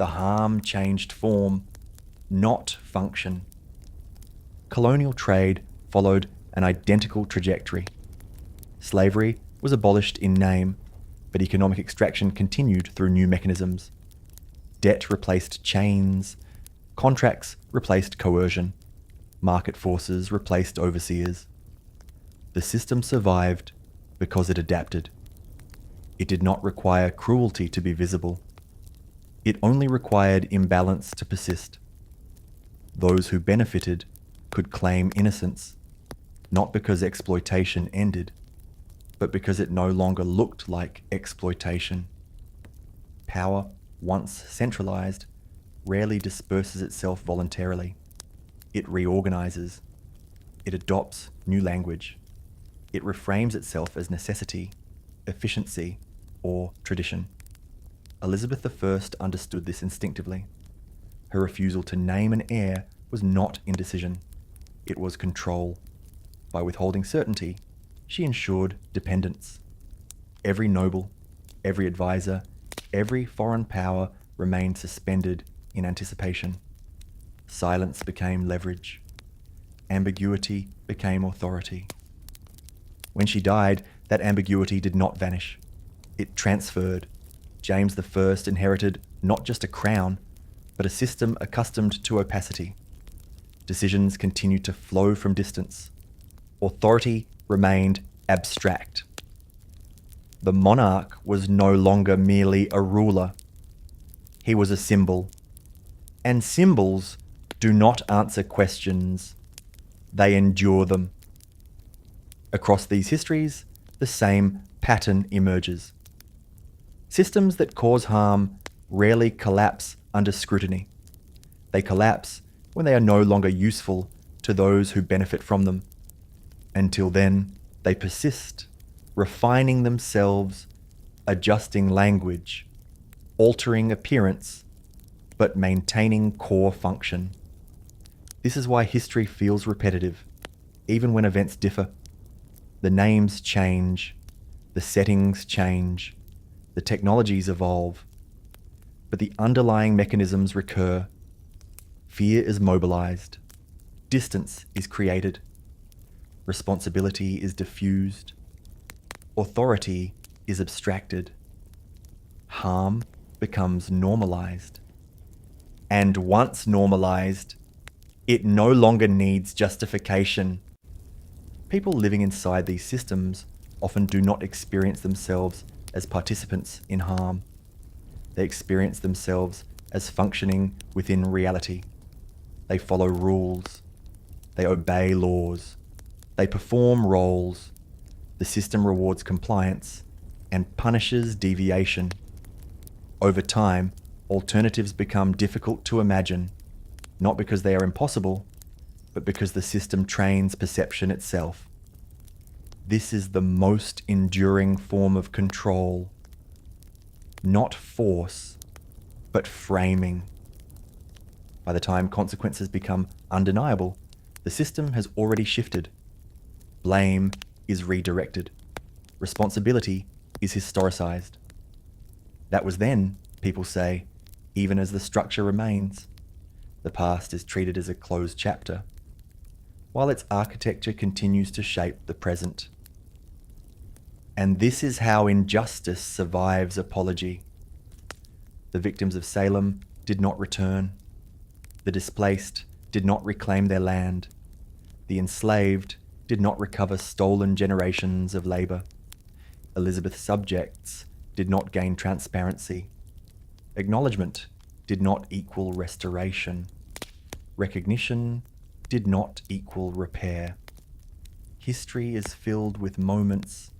The harm changed form, not function. Colonial trade followed an identical trajectory. Slavery was abolished in name, but economic extraction continued through new mechanisms. Debt replaced chains, contracts replaced coercion, market forces replaced overseers. The system survived because it adapted. It did not require cruelty to be visible. It only required imbalance to persist. Those who benefited could claim innocence, not because exploitation ended, but because it no longer looked like exploitation. Power, once centralized, rarely disperses itself voluntarily. It reorganizes. It adopts new language. It reframes itself as necessity, efficiency, or tradition. Elizabeth I understood this instinctively. Her refusal to name an heir was not indecision. It was control. By withholding certainty, she ensured dependence. Every noble, every advisor, every foreign power remained suspended in anticipation. Silence became leverage. Ambiguity became authority. When she died, that ambiguity did not vanish. It transferred. James I inherited not just a crown, but a system accustomed to opacity. Decisions continued to flow from distance. Authority remained abstract. The monarch was no longer merely a ruler. He was a symbol. And symbols do not answer questions. They endure them. Across these histories, the same pattern emerges. Systems that cause harm rarely collapse under scrutiny. They collapse when they are no longer useful to those who benefit from them. Until then, they persist, refining themselves, adjusting language, altering appearance, but maintaining core function. This is why history feels repetitive, even when events differ. The names change, the settings change, the technologies evolve, but the underlying mechanisms recur. Fear is mobilized, distance is created, responsibility is diffused, authority is abstracted, harm becomes normalized. And once normalized, it no longer needs justification. People living inside these systems often do not experience themselves as participants in harm. They experience themselves as functioning within reality. They follow rules. They obey laws. They perform roles. The system rewards compliance and punishes deviation. Over time, alternatives become difficult to imagine, not because they are impossible, but because the system trains perception itself. This is the most enduring form of control. Not force, but framing. By the time consequences become undeniable, the system has already shifted. Blame is redirected. Responsibility is historicized. That was then, people say, even as the structure remains. The past is treated as a closed chapter, while its architecture continues to shape the present. And this is how injustice survives apology. The victims of Salem did not return. The displaced did not reclaim their land. The enslaved did not recover stolen generations of labour. Elizabeth's subjects did not gain transparency. Acknowledgement did not equal restoration. Recognition did not equal repair. History is filled with moments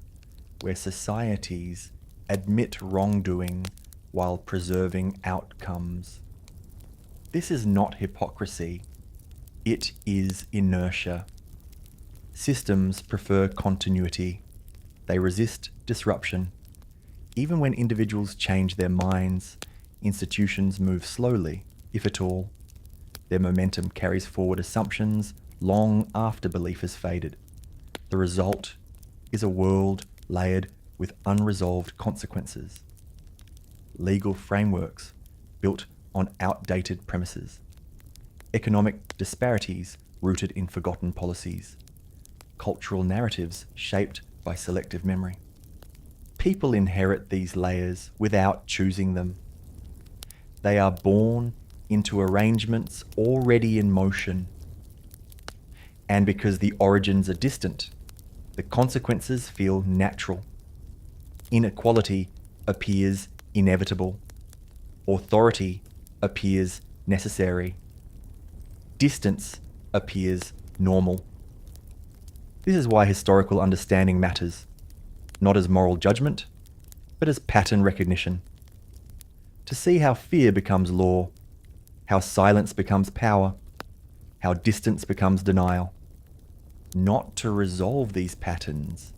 where societies admit wrongdoing while preserving outcomes. This is not hypocrisy. It is inertia. Systems prefer continuity. They resist disruption. Even when individuals change their minds, institutions move slowly, if at all. Their momentum carries forward assumptions long after belief has faded. The result is a world layered with unresolved consequences. Legal frameworks built on outdated premises, economic disparities rooted in forgotten policies, cultural narratives shaped by selective memory. People inherit these layers without choosing them. They are born into arrangements already in motion. And because the origins are distant, the consequences feel natural. Inequality appears inevitable. Authority appears necessary. Distance appears normal. This is why historical understanding matters, not as moral judgment, but as pattern recognition. To see how fear becomes law, how silence becomes power, how distance becomes denial. Not to resolve these patterns,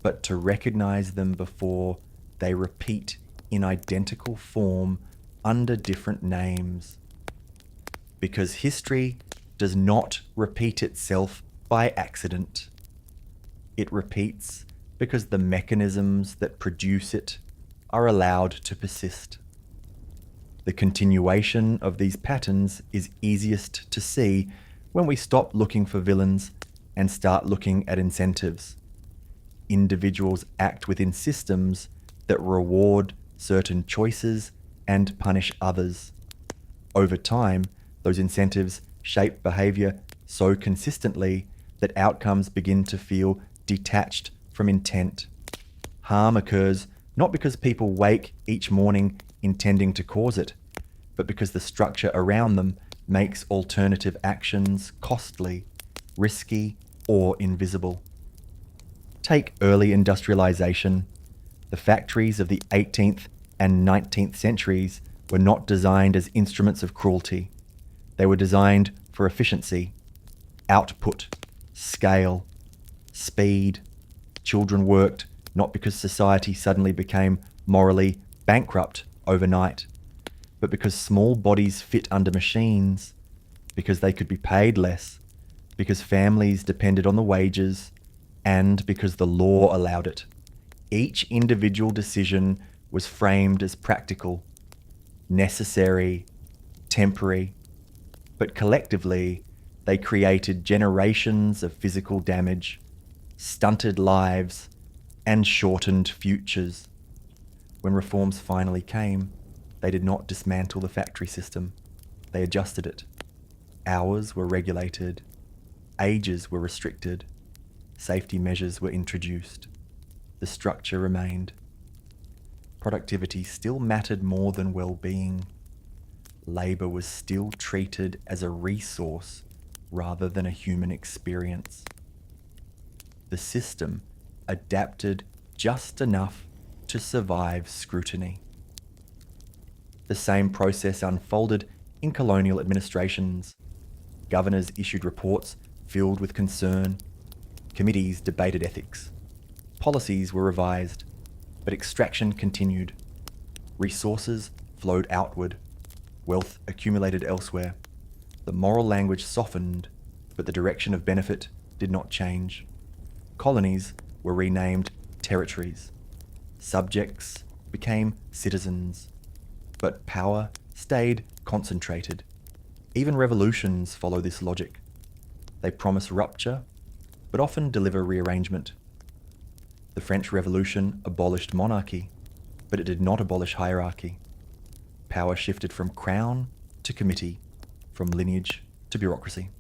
but to recognize them before they repeat in identical form under different names. Because history does not repeat itself by accident. It repeats because the mechanisms that produce it are allowed to persist. The continuation of these patterns is easiest to see when we stop looking for villains and start looking at incentives. Individuals act within systems that reward certain choices and punish others. Over time, those incentives shape behavior so consistently that outcomes begin to feel detached from intent. Harm occurs not because people wake each morning intending to cause it, but because the structure around them makes alternative actions costly, risky, or invisible. Take early industrialization. The factories of the 18th and 19th centuries were not designed as instruments of cruelty. They were designed for efficiency, output, scale, speed. Children worked not because society suddenly became morally bankrupt overnight, but because small bodies fit under machines, because they could be paid less, because families depended on the wages, and because the law allowed it. Each individual decision was framed as practical, necessary, temporary, but collectively they created generations of physical damage, stunted lives, and shortened futures. When reforms finally came, they did not dismantle the factory system. They adjusted it. Hours were regulated. Ages were restricted. Safety measures were introduced. The structure remained. Productivity still mattered more than well-being. Labour was still treated as a resource rather than a human experience. The system adapted just enough to survive scrutiny. The same process unfolded in colonial administrations. Governors issued reports filled with concern. Committees debated ethics. Policies were revised, but extraction continued. Resources flowed outward. Wealth accumulated elsewhere. The moral language softened, but the direction of benefit did not change. Colonies were renamed territories. Subjects became citizens. But power stayed concentrated. Even revolutions follow this logic. They promise rupture, but often deliver rearrangement. The French Revolution abolished monarchy, but it did not abolish hierarchy. Power shifted from crown to committee, from lineage to bureaucracy.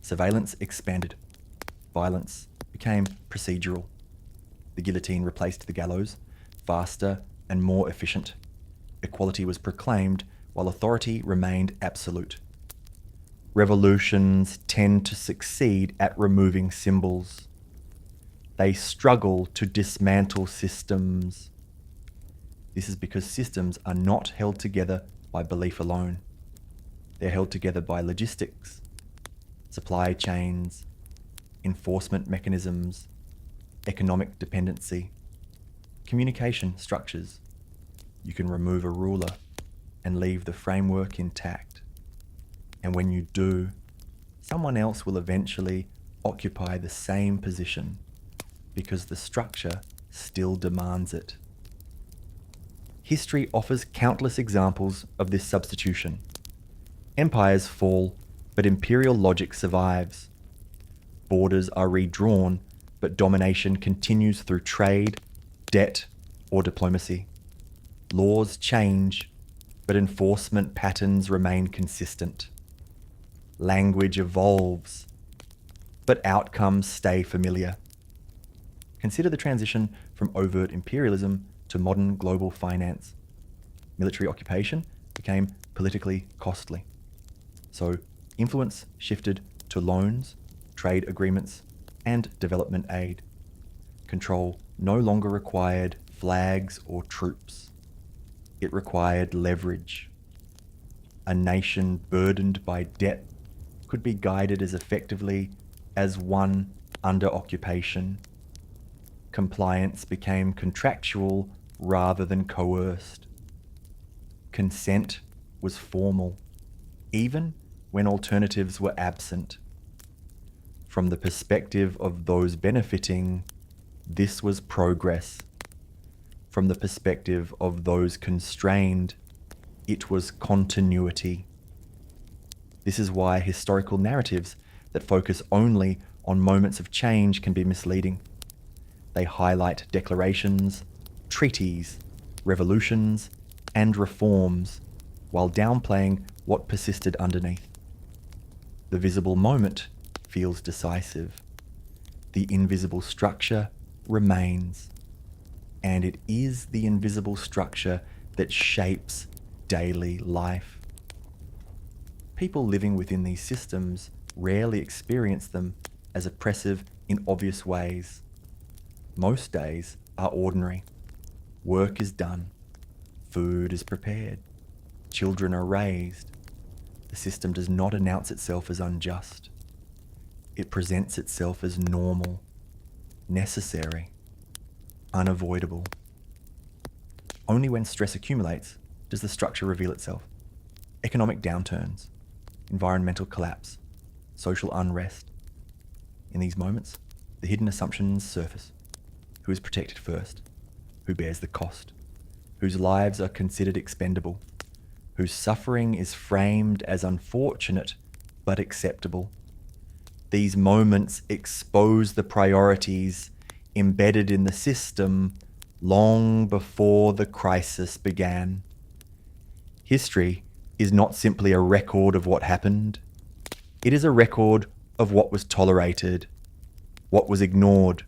Surveillance expanded. Violence became procedural. The guillotine replaced the gallows, faster and more efficient. Equality was proclaimed while authority remained absolute. Revolutions tend to succeed at removing symbols. They struggle to dismantle systems. This is because systems are not held together by belief alone. They're held together by logistics, supply chains, enforcement mechanisms, economic dependency, communication structures. You can remove a ruler and leave the framework intact. And when you do, someone else will eventually occupy the same position because the structure still demands it. History offers countless examples of this substitution. Empires fall, but imperial logic survives. Borders are redrawn, but domination continues through trade, debt, or diplomacy. Laws change, but enforcement patterns remain consistent. Language evolves, but outcomes stay familiar. Consider the transition from overt imperialism to modern global finance. Military occupation became politically costly. So influence shifted to loans, trade agreements, and development aid. Control no longer required flags or troops. It required leverage. A nation burdened by debt could be guided as effectively as one under occupation. Compliance became contractual rather than coerced. Consent was formal, even when alternatives were absent. From the perspective of those benefiting, this was progress. From the perspective of those constrained, it was continuity. This is why historical narratives that focus only on moments of change can be misleading. They highlight declarations, treaties, revolutions, and reforms, while downplaying what persisted underneath. The visible moment feels decisive. The invisible structure remains. And it is the invisible structure that shapes daily life. People living within these systems rarely experience them as oppressive in obvious ways. Most days are ordinary. Work is done. Food is prepared. Children are raised. The system does not announce itself as unjust. It presents itself as normal, necessary, unavoidable. Only when stress accumulates does the structure reveal itself. Economic downturns, environmental collapse, social unrest. In these moments, the hidden assumptions surface. Who is protected first? Who bears the cost? Whose lives are considered expendable? Whose suffering is framed as unfortunate but acceptable? These moments expose the priorities embedded in the system long before the crisis began. History is not simply a record of what happened. It is a record of what was tolerated, what was ignored,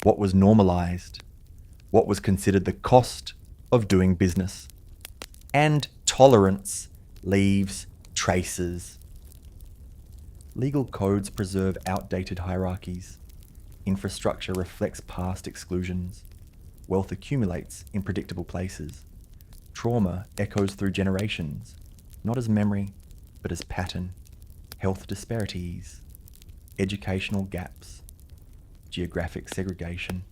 what was normalized, what was considered the cost of doing business. And tolerance leaves traces. Legal codes preserve outdated hierarchies. Infrastructure reflects past exclusions. Wealth accumulates in predictable places. Trauma echoes through generations, not as memory, but as pattern. Health disparities, educational gaps, geographic segregation.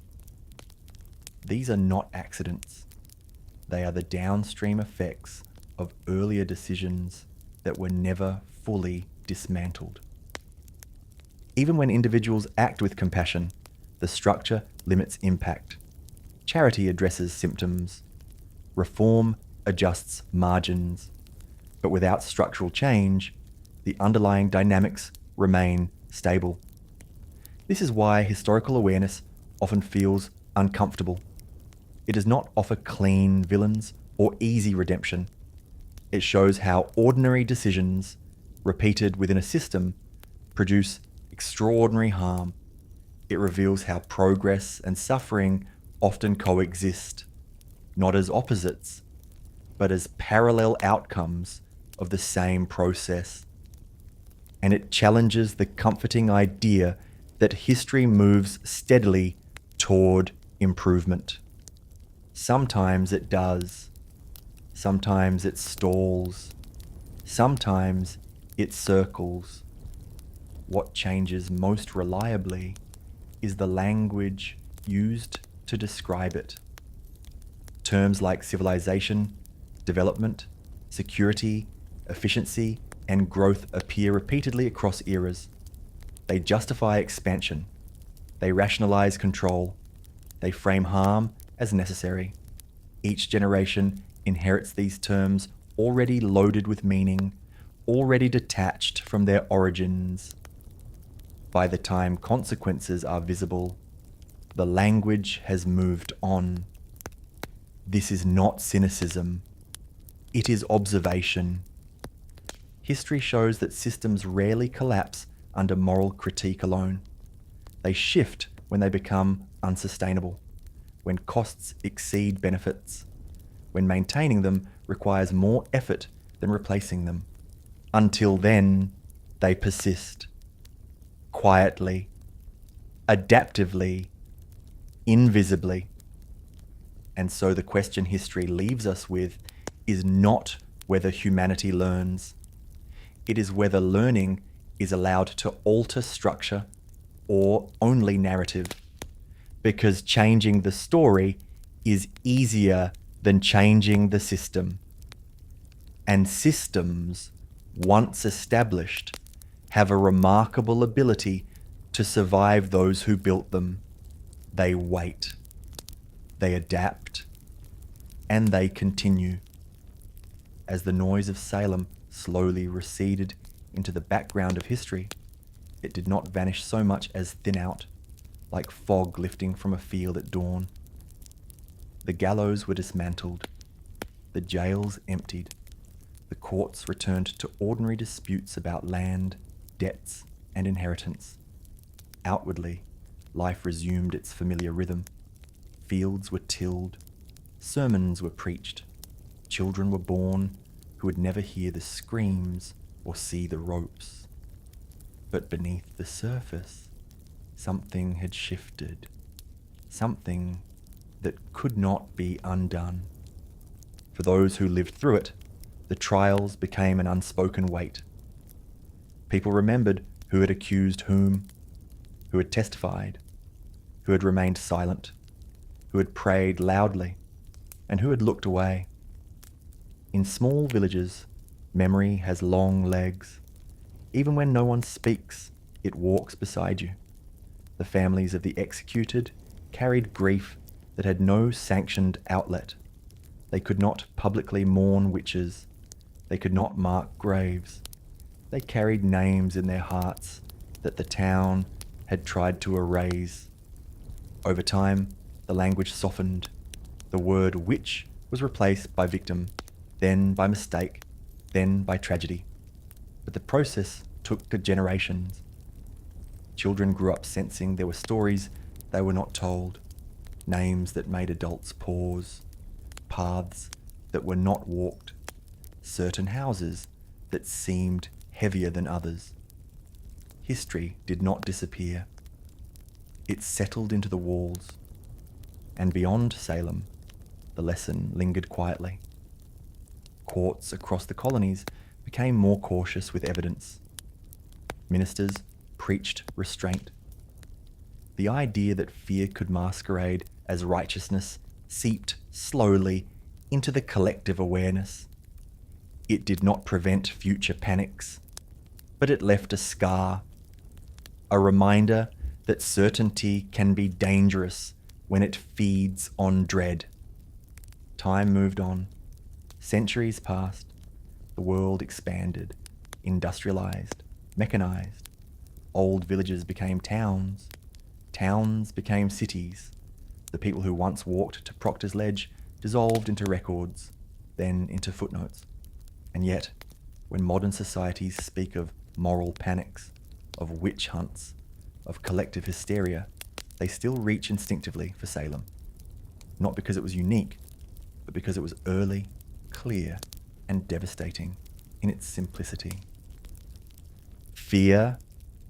These are not accidents. They are the downstream effects of earlier decisions that were never fully dismantled. Even when individuals act with compassion, the structure limits impact. Charity addresses symptoms. Reform adjusts margins. But without structural change, the underlying dynamics remain stable. This is why historical awareness often feels uncomfortable. It does not offer clean villains or easy redemption. It shows how ordinary decisions, repeated within a system, produce extraordinary harm. It reveals how progress and suffering often coexist, not as opposites, but as parallel outcomes of the same process. And it challenges the comforting idea that history moves steadily toward improvement. Sometimes it does. Sometimes it stalls. Sometimes it circles. What changes most reliably is the language used to describe it. Terms like civilization, development, security, efficiency, and growth appear repeatedly across eras. They justify expansion. They rationalize control. They frame harm as necessary. Each generation inherits these terms already loaded with meaning, already detached from their origins. By the time consequences are visible, the language has moved on. This is not cynicism. It is observation. History shows that systems rarely collapse under moral critique alone. They shift when they become unsustainable, when costs exceed benefits, when maintaining them requires more effort than replacing them. Until then, they persist. Quietly, adaptively, invisibly. And so the question history leaves us with is not whether humanity learns. It is whether learning is allowed to alter structure or only narrative. Because changing the story is easier than changing the system. And systems, once established, have a remarkable ability to survive those who built them. They wait, they adapt, and they continue. As the noise of Salem slowly receded into the background of history, it did not vanish so much as thin out, like fog lifting from a field at dawn. The gallows were dismantled, the jails emptied, the courts returned to ordinary disputes about land, debts, and inheritance. Outwardly, life resumed its familiar rhythm. Fields were tilled, sermons were preached, children were born who would never hear the screams or see the ropes. But beneath the surface, something had shifted, something that could not be undone. For those who lived through it, the trials became an unspoken weight. People remembered who had accused whom, who had testified, who had remained silent, who had prayed loudly, and who had looked away. In small villages, memory has long legs. Even when no one speaks, it walks beside you. The families of the executed carried grief that had no sanctioned outlet. They could not publicly mourn witches. They could not mark graves. They carried names in their hearts that the town had tried to erase. Over time, the language softened. The word witch was replaced by victim, then by mistake, then by tragedy. But the process took generations. Children grew up sensing there were stories they were not told, names that made adults pause, paths that were not walked, certain houses that seemed heavier than others. History did not disappear. It settled into the walls, and beyond Salem, the lesson lingered quietly. Courts across the colonies became more cautious with evidence. Ministers preached restraint. The idea that fear could masquerade as righteousness seeped slowly into the collective awareness. It did not prevent future panics, but it left a scar, a reminder that certainty can be dangerous when it feeds on dread. Time moved on. Centuries passed. The world expanded, industrialized, mechanized. Old villages became towns. Towns became cities. The people who once walked to Proctor's Ledge dissolved into records, then into footnotes. And yet, when modern societies speak of moral panics, of witch hunts, of collective hysteria, they still reach instinctively for Salem. Not because it was unique, but because it was early, clear, and devastating in its simplicity. Fear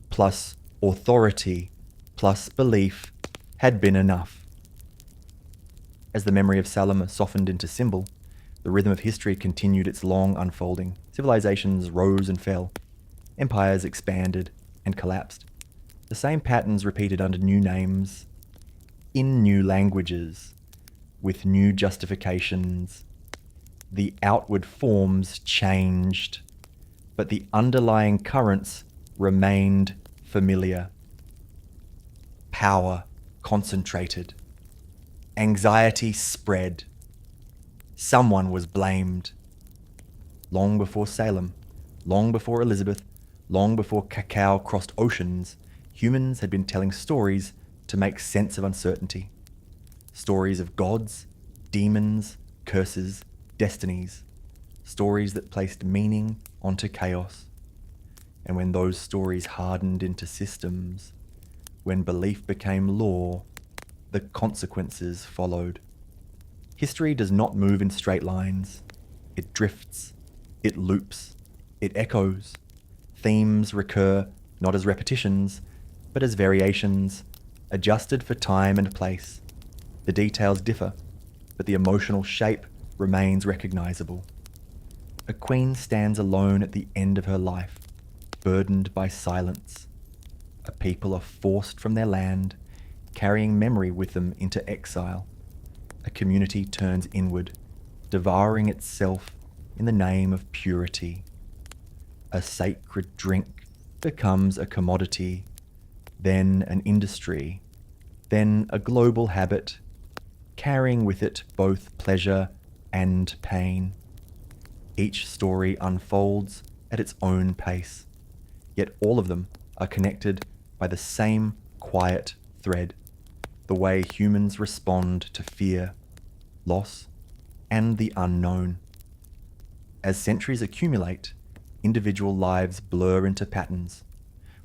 plus authority plus belief had been enough. As the memory of Salem softened into symbol, the rhythm of history continued its long unfolding. Civilizations rose and fell. Empires expanded and collapsed. The same patterns repeated under new names, in new languages, with new justifications. The outward forms changed, but the underlying currents remained familiar. Power concentrated. Anxiety spread. Someone was blamed. Long before Salem, long before Elizabeth, long before cacao crossed oceans, humans had been telling stories to make sense of uncertainty. Stories of gods, demons, curses, destinies. Stories that placed meaning onto chaos. And when those stories hardened into systems, when belief became law, the consequences followed. History does not move in straight lines. It drifts. It loops. It echoes. Themes recur not as repetitions, but as variations, adjusted for time and place. The details differ, but the emotional shape remains recognizable. A queen stands alone at the end of her life, burdened by silence. A people are forced from their land, carrying memory with them into exile. A community turns inward, devouring itself in the name of purity. A sacred drink becomes a commodity, then an industry, then a global habit, carrying with it both pleasure and pain. Each story unfolds at its own pace, yet all of them are connected by the same quiet thread, the way humans respond to fear, loss, and the unknown. As centuries accumulate, individual lives blur into patterns.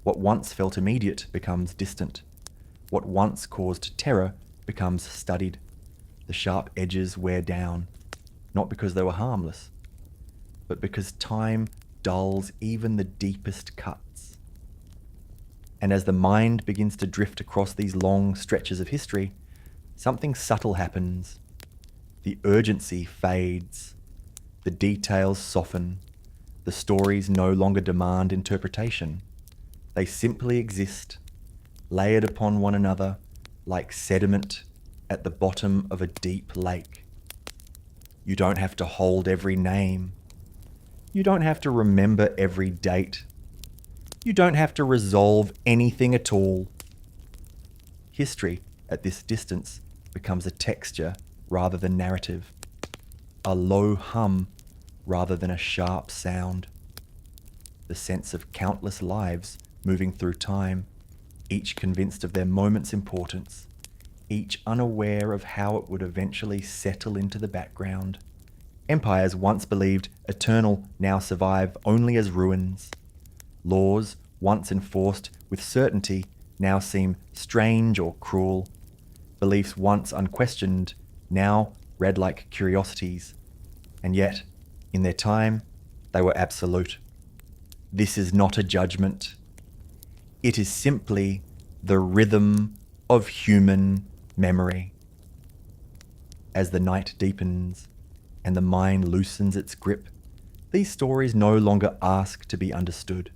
What once felt immediate becomes distant. What once caused terror becomes studied. The sharp edges wear down, not because they were harmless, but because time dulls even the deepest cuts. And as the mind begins to drift across these long stretches of history, something subtle happens. The urgency fades. The details soften. The stories no longer demand interpretation. They simply exist, layered upon one another like sediment at the bottom of a deep lake. You don't have to hold every name. You don't have to remember every date. You don't have to resolve anything at all. History, at this distance, becomes a texture rather than narrative, a low hum rather than a sharp sound. The sense of countless lives moving through time, each convinced of their moment's importance, each unaware of how it would eventually settle into the background. Empires once believed eternal now survive only as ruins. Laws once enforced with certainty now seem strange or cruel. Beliefs once unquestioned now read like curiosities. And yet, in their time, they were absolute. This is not a judgment. It is simply the rhythm of human memory. As the night deepens and the mind loosens its grip, these stories no longer ask to be understood.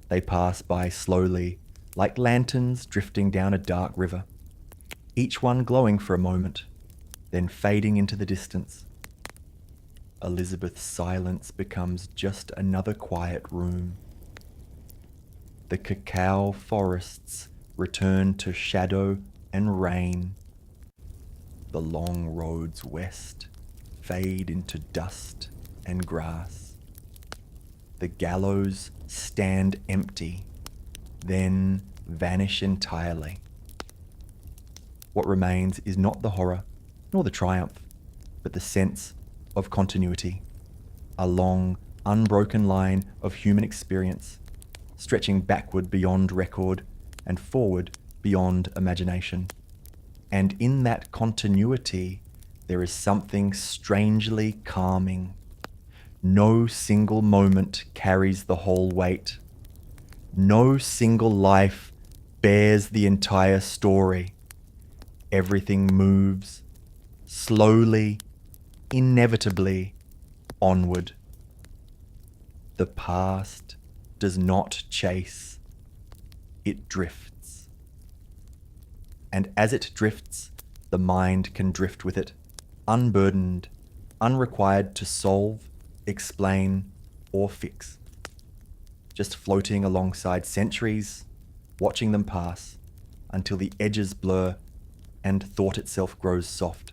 They pass by slowly, like lanterns drifting down a dark river, each one glowing for a moment, then fading into the distance. Elizabeth's silence becomes just another quiet room. The cacao forests return to shadow and rain. The long roads west fade into dust and grass. The gallows stand empty, then vanish entirely. What remains is not the horror, nor the triumph, but the sense of continuity. A long, unbroken line of human experience, stretching backward beyond record and forward beyond imagination. And in that continuity, there is something strangely calming. No single moment carries the whole weight. No single life bears the entire story. Everything moves, slowly, inevitably, onward. The past does not chase, it drifts. And as it drifts, the mind can drift with it, unburdened, unrequired to solve, explain, or fix. Just floating alongside centuries, watching them pass until the edges blur and thought itself grows soft.